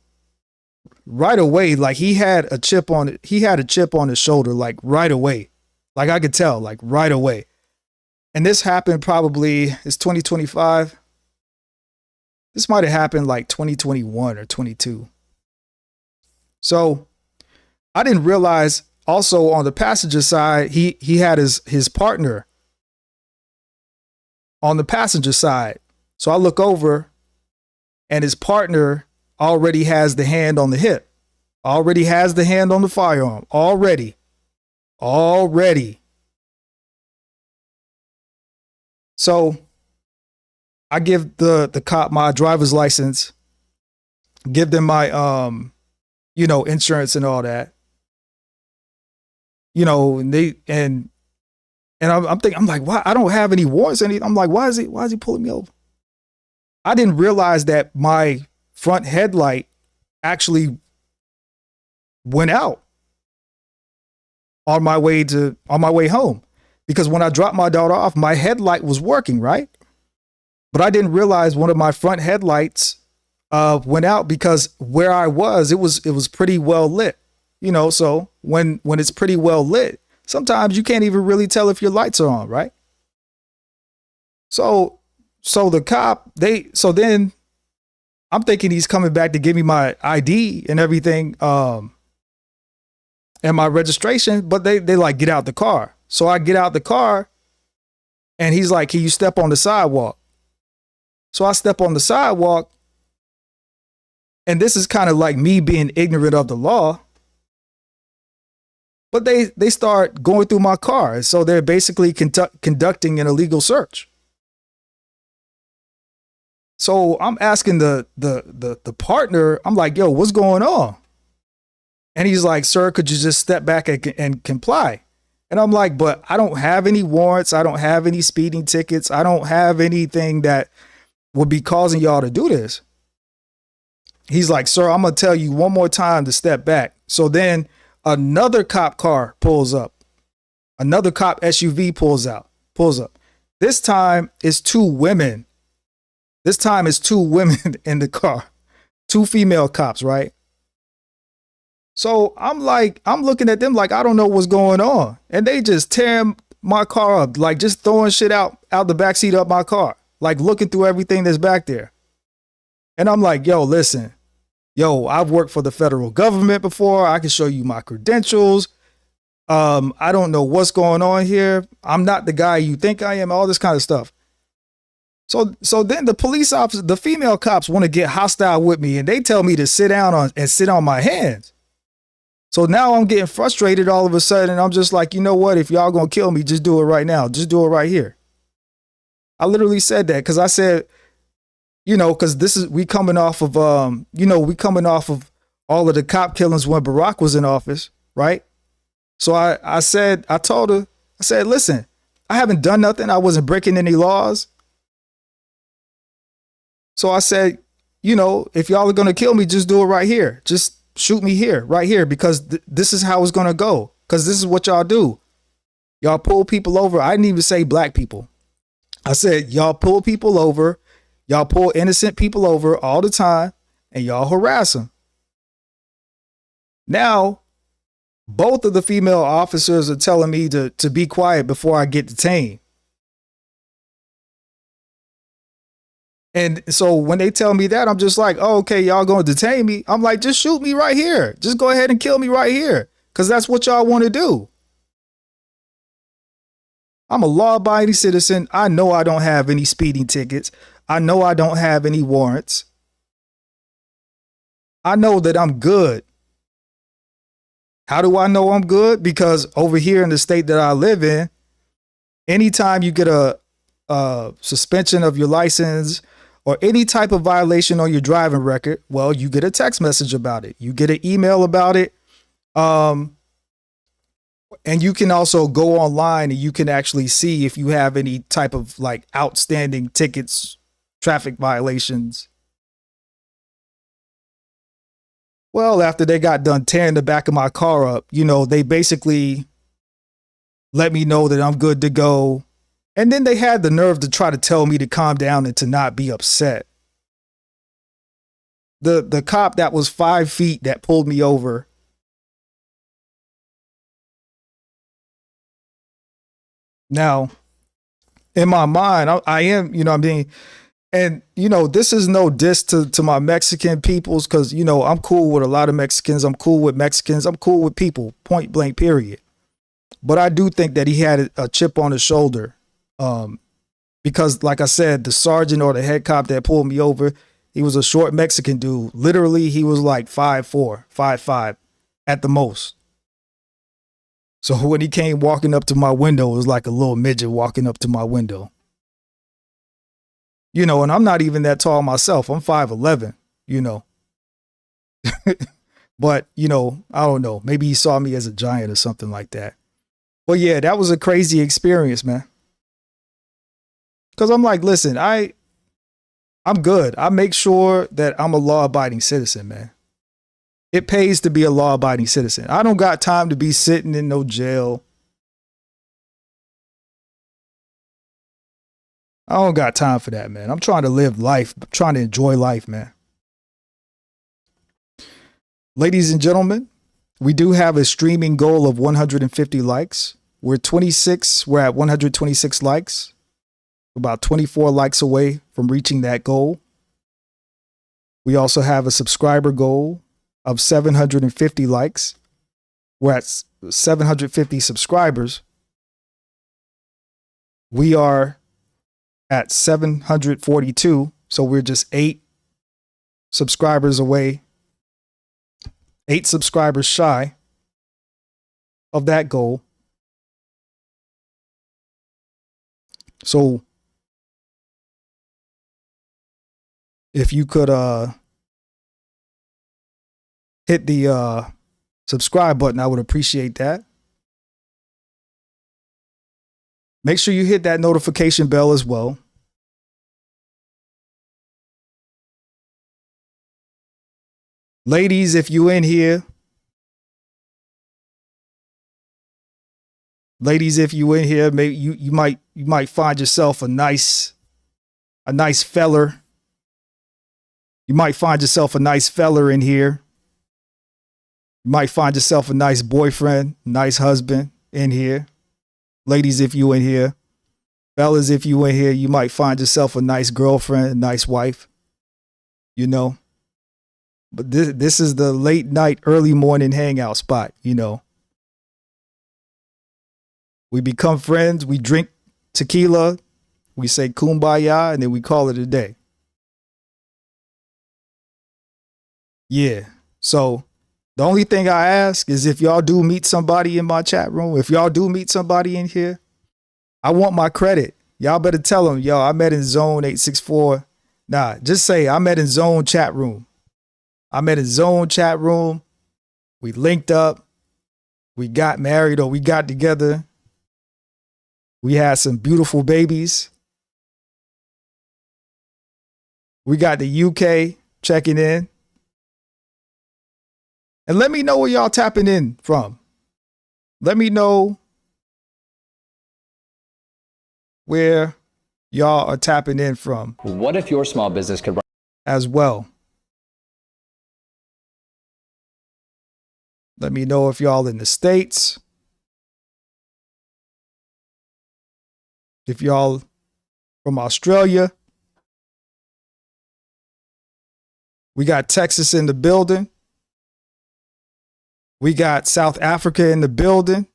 right away, like he had a chip on his shoulder, like right away. Like I could tell, like right away. And this happened probably, it's 2025. This might have happened like 2021 or 22. So I didn't realize also on the passenger side, he had his partner on the passenger side. So I look over and his partner already has the hand on the hip, already has the hand on the firearm, already. So I give the cop my driver's license, give them my, you know, insurance and all that, you know, and I'm thinking, I'm like, why? I don't have any warrants. I'm like, why is he pulling me over? I didn't realize that my front headlight actually went out on my way home, because when I dropped my daughter off, my headlight was working, right? But I didn't realize one of my front headlights went out because where I was, it was pretty well lit, you know. So when it's pretty well lit, sometimes you can't even really tell if your lights are on, right? So the cop, then I'm thinking he's coming back to give me my ID and everything. and my registration, but they like, get out the car. So I get out the car and he's like, can you step on the sidewalk? So I step on the sidewalk, and this is kind of like me being ignorant of the law. But they start going through my car. So they're basically conducting an illegal search. So I'm asking the partner, I'm like, yo, what's going on? And he's like, sir, could you just step back and comply? And I'm like, but I don't have any warrants. I don't have any speeding tickets. I don't have anything that would be causing y'all to do this. He's like, sir, I'm going to tell you one more time to step back. So then another cop car pulls up. Another cop SUV pulls up. This time it's two women. This time it's two women in the car. Two female cops, right? So I'm looking at them like, I don't know what's going on. And they just tear my car up, like just throwing shit out the backseat of my car, like looking through everything that's back there. And I'm like, yo, listen, I've worked for the federal government before. I can show you my credentials. I don't know what's going on here. I'm not the guy you think I am, all this kind of stuff. So then the police officer, the female cops want to get hostile with me, and they tell me to sit down and sit on my hands. So now I'm getting frustrated all of a sudden, and I'm just like, you know what? If y'all gonna kill me, just do it right now. Just do it right here. I literally said that because I said, because we coming off of all of the cop killings when Barack was in office, right? So I told her, listen, I haven't done nothing. I wasn't breaking any laws. So I said, if y'all are gonna kill me, just do it right here. Just shoot me here, right here, because this is how it's gonna go. Because this is what y'all do. Y'all pull people over. I didn't even say black people. I said, y'all pull people over. Y'all pull innocent people over all the time, and y'all harass them. Now, both of the female officers are telling me to be quiet before I get detained. And so when they tell me that, I'm just like, oh, okay, y'all going to detain me. I'm like, just shoot me right here. Just go ahead and kill me right here. Because that's what y'all want to do. I'm a law-abiding citizen. I know I don't have any speeding tickets. I know I don't have any warrants. I know that I'm good. How do I know I'm good? Because over here in the state that I live in, anytime you get a suspension of your license or any type of violation on your driving record, well, you get a text message about it. You get an email about it. And you can also go online and you can actually see if you have any type of like outstanding tickets, traffic violations. Well, after they got done tearing the back of my car up, they basically let me know that I'm good to go. And then they had the nerve to try to tell me to calm down and to not be upset. The cop that was 5 feet that pulled me over. Now, in my mind, I am, and this is no diss to my Mexican peoples, because I'm cool with a lot of Mexicans. I'm cool with Mexicans. I'm cool with people, point blank, period. But I do think that he had a chip on his shoulder. Because like I said, the sergeant or the head cop that pulled me over, he was a short Mexican dude. Literally, he was like 5'4", 5'5" at the most. So when he came walking up to my window, it was like a little midget walking up to my window. And I'm not even that tall myself. I'm 5'11", But, I don't know. Maybe he saw me as a giant or something like that. But yeah, that was a crazy experience, man. Because I'm like, listen, I'm good. I make sure that I'm a law-abiding citizen, man. It pays to be a law-abiding citizen. I don't got time to be sitting in no jail. I don't got time for that, man. I'm trying to live life, trying to enjoy life, man. Ladies and gentlemen, we do have a streaming goal of 150 likes. We're at 126 likes. About 24 likes away from reaching that goal. We also have a subscriber goal of 750 likes. We're at 750 subscribers. We are at 742. So we're just 8 subscribers away, 8 subscribers shy of that goal. So if you could hit the subscribe button, I would appreciate that. Make sure you hit that notification bell as well. Ladies, if you in here, maybe you might find yourself a nice feller. You might find yourself a nice feller in here. You might find yourself a nice boyfriend, nice husband in here. Ladies, if you in here. Fellas, if you in here, you might find yourself a nice girlfriend, a nice wife. You know. But this is the late night, early morning hangout spot, you know. We become friends, we drink tequila, we say kumbaya, and then we call it a day. Yeah. So the only thing I ask is if y'all do meet somebody in my chat room, if y'all do meet somebody in here, I want my credit. Y'all better tell them, yo, I met in zone 864. Nah, just say I met in zone chat room. I met in zone chat room. We linked up. We got married or we got together. We had some beautiful babies. We got the UK checking in. And let me know where y'all tapping in from. Let me know where y'all are tapping in from. What if your small business could run as well? Let me know if y'all in the States. If y'all from Australia. We got Texas in the building. We got South Africa in the building.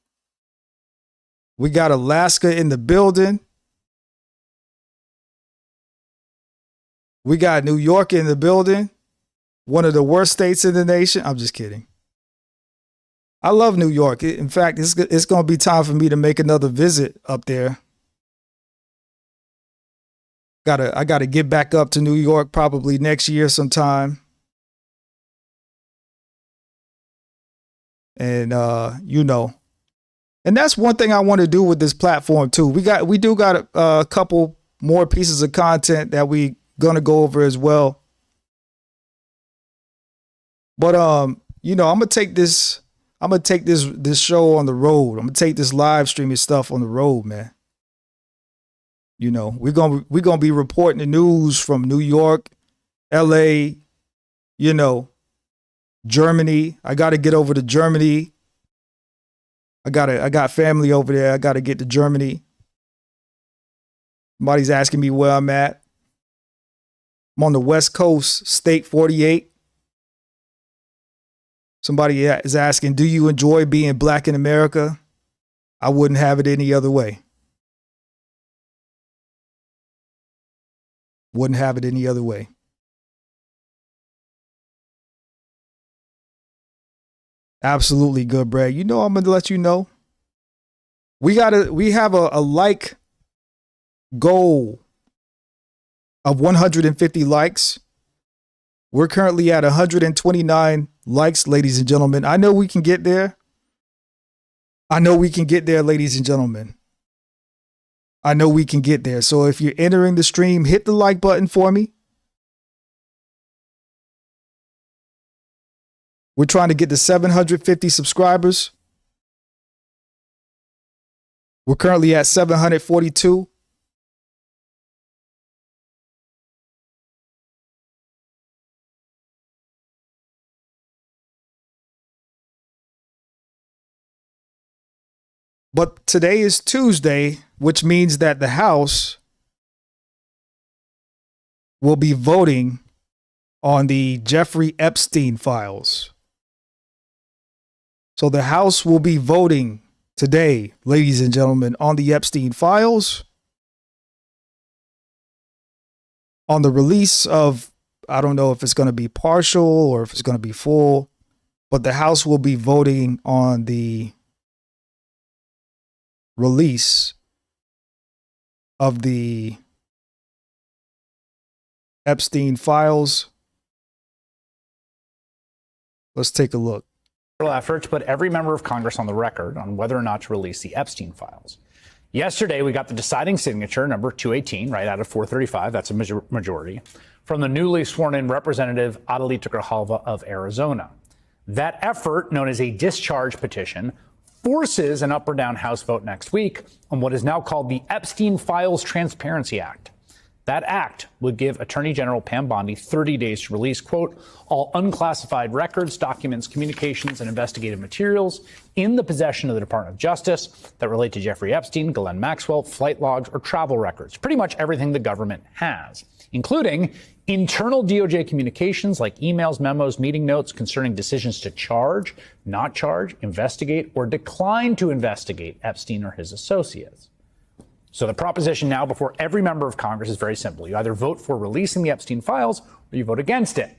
We got Alaska in the building. We got New York in the building. One of the worst states in the nation. I'm just kidding. I love New York. In fact, it's going to be time for me to make another visit up there. I gotta get back up to New York probably next year sometime. And you know, and that's one thing I want to do with this platform too. We do got a couple more pieces of content that we gonna go over as well. But you know, I'm gonna take this show on the road. I'm gonna take this live streaming stuff on the road, man. You know, we're gonna be reporting the news from New York, LA, you know, Germany. I gotta get over to Germany. I got family over there. I gotta get to Germany. Somebody's asking me where I'm at. I'm on the West Coast, State 48. Somebody is asking, do you enjoy being black in America? I wouldn't have it any other way. Wouldn't have it any other way. Absolutely good, Brad. You know, I'm going to let you know. We have a like goal of 150 likes. We're currently at 129 likes, ladies and gentlemen. I know we can get there. I know we can get there, ladies and gentlemen. I know we can get there. So if you're entering the stream, hit the like button for me. We're trying to get to 750 subscribers. We're currently at 742. But today is Tuesday, which means that the House will be voting on the Jeffrey Epstein files. So the House will be voting today, ladies and gentlemen, on the Epstein files, on the release of, I don't know if it's going to be partial or if it's going to be full, but the House will be voting on the release of the Epstein files. Let's take a look. Effort to put every member of Congress on the record on whether or not to release the Epstein files. Yesterday, we got the deciding signature, number 218, right out of 435. That's a majority, from the newly sworn in Representative Adelita Grijalva of Arizona. That effort, known as a discharge petition, forces an up or down House vote next week on what is now called the Epstein Files Transparency Act. That act would give Attorney General Pam Bondi 30 days to release, quote, all unclassified records, documents, communications, and investigative materials in the possession of the Department of Justice that relate to Jeffrey Epstein, Ghislaine Maxwell, flight logs, or travel records. Pretty much everything the government has, including internal DOJ communications like emails, memos, meeting notes concerning decisions to charge, not charge, investigate, or decline to investigate Epstein or his associates. So the proposition now before every member of Congress is very simple. You either vote for releasing the Epstein files or you vote against it.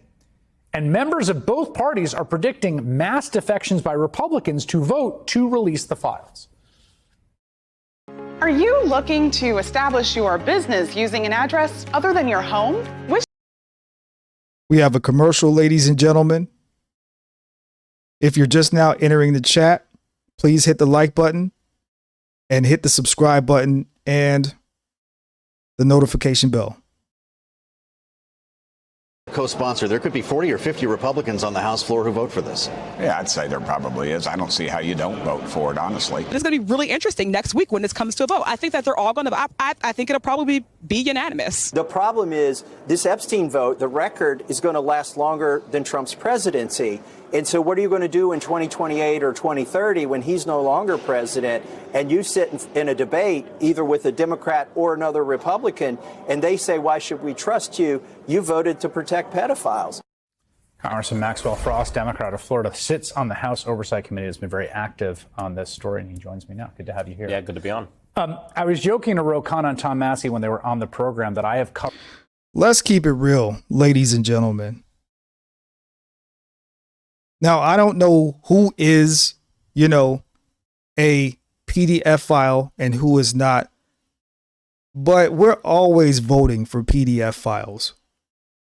And members of both parties are predicting mass defections by Republicans to vote to release the files. Are you looking to establish your business using an address other than your home? We have a commercial, ladies and gentlemen. If you're just now entering the chat, please hit the like button and hit the subscribe button and the notification bell. Co-sponsor, there could be 40 or 50 Republicans on the House floor who vote for this. Yeah, I'd say there probably is. I don't see how you don't vote for it, honestly. It's going to be really interesting next week when this comes to a vote. I think that they're all going to, I think it'll probably be unanimous. The problem is this Epstein vote, the record is going to last longer than Trump's presidency. And so what are you going to do in 2028 or 2030 when he's no longer president and you sit in a debate either with a Democrat or another Republican and they say, why should we trust you? You voted to protect pedophiles. Congressman Maxwell Frost, Democrat of Florida, sits on the House Oversight Committee, has been very active on this story, and he joins me now. Good to have you here. Yeah, good to be on. I was joking to Rokan and Tom Massey when they were on the program that I have covered. Let's keep it real, ladies and gentlemen. Now, I don't know who is, a PDF file and who is not, but we're always voting for PDF files.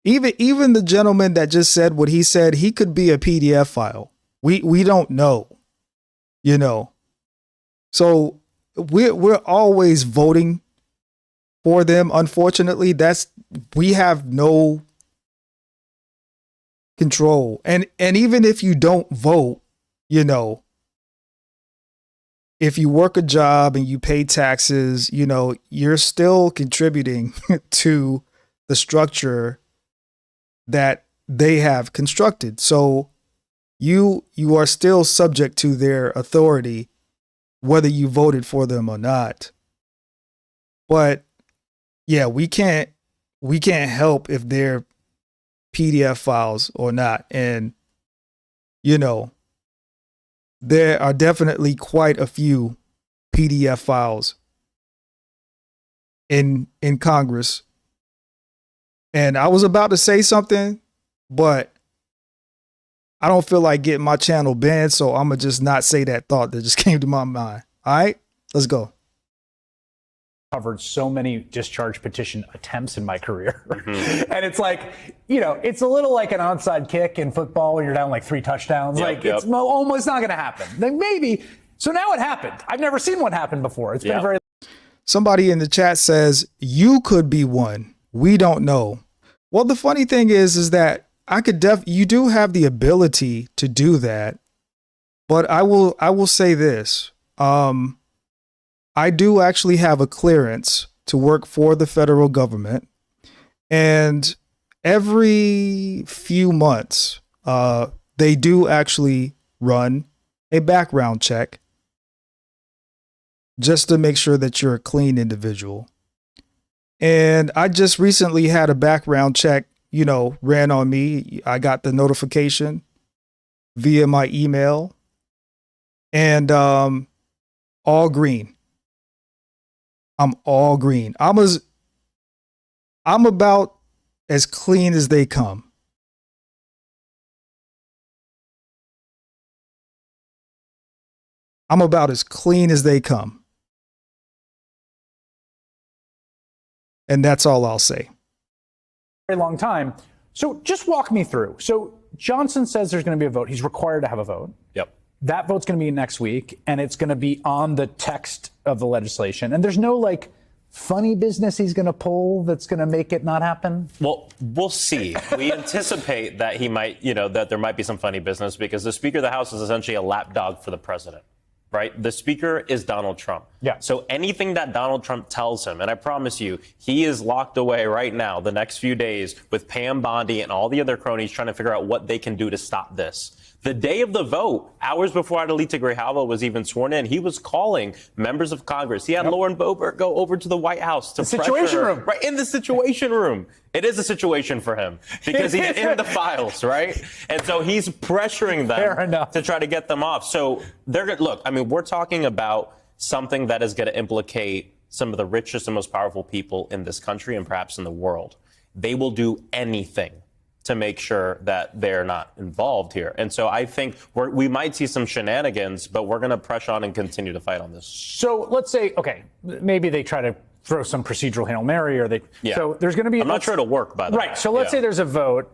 Even the gentleman that just said what he said, he could be a PDF file. We don't know, So we're always voting for them. Unfortunately, we have no control. And even if you don't vote, if you work a job and you pay taxes, you're still contributing to the structure that they have constructed. So you are still subject to their authority, whether you voted for them or not. But yeah, we can't help if they're PDF files or not. And, there are definitely quite a few PDF files in Congress. And I was about to say something, but I don't feel like getting my channel banned, so I'm going to just not say that thought that just came to my mind. All right, let's go. Covered so many discharge petition attempts in my career. And it's like, it's a little like an onside kick in football when you're down like 3 touchdowns. It's almost not going to happen. Like maybe. So now it happened. I've never seen one happen before. It's been very. Somebody in the chat says, you could be one. We don't know. Well, the funny thing is that you do have the ability to do that. But I will say this. I do actually have a clearance to work for the federal government. And every few months, they do actually run a background check just to make sure that you're a clean individual. And I just recently had a background check, ran on me. I got the notification via my email. and all green. I'm all green. I'm about as clean as they come. I'm about as clean as they come. And that's all I'll say. Very long time. So just walk me through. So Johnson says there's going to be a vote. He's required to have a vote. Yep. That vote's going to be next week, and it's going to be on the text of the legislation. And there's no like funny business he's going to pull that's going to make it not happen? Well, we'll see. We anticipate that he might, that there might be some funny business because the Speaker of the House is essentially a lapdog for the president, right? The Speaker is Donald Trump. Yeah. So anything that Donald Trump tells him, and I promise you, he is locked away right now the next few days with Pam Bondi and all the other cronies trying to figure out what they can do to stop this. The day of the vote, hours before Adelita Grijalva was even sworn in, he was calling members of Congress. He had Lauren Boebert go over to the White House to pressure Situation her. Room. Right, in the Situation Room. It is a situation for him because he's in the files, right? And so he's pressuring them to try to get them off. So they're going to look, I mean, we're talking about something that is going to implicate some of the richest and most powerful people in this country and perhaps in the world. They will do anything to make sure that they're not involved here. And so I think we might see some shenanigans, but we're going to press on and continue to fight on this. So let's say, okay, maybe they try to throw some procedural Hail Mary or they. Yeah. So there's going to be. I'm not sure it'll work, by the way. Right. So let's say there's a vote.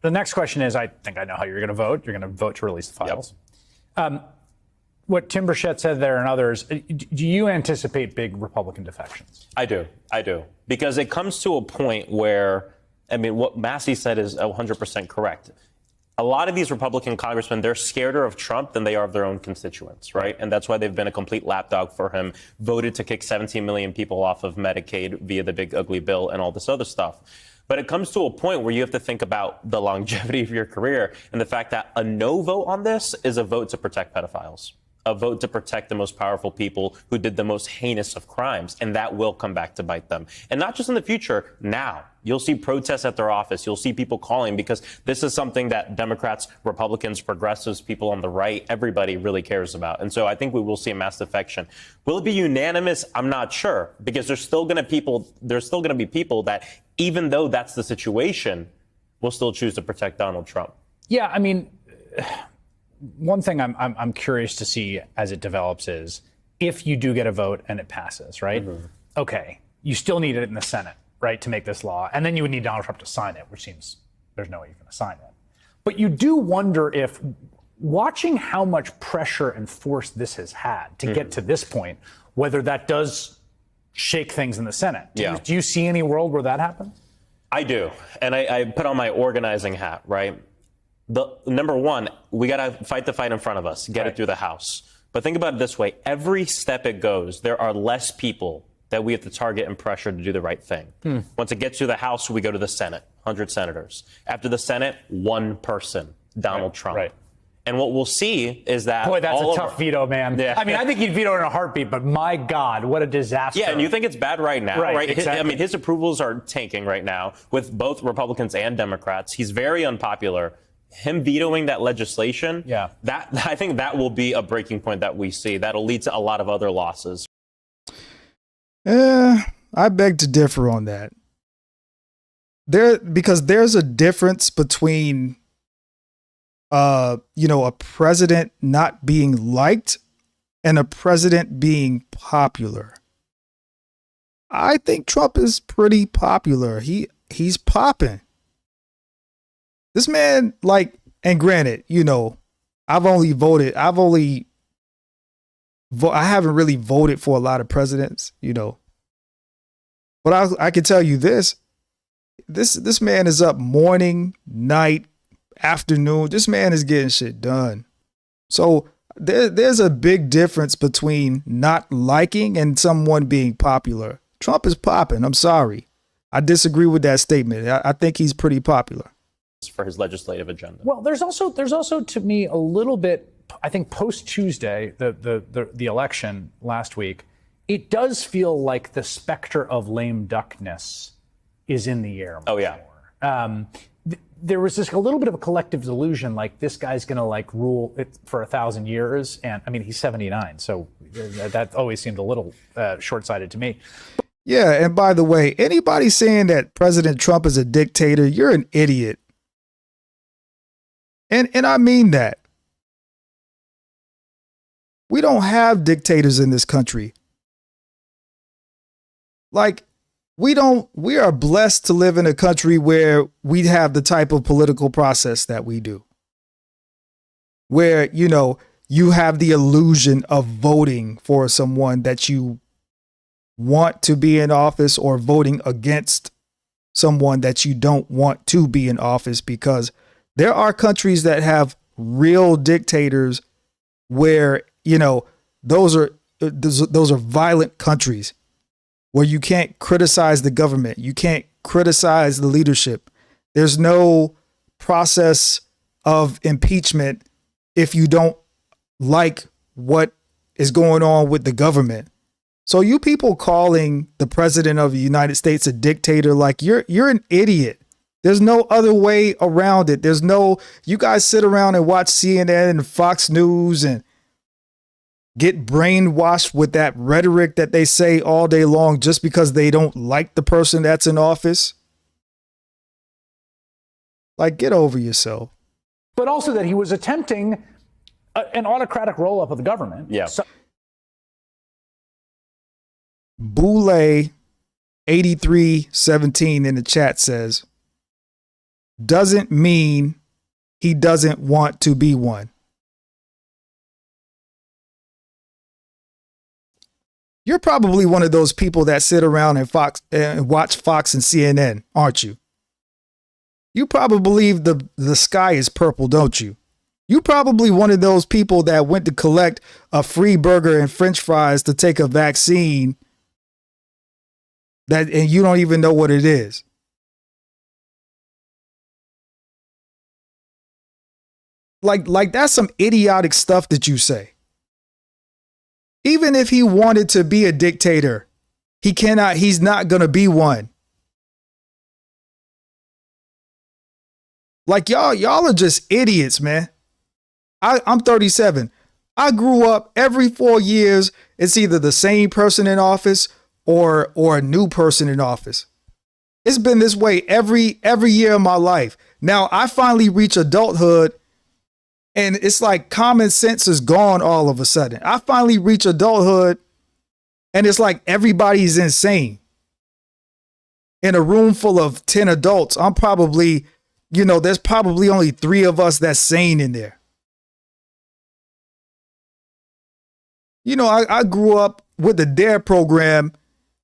The next question is, I think I know how you're going to vote. You're going to vote to release the files. Yep. What Tim Burchett said there and others, do you anticipate big Republican defections? I do. Because it comes to a point where, I mean, what Massey said is 100% correct. A lot of these Republican congressmen, they're scareder of Trump than they are of their own constituents, right? And that's why they've been a complete lapdog for him, voted to kick 17 million people off of Medicaid via the big ugly bill and all this other stuff. But it comes to a point where you have to think about the longevity of your career and the fact that a no vote on this is a vote to protect pedophiles, a vote to protect the most powerful people who did the most heinous of crimes, and that will come back to bite them. And not just in the future, now. You'll see protests at their office. You'll see people calling because this is something that Democrats, Republicans, progressives, people on the right, everybody really cares about. And so I think we will see a mass defection. Will it be unanimous? I'm not sure, because there's still going to be people that, even though that's the situation, will still choose to protect Donald Trump. Yeah, I mean, one thing I'm curious to see as it develops is if you do get a vote and it passes, right? Mm-hmm. Okay, you still need it in the Senate, right, to make this law. And then you would need Donald Trump to sign it, which seems there's no way you're going to sign it. But you do wonder if watching how much pressure and force this has had to get to this point, whether that does shake things in the Senate. Do you see any world where that happens? I do. And I put on my organizing hat, right? Number one, we got to fight the fight in front of us, get it through the House. But think about it this way. Every step it goes, there are less people that we have to target and pressure to do the right thing. Once it gets through the House, we go to the Senate, 100 senators. After the Senate, one person, Donald Trump. Right. And what we'll see is that... Boy, that's a tough veto, man. Yeah. I mean, I think he'd veto in a heartbeat, but my God, what a disaster. Yeah, and you think it's bad right now, right? Exactly. I mean, his approvals are tanking right now with both Republicans and Democrats. He's very unpopular. Him vetoing that legislation, I think that will be a breaking point that we see. That'll lead to a lot of other losses. I beg to differ on that. Because there's a difference between, a president not being liked and a president being popular. I think Trump is pretty popular. He's popping. This man, and granted, I haven't really voted for a lot of presidents, but I can tell you this man is up morning, night, afternoon. This man is getting shit done. So there's a big difference between not liking and someone being popular. Trump is popping. I'm sorry. I disagree with that statement. I think he's pretty popular. For his legislative agenda. Well, there's also to me a little bit, I think post Tuesday, the election last week, it does feel like the specter of lame duckness is in the air. Oh yeah. there was just a little bit of a collective delusion, like this guy's going to like rule it for 1,000 years. And I mean, he's 79. So that always seemed a little short-sighted to me. Yeah. And by the way, anybody saying that President Trump is a dictator, you're an idiot. And I mean that. We don't have dictators in this country. Like, we are blessed to live in a country where we have the type of political process that we do. Where, you know, you have the illusion of voting for someone that you want to be in office or voting against someone that you don't want to be in office, because there are countries that have real dictators where, you know, those are violent countries where you can't criticize the government. You can't criticize the leadership. There's no process of impeachment if you don't like what is going on with the government. So you people calling the president of the United States a dictator, like you're an idiot. There's no other way around it. You guys sit around and watch CNN and Fox News and get brainwashed with that rhetoric that they say all day long just because they don't like the person that's in office. Like, get over yourself. But also that he was attempting an autocratic roll-up of the government. Yeah. So- Boule 8317 in the chat says, doesn't mean he doesn't want to be one. You're probably one of those people that sit around and watch Fox and CNN, aren't you? You probably believe the sky is purple, don't you? You probably one of those people that went to collect a free burger and French fries to take a vaccine and you don't even know what it is. Like that's some idiotic stuff that you say. Even if he wanted to be a dictator, he's not going to be one. Like y'all are just idiots, man. I'm 37. I grew up every 4 years. It's either the same person in office or a new person in office. It's been this way every year of my life. Now I finally reach adulthood and it's like common sense is gone all of a sudden. I finally reach adulthood and it's like everybody's insane. In a room full of 10 adults, I'm probably, there's probably only 3 of us that's sane in there. I grew up with the DARE program,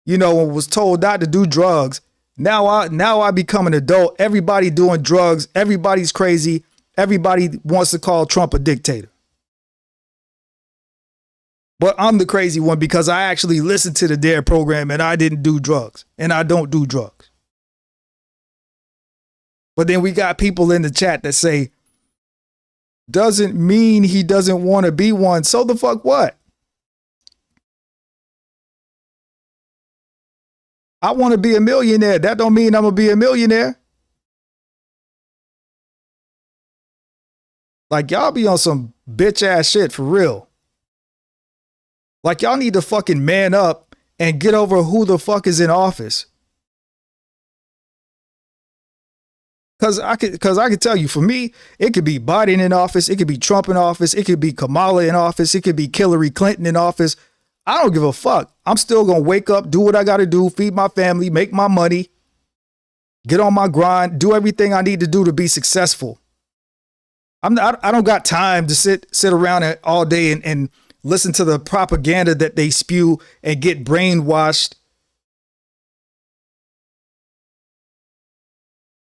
and was told not to do drugs. Now I become an adult. Everybody doing drugs. Everybody's crazy. Everybody wants to call Trump a dictator. But I'm the crazy one because I actually listened to the DARE program and I didn't do drugs. And I don't do drugs. But then we got people in the chat that say, doesn't mean he doesn't want to be one. So the fuck what? I want to be a millionaire. That don't mean I'm going to be a millionaire. Like, y'all be on some bitch ass shit for real. Like, y'all need to fucking man up and get over who the fuck is in office. Cause I could tell you, for me, it could be Biden in office, it could be Trump in office, it could be Kamala in office, it could be Hillary Clinton in office. I don't give a fuck. I'm still gonna wake up, do what I gotta do, feed my family, make my money, get on my grind, do everything I need to do to be successful. I don't got time to sit around all day and listen to the propaganda that they spew and get brainwashed.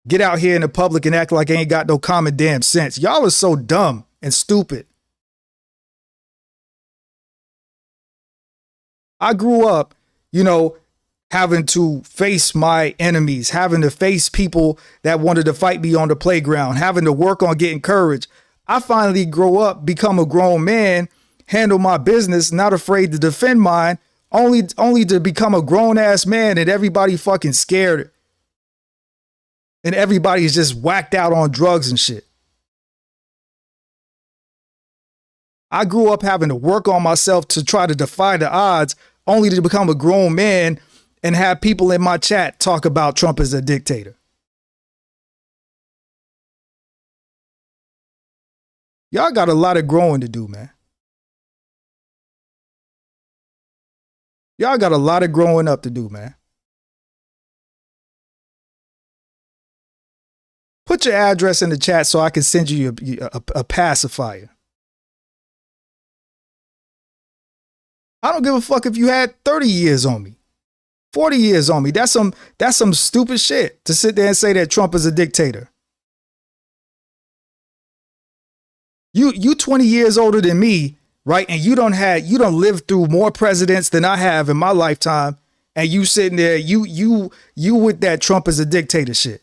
Get out here in the public and act like I ain't got no common damn sense. Y'all are so dumb and stupid. I grew up, having to face my enemies, having to face people that wanted to fight me on the playground, having to work on getting courage. I finally grow up, become a grown man, handle my business, not afraid to defend mine, only to become a grown ass man and everybody fucking scared and everybody's just whacked out on drugs and shit. I grew up having to work on myself to try to defy the odds, only to become a grown man and have people in my chat talk about Trump as a dictator. Y'all got a lot of growing to do, man. Y'all got a lot of growing up to do, man. Put your address in the chat so I can send you a pacifier. I don't give a fuck if you had 30 years on me, 40 years on me. That's some stupid shit to sit there and say that Trump is a dictator. You 20 years older than me, right? And you don't live through more presidents than I have in my lifetime. And you sitting there, you with that Trump is a dictator shit.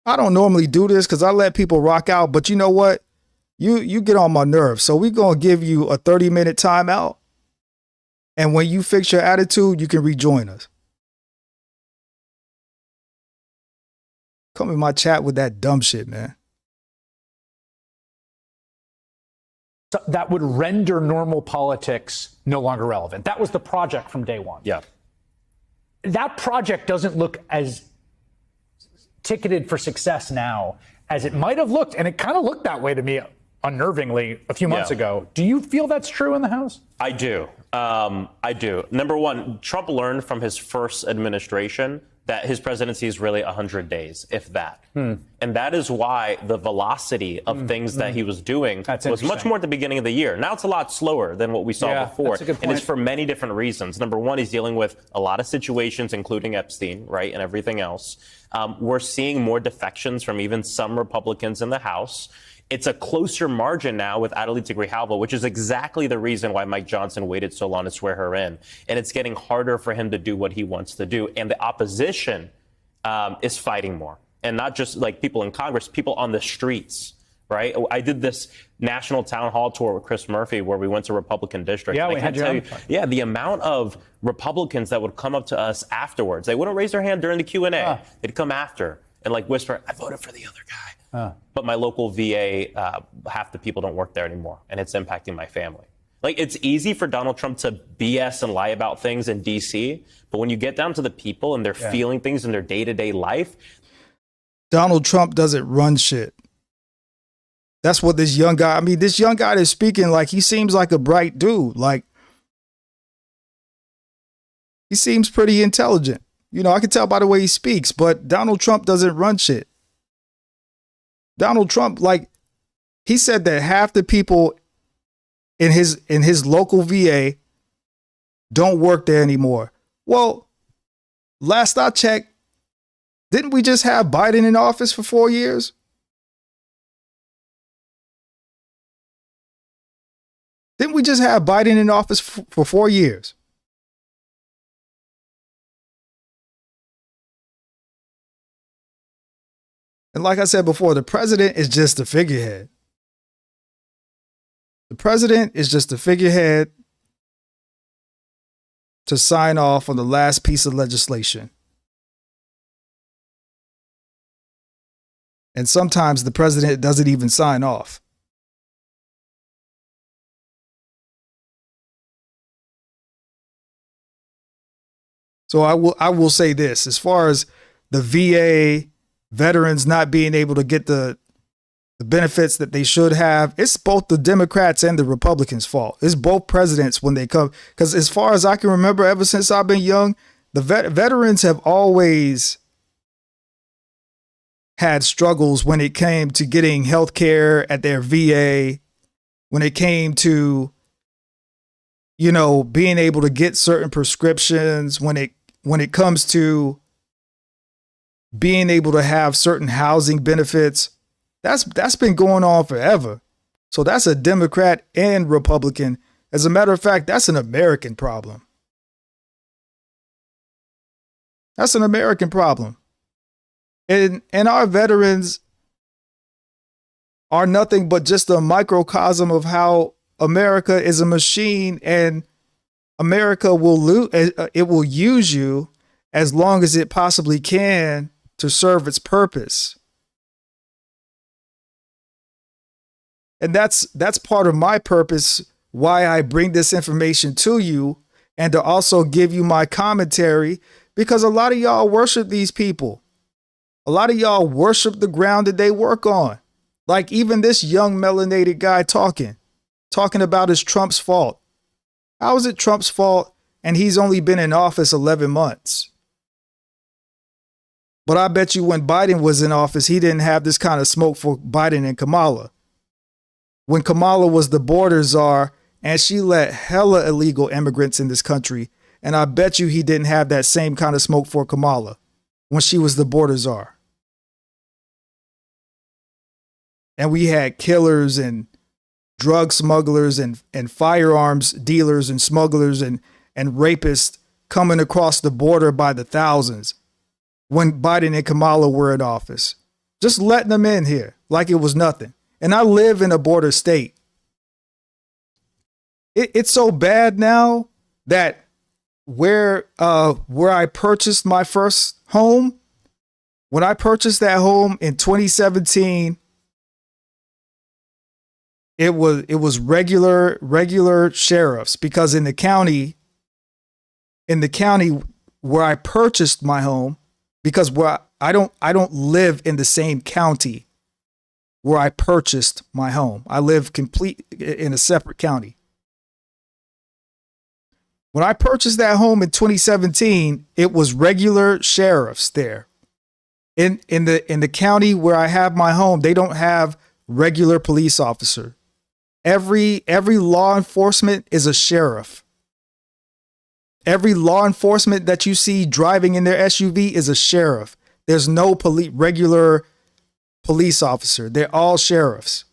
I don't normally do this because I let people rock out, but you know what? You get on my nerves. So we're going to give you a 30-minute timeout. And when you fix your attitude, you can rejoin us. Come in my chat with that dumb shit, man. That would render normal politics no longer relevant. That was the project from day one. Yeah. That project doesn't look as ticketed for success now as it might have looked, and it kind of looked that way to me unnervingly a few months ago. Do you feel that's true in the House? I do. I do. Number one, Trump learned from his first administration that his presidency is really 100 days, if that. And that is why the velocity of things that he was doing was much more at the beginning of the year. Now it's a lot slower than what we saw before. That's a good point. And it's for many different reasons. Number one, he's dealing with a lot of situations, including Epstein, right, and everything else. We're seeing more defections from even some Republicans in the House. It's a closer margin now with Adelita Grijalva, which is exactly the reason why Mike Johnson waited so long to swear her in. And it's getting harder for him to do what he wants to do. And the opposition is fighting more. And not just like people in Congress, people on the streets, right? I did this national town hall tour with Chris Murphy where we went to Republican districts. Yeah, and we had you. Yeah, the amount of Republicans that would come up to us afterwards, they wouldn't raise their hand during the Q&A. They'd come after and like whisper, I voted for the other guy. But my local VA, half the people don't work there anymore, and it's impacting my family. Like, it's easy for Donald Trump to BS and lie about things in D.C., but when you get down to the people and they're feeling things in their day-to-day life. Donald Trump doesn't run shit. That's what this young guy, this young guy is speaking like he seems like a bright dude. Like, he seems pretty intelligent. You know, I can tell by the way he speaks, but Donald Trump doesn't run shit. Donald Trump, like, he said that half the people in his local VA don't work there anymore. Well, last I checked, didn't we just have Biden in office for 4 years? Didn't we just have Biden in office for 4 years? And like I said before, the president is just a figurehead. The president is just a figurehead to sign off on the last piece of legislation. And sometimes the president doesn't even sign off. So I will say this, as far as the VA veterans not being able to get the benefits that they should have, it's both the Democrats and the Republicans' fault. It's both presidents when they come. Because as far as I can remember, ever since I've been young, the veterans have always had struggles when it came to getting health care at their VA, when it came to, you know, being able to get certain prescriptions, when it comes to being able to have certain housing benefits. That's been going on forever. So that's a Democrat and Republican. As a matter of fact, that's an American problem. That's an American problem. And our veterans are nothing but just a microcosm of how America is a machine, and America will it will use you as long as it possibly can to serve its purpose. And that's part of my purpose, why I bring this information to you, and to also give you my commentary, because a lot of y'all worship these people. A lot of y'all worship the ground that they work on. Like even this young melanated guy talking about it's Trump's fault. How is it Trump's fault and he's only been in office 11 months? But I bet you when Biden was in office, he didn't have this kind of smoke for Biden and Kamala. When Kamala was the border czar and she let hella illegal immigrants in this country, and I bet you he didn't have that same kind of smoke for Kamala when she was the border czar. And we had killers and drug smugglers and firearms dealers and smugglers and rapists coming across the border by the thousands when Biden and Kamala were in office. Just letting them in here like it was nothing. And I live in a border state. It's so bad now that where I purchased my first home, when I purchased that home in 2017, it was regular sheriffs, because in the county where I purchased my home, because where I don't live in the same county where I purchased my home. I live complete in a separate county. When I purchased that home in 2017, it was regular sheriffs there. In the county where I have my home, they don't have regular police officer. Every law enforcement is a sheriff. Every law enforcement that you see driving in their SUV is a sheriff. There's no regular police officer. They're all sheriffs.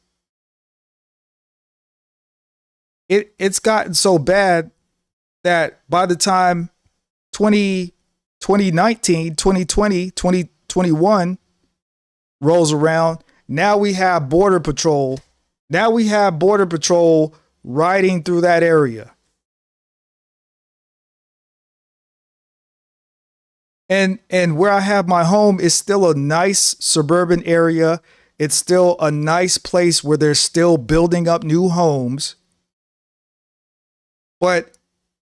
It's gotten so bad that by the time 2019, 2020, 2021 rolls around, now we have Border Patrol. Now we have Border Patrol riding through that area. And where I have my home is still a nice suburban area. It's still a nice place where they're still building up new homes. But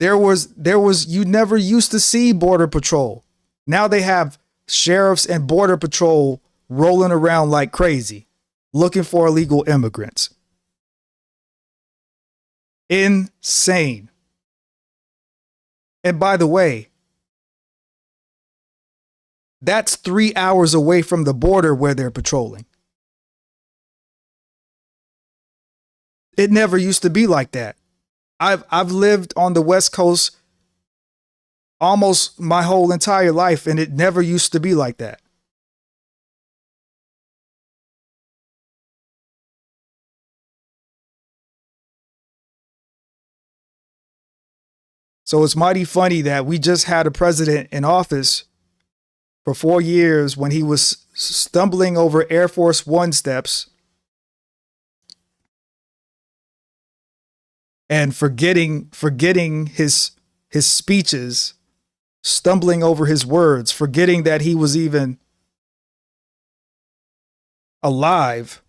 there was you never used to see Border Patrol. Now they have sheriffs and Border Patrol rolling around like crazy, looking for illegal immigrants. Insane. And by the way, that's 3 hours away from the border where they're patrolling. It never used to be like that. I've lived on the West Coast almost my whole entire life, and it never used to be like that. So it's mighty funny that we just had a president in office for 4 years when he was stumbling over Air Force One steps and forgetting his speeches, stumbling over his words, forgetting that he was even alive.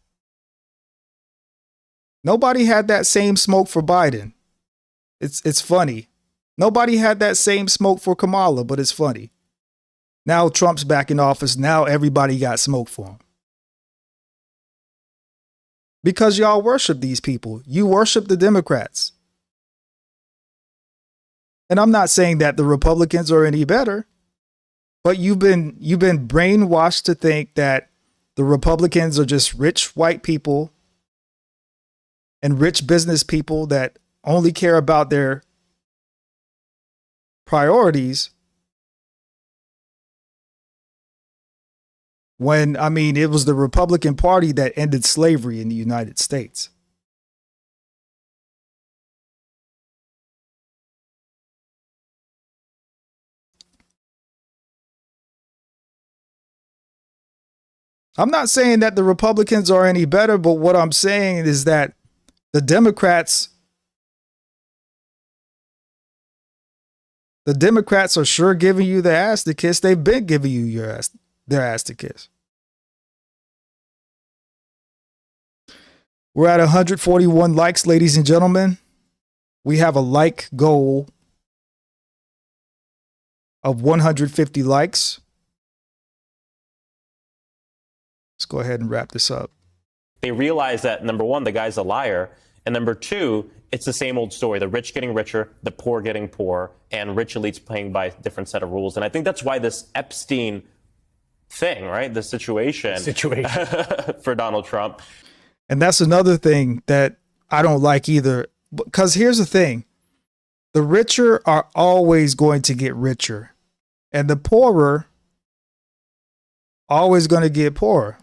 Nobody had that same smoke for Biden. It's funny. Nobody had that same smoke for Kamala, but it's funny. Now Trump's back in office. Now everybody got smoke for him. Because y'all worship these people. You worship the Democrats. And I'm not saying that the Republicans are any better, but you've been brainwashed to think that the Republicans are just rich white people and rich business people that only care about their priorities. When, I mean, it was the Republican Party that ended slavery in the United States. I'm not saying that the Republicans are any better, but what I'm saying is that the Democrats The Democrats are sure giving you the ass to kiss. They've been giving you their ass to kiss. We're at 141 likes, ladies and gentlemen. We have a like goal of 150 likes. Let's go ahead and wrap this up. They realize that, number one, the guy's a liar. And number two, it's the same old story. The rich getting richer, the poor getting poorer, and rich elites playing by a different set of rules. And I think that's why this Epstein thing, right, the situation for Donald Trump. And that's another thing that I don't like either. Because here's the thing. The richer are always going to get richer. And the poorer always going to get poorer.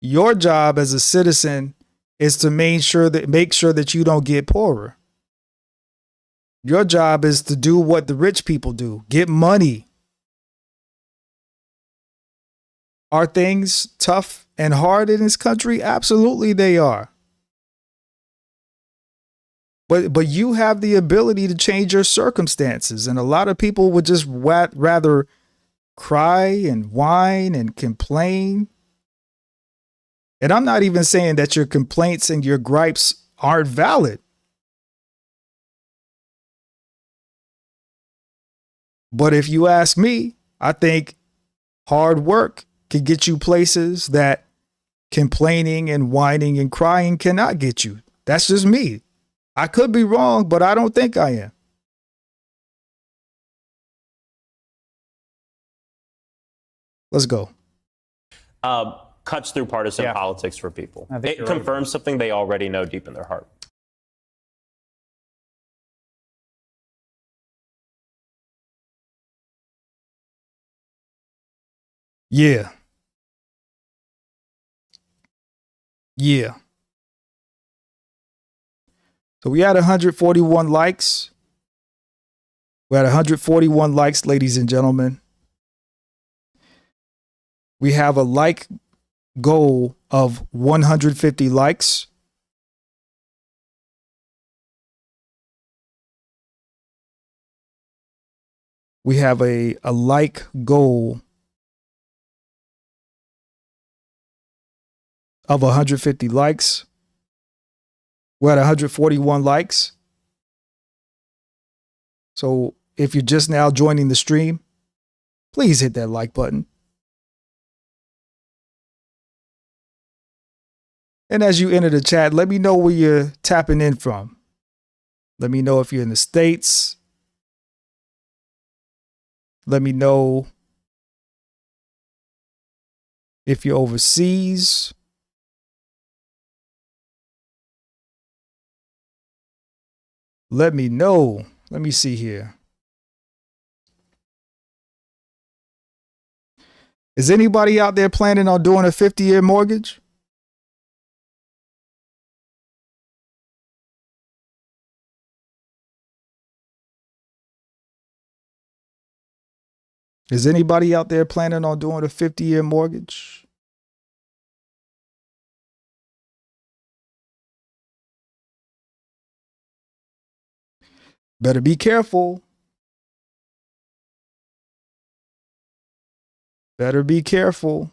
Your job as a citizen is to make sure that you don't get poorer. Your job is to do what the rich people do. Get money. Are things tough and hard in this country? Absolutely they are. But you have the ability to change your circumstances. And a lot of people would just rather cry and whine and complain. And I'm not even saying that your complaints and your gripes aren't valid. But if you ask me, I think hard work can get you places that complaining and whining and crying cannot get you. That's just me. I could be wrong, but I don't think I am. Let's go. Cuts through partisan politics for people. It confirms something they already know deep in their heart. Yeah. Yeah. So we had 141 likes. We had 141 likes, ladies and gentlemen. We have a like goal of 150 likes. We have a like goal of 150 likes. We're at 141 likes. So if you're just now joining the stream, please hit that like button. And as you enter the chat, let me know where you're tapping in from. Let me know if you're in the States. Let me know if you're overseas. Let me know. Let me see here. Is anybody out there planning on doing a 50-year mortgage? Is anybody out there planning on doing a 50-year mortgage? Better be careful. Better be careful.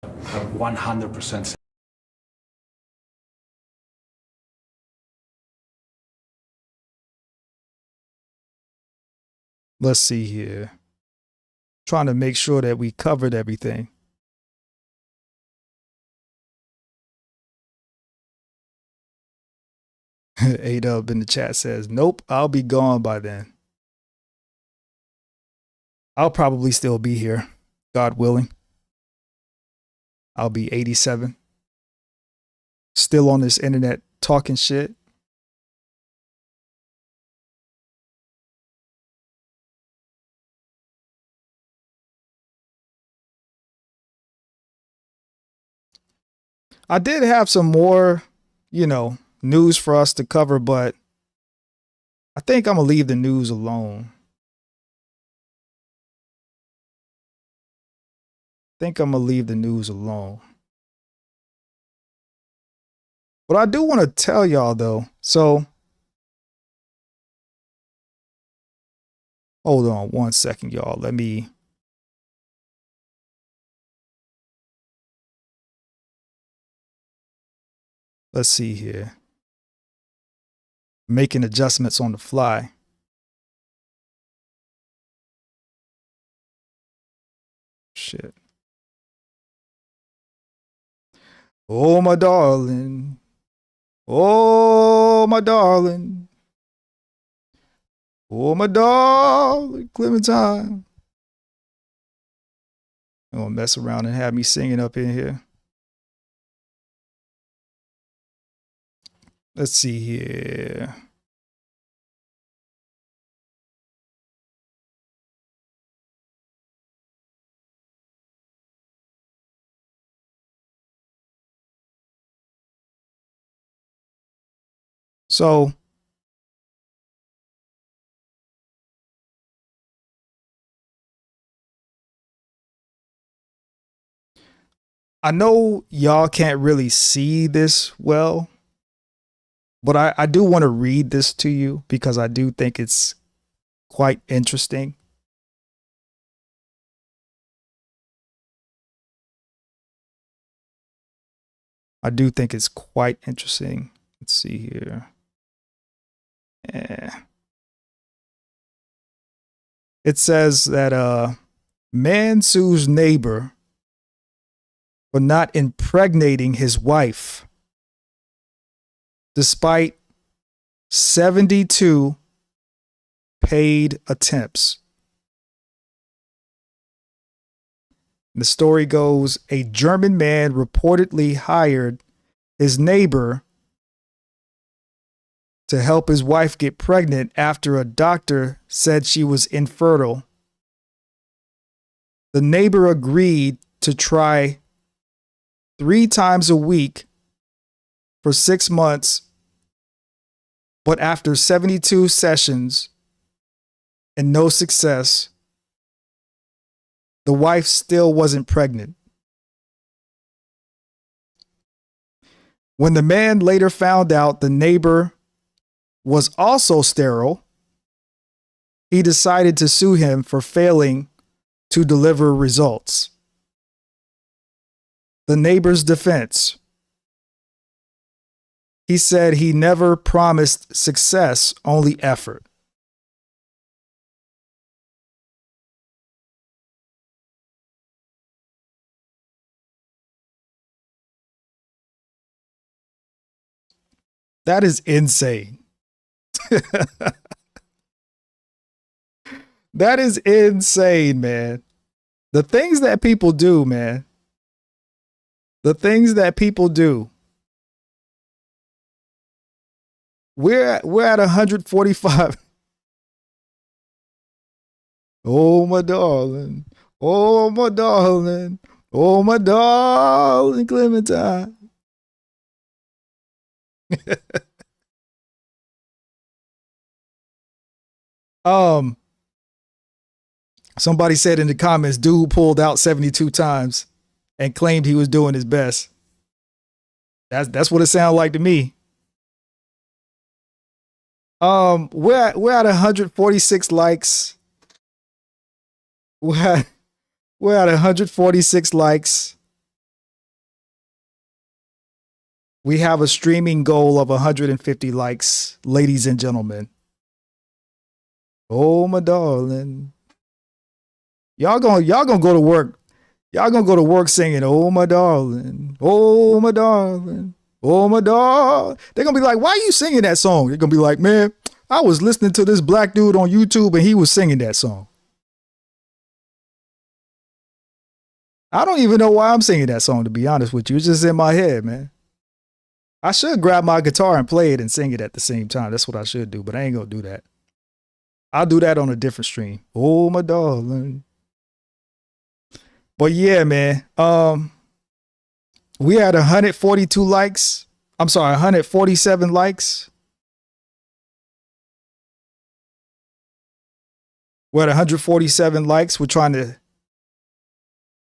I'm 100%. Let's see here. Trying to make sure that we covered everything. A-Dub in the chat says, nope, I'll be gone by then. I'll probably still be here, God willing. I'll be 87. Still on this internet talking shit. I did have some more, news for us to cover, but I think I'm going to leave the news alone. I think I'm going to leave the news alone. What I do want to tell y'all though, so hold on one second, y'all. Let's see here. Making adjustments on the fly. Shit. Oh, my darling. Oh, my darling. Oh, my darling. Clementine. I'm gonna mess around and have me singing up in here. Let's see here. So I know y'all can't really see this well, but I do want to read this to you because I do think it's quite interesting. I do think it's quite interesting. Let's see here. It says that man sues neighbor for not impregnating his wife despite 72 paid attempts. The story goes, a German man reportedly hired his neighbor to help his wife get pregnant after a doctor said she was infertile. The neighbor agreed to try 3 times a week for 6 months, but after 72 sessions and no success, the wife still wasn't pregnant. When the man later found out the neighbor was also sterile, he decided to sue him for failing to deliver results. The neighbor's defense. He said he never promised success, only effort. That is insane. That is insane, man. The things that people do, man. The things that people do. We're at 145. Oh, my darling. Oh, my darling. Oh, my darling Clementine. Somebody said in the comments, dude pulled out 72 times and claimed he was doing his best. That's what it sounded like to me. We're at 146 likes. We're at 146 likes. We have a streaming goal of 150 likes, ladies and gentlemen. Oh, my darling. Y'all gonna go to work. Y'all gonna go to work singing, oh, my darling. Oh, my darling. Oh, my darling. They're gonna be like, why are you singing that song? They're gonna be like, man, I was listening to this black dude on YouTube and he was singing that song. I don't even know why I'm singing that song, to be honest with you. It's just in my head, man. I should grab my guitar and play it and sing it at the same time. That's what I should do, but I ain't gonna do that. I'll do that on a different stream. Oh, my darling. But yeah, man. We had 142 likes. I'm sorry, 147 likes. We're at 147 likes.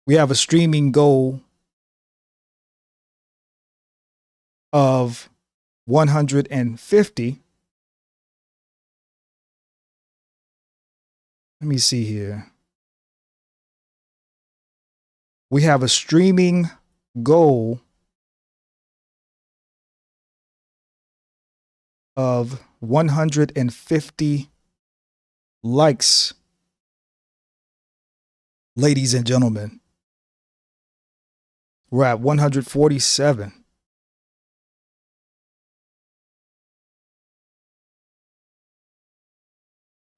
We have a streaming goal of 150. Let me see here. We have a streaming goal of 150 likes, ladies and gentlemen. We're at 147.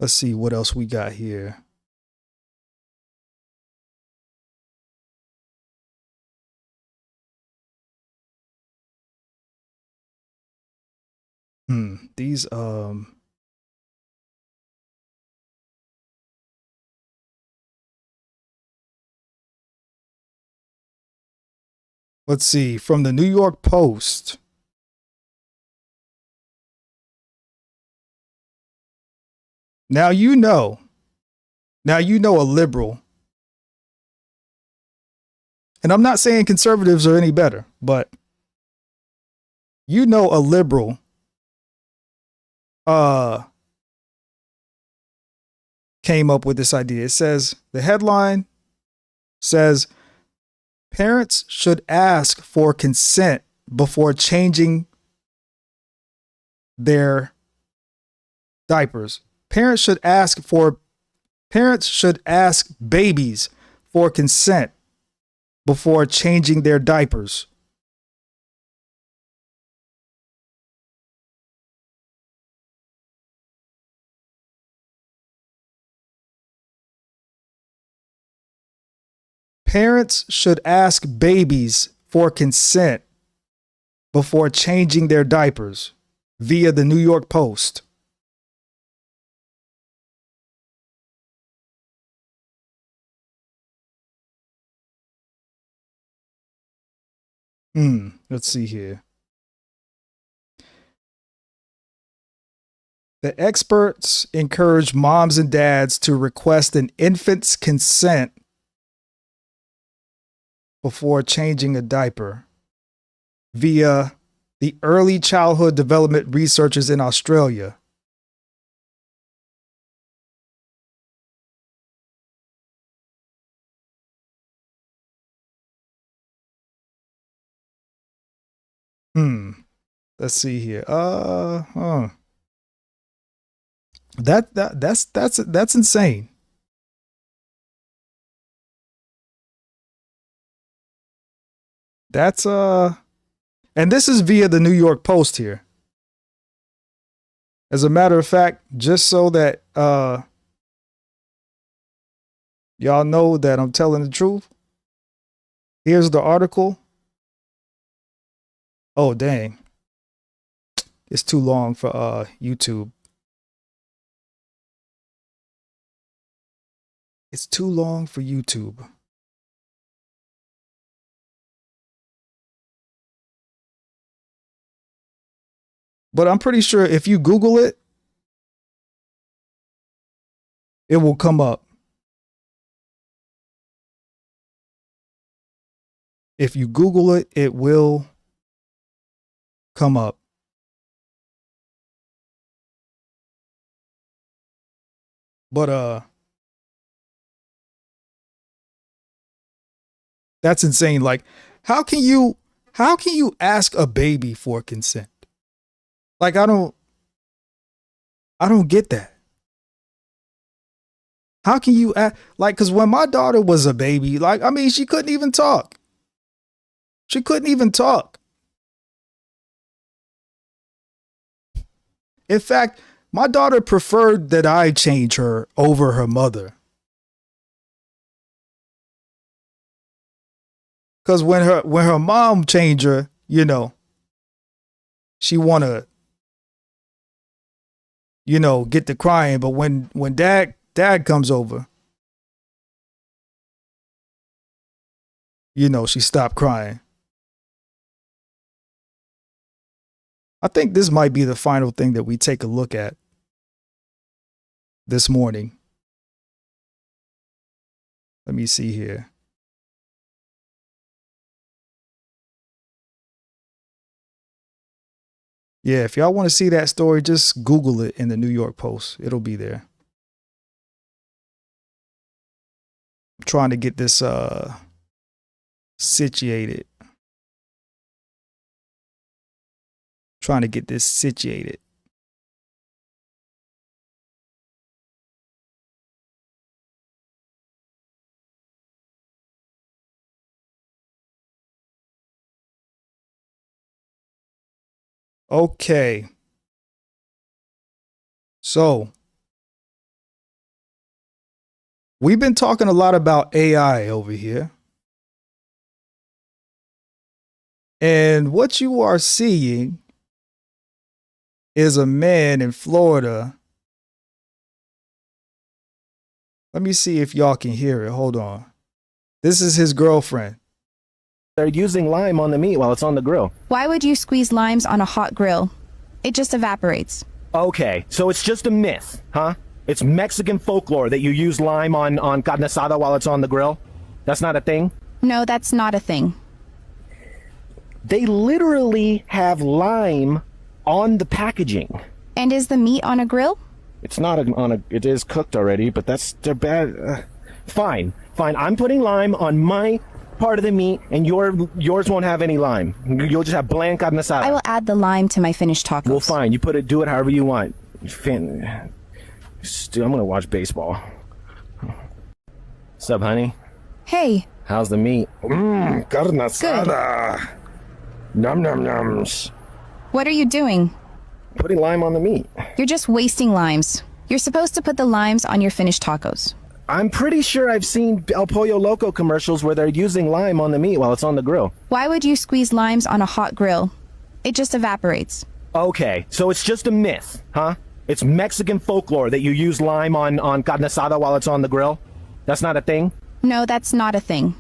Let's see what else we got here. These let's see, from the New York Post. Now you know a liberal. And I'm not saying conservatives are any better, but you know a liberal came up with this idea. It says, the headline says, parents should ask for consent before changing their diapers. Parents should ask babies for consent before changing their diapers. Parents should ask babies for consent before changing their diapers, via the New York Post. Let's see here. The experts encourage moms and dads to request an infant's consent before changing a diaper via the early childhood development researchers in Australia. Let's see here. That's insane. That's and this is via the New York Post here. As a matter of fact, just so that y'all know that I'm telling the truth, here's the article. Oh, dang. It's too long for YouTube. It's too long for YouTube. But I'm pretty sure if you Google it, it will come up. If you Google it, it will come up. But that's insane. Like, how can you ask a baby for consent? Like, I don't get that. How can you ask, like, because when my daughter was a baby, like, I mean, she couldn't even talk. She couldn't even talk. In fact, my daughter preferred that I change her over her mother. Because when her mom changed her, you know, she wanna, you know, get to crying. But when dad comes over, you know, she stopped crying. I think this might be the final thing that we take a look at this morning. Let me see here. Yeah, if y'all want to see that story, just Google it in the New York Post. It'll be there. I'm trying to get this situated. Trying to get this situated. Okay. So we've been talking a lot about AI over here. And what you are seeing is a man in Florida. Let me see if y'all can hear it. Hold on. This is his girlfriend. They're using lime on the meat while it's on the grill. Why would you squeeze limes on a hot grill? It just evaporates. Okay, so it's just a myth, huh? It's Mexican folklore that you use lime on carne asada while it's on the grill? That's not a thing? No, that's not a thing. They literally have lime on the packaging. And is the meat on a grill? It's not it is cooked already, but they're bad. Fine. I'm putting lime on my part of the meat, and yours won't have any lime. You'll just have bland carne asada. I will add the lime to my finished tacos. Well, fine. You do it however you want. I'm gonna watch baseball. What's up, honey? Hey. How's the meat? Carne asada. Num num nums. What are you doing? Putting lime on the meat. You're just wasting limes. You're supposed to put the limes on your finished tacos. I'm pretty sure I've seen El Pollo Loco commercials where they're using lime on the meat while it's on the grill. Why would you squeeze limes on a hot grill? It just evaporates. Okay, so it's just a myth, huh? It's Mexican folklore that you use lime on carne asada while it's on the grill? That's not a thing? No, that's not a thing.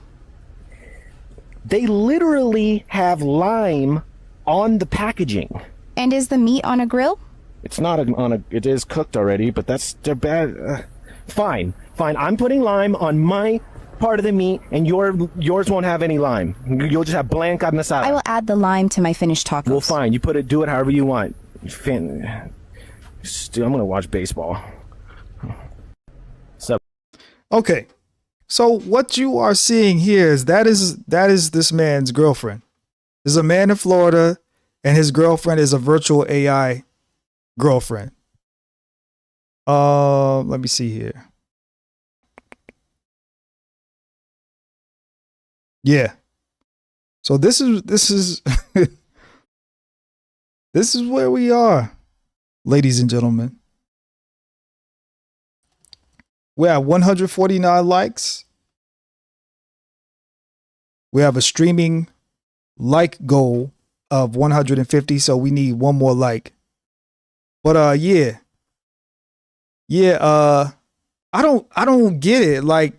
They literally have lime on the packaging. And is the meat on a grill? It's not it is cooked already, but they're bad. Fine. I'm putting lime on my part of the meat, and yours won't have any lime. You'll just have bland carne asada. I will add the lime to my finished tacos. Well, fine. Do it however you want. I'm gonna watch baseball. So. Okay. So what you are seeing here is that is this man's girlfriend. There's a man in Florida, and his girlfriend is a virtual AI girlfriend. Let me see here. Yeah. So this is this is where we are, ladies and gentlemen. We have 149 likes. We have a streaming like goal of 150, so we need one more like. But I don't get it. Like,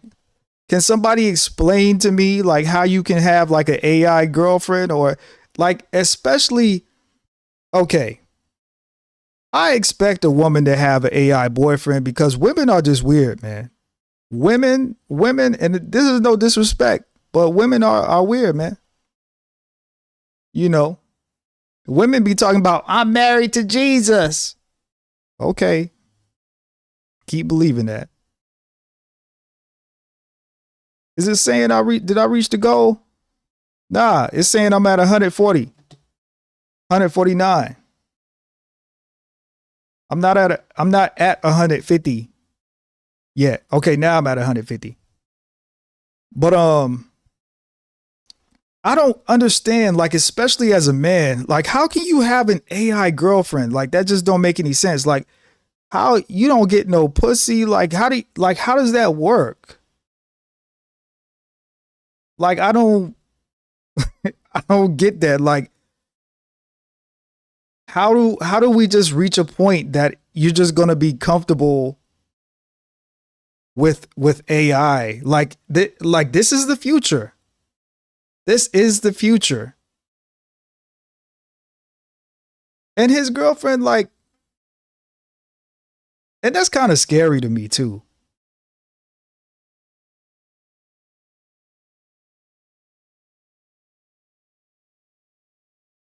can somebody explain to me like how you can have like an AI girlfriend, or like, especially, okay, I expect a woman to have an AI boyfriend because women are just weird, man. Women, and this is no disrespect, but women are weird, man. You know, women be talking about, I'm married to Jesus. Okay. Keep believing that. Is it saying did I reach the goal? Nah, it's saying I'm at 140, 149. I'm not at 150 yet. Okay, now I'm at 150. But I don't understand, like, especially as a man, like, how can you have an AI girlfriend? Like, that just don't make any sense. Like, how you don't get no pussy? Like, how does that work? Like, I don't get that. Like, how do we just reach a point that you're just gonna be comfortable with AI? Like this is the future. This is the future. And his girlfriend, like, and that's kind of scary to me too.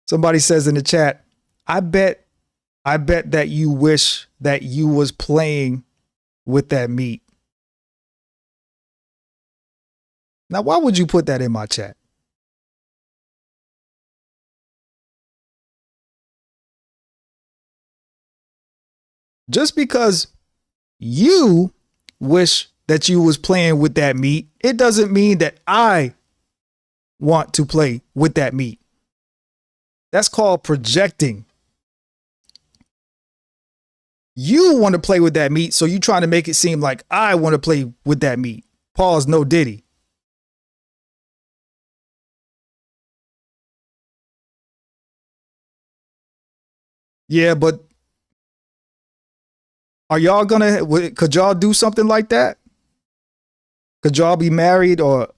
Somebody says in the chat, I bet that you wish that you was playing with that meat. Now, why would you put that in my chat? Just because you wish that you was playing with that meat, it doesn't mean that I want to play with that meat. That's called projecting. You want to play with that meat, so you trying to make it seem like I want to play with that meat. Pause, no Diddy. Yeah, but are y'all could y'all do something like that? Could y'all be married or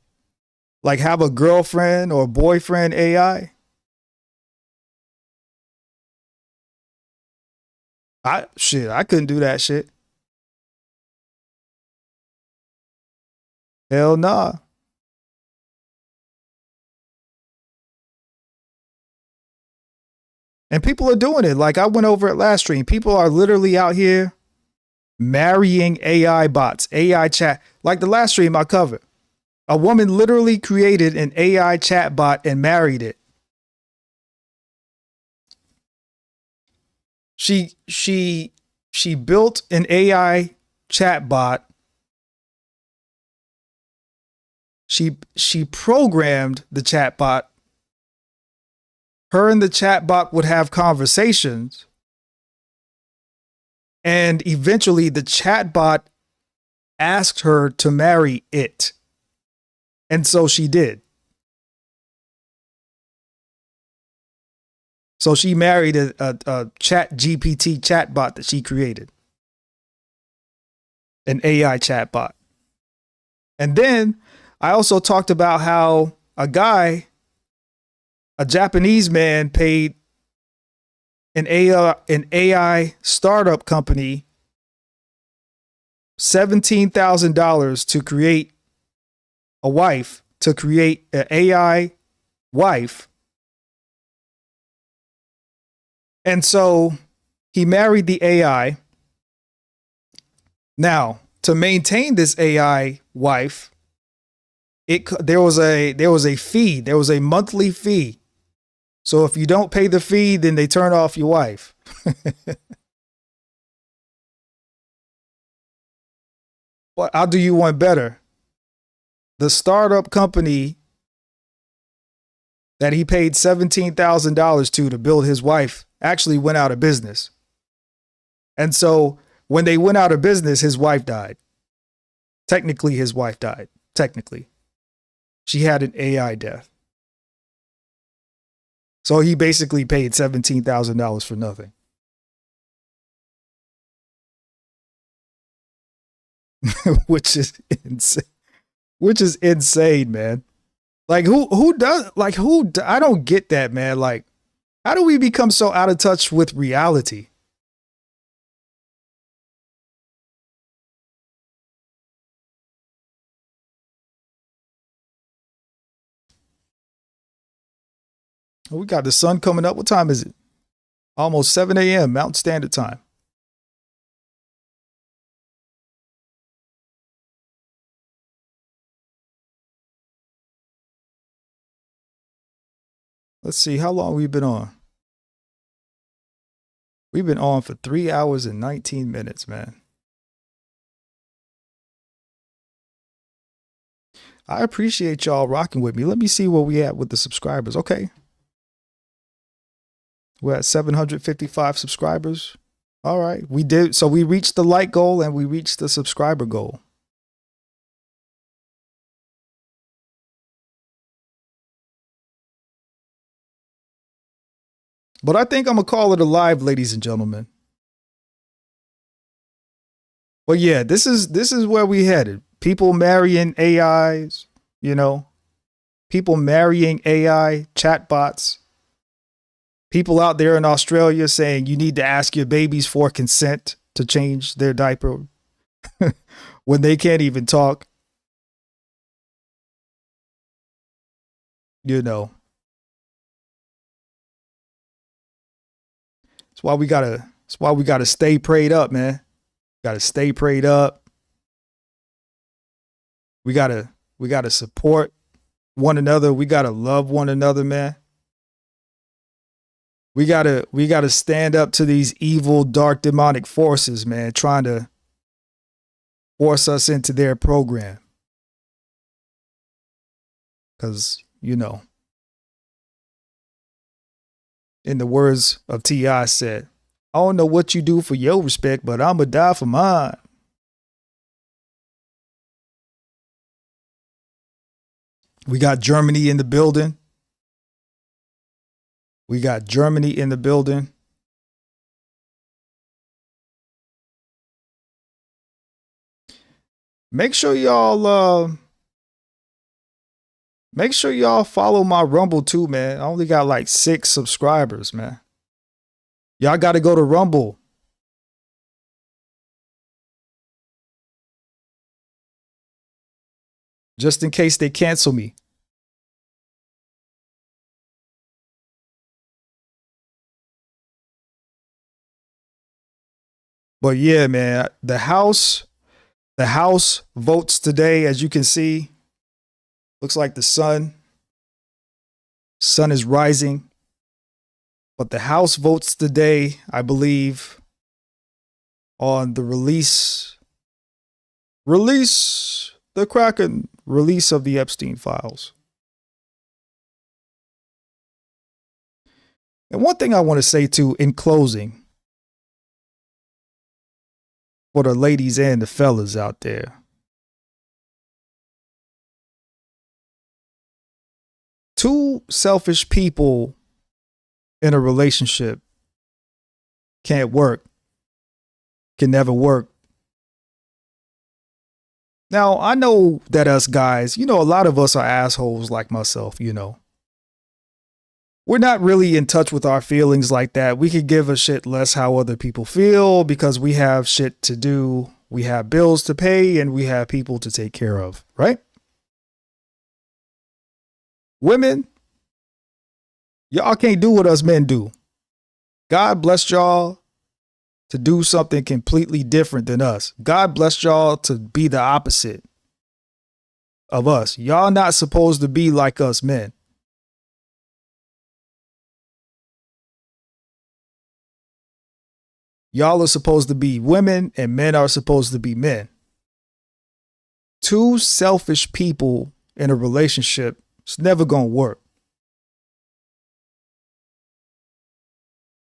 like have a girlfriend or boyfriend AI? I couldn't do that shit. Hell nah. And people are doing it. Like I went over it last stream. People are literally out here marrying AI bots, AI chat. Like the last stream I covered. A woman literally created an AI chat bot and married it. She built an AI chat bot. She programmed the chat bot. Her and the chat bot would have conversations. And eventually the chat bot asked her to marry it. And so she did. So she married a chat GPT chatbot that she created. An AI chatbot. And then I also talked about how a Japanese man paid an AI startup company $17,000 to create a wife, to create an AI wife. And so he married the AI. Now, to maintain this AI wife, there was a fee. There was a monthly fee. So if you don't pay the fee, then they turn off your wife. Well, I'll do you one better. The startup company that he paid $17,000 to build his wife actually went out of business. And so when they went out of business, his wife died. Technically, his wife died. Technically. She had an AI death. So he basically paid $17,000 for nothing. Which is insane. Which is insane, man. Like who does I don't get that, man. Like, how do we become so out of touch with reality? We got the sun coming up. What time is it? Almost 7 a.m. Mountain Standard Time. Let's see, how long we've been on? We've been on for 3 hours and 19 minutes, man. I appreciate y'all rocking with me. Let me see where we at with the subscribers. Okay. We're at 755 subscribers. All right. We did. So we reached the like goal and we reached the subscriber goal. But I think I'm going to call it a live, ladies and gentlemen. But yeah, this is where we headed. People marrying AIs, you know, people marrying AI chatbots. People out there in Australia saying you need to ask your babies for consent to change their diaper when they can't even talk. You know. That's why we gotta stay prayed up, man. Gotta stay prayed up. We gotta support one another. We gotta love one another, man. We gotta stand up to these evil, dark, demonic forces, man, trying to force us into their program. Because, you know, in the words of T.I. said, I don't know what you do for your respect, but I'ma die for mine. We got Germany in the building. We got Germany in the building. Make sure y'all follow my Rumble too, man. I only got like 6 subscribers, man. Y'all got to go to Rumble. Just in case they cancel me. But yeah, man, the House votes today, as you can see. Looks like the sun is rising. But the House votes today, I believe, on the release of the Epstein files. And one thing I want to say too, in closing, for the ladies and the fellas out there. Two selfish people in a relationship can't work, can never work. Now, I know that us guys, you know, a lot of us are assholes like myself, you know. We're not really in touch with our feelings like that. We could give a shit less how other people feel because we have shit to do. We have bills to pay and we have people to take care of, right? Women, y'all can't do what us men do. God blessed y'all to do something completely different than us. God blessed y'all to be the opposite of us. Y'all not supposed to be like us men. Y'all are supposed to be women and men are supposed to be men. Two selfish people in a relationship, it's never going to work.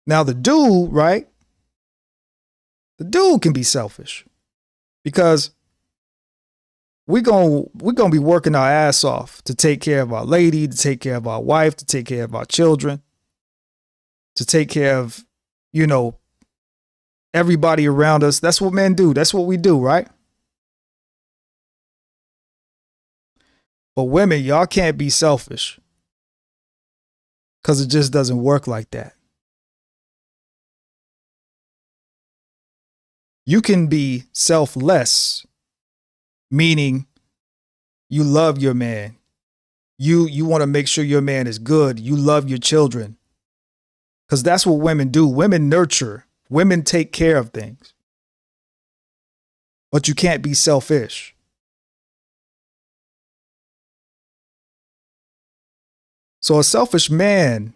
Now the dude, right? The dude can be selfish because we're going to be working our ass off to take care of our lady, to take care of our wife, to take care of our children, to take care of, you know, everybody around us. That's what men do. That's what we do, right? But women, y'all can't be selfish because it just doesn't work like that. You can be selfless, meaning you love your man. You want to make sure your man is good. You love your children. Because that's what women do. Women nurture. Women take care of things. But you can't be selfish. So a selfish man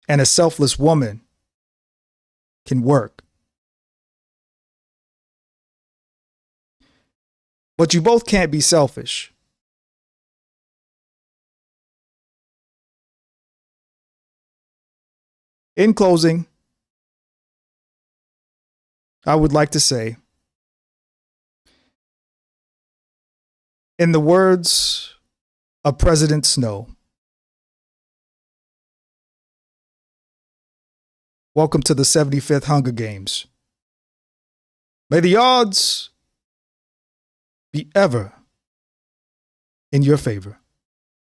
and a selfless woman can work. But you both can't be selfish. In closing, I would like to say, in the words of President Snow, welcome to the 75th Hunger Games. May the odds be ever in your favor.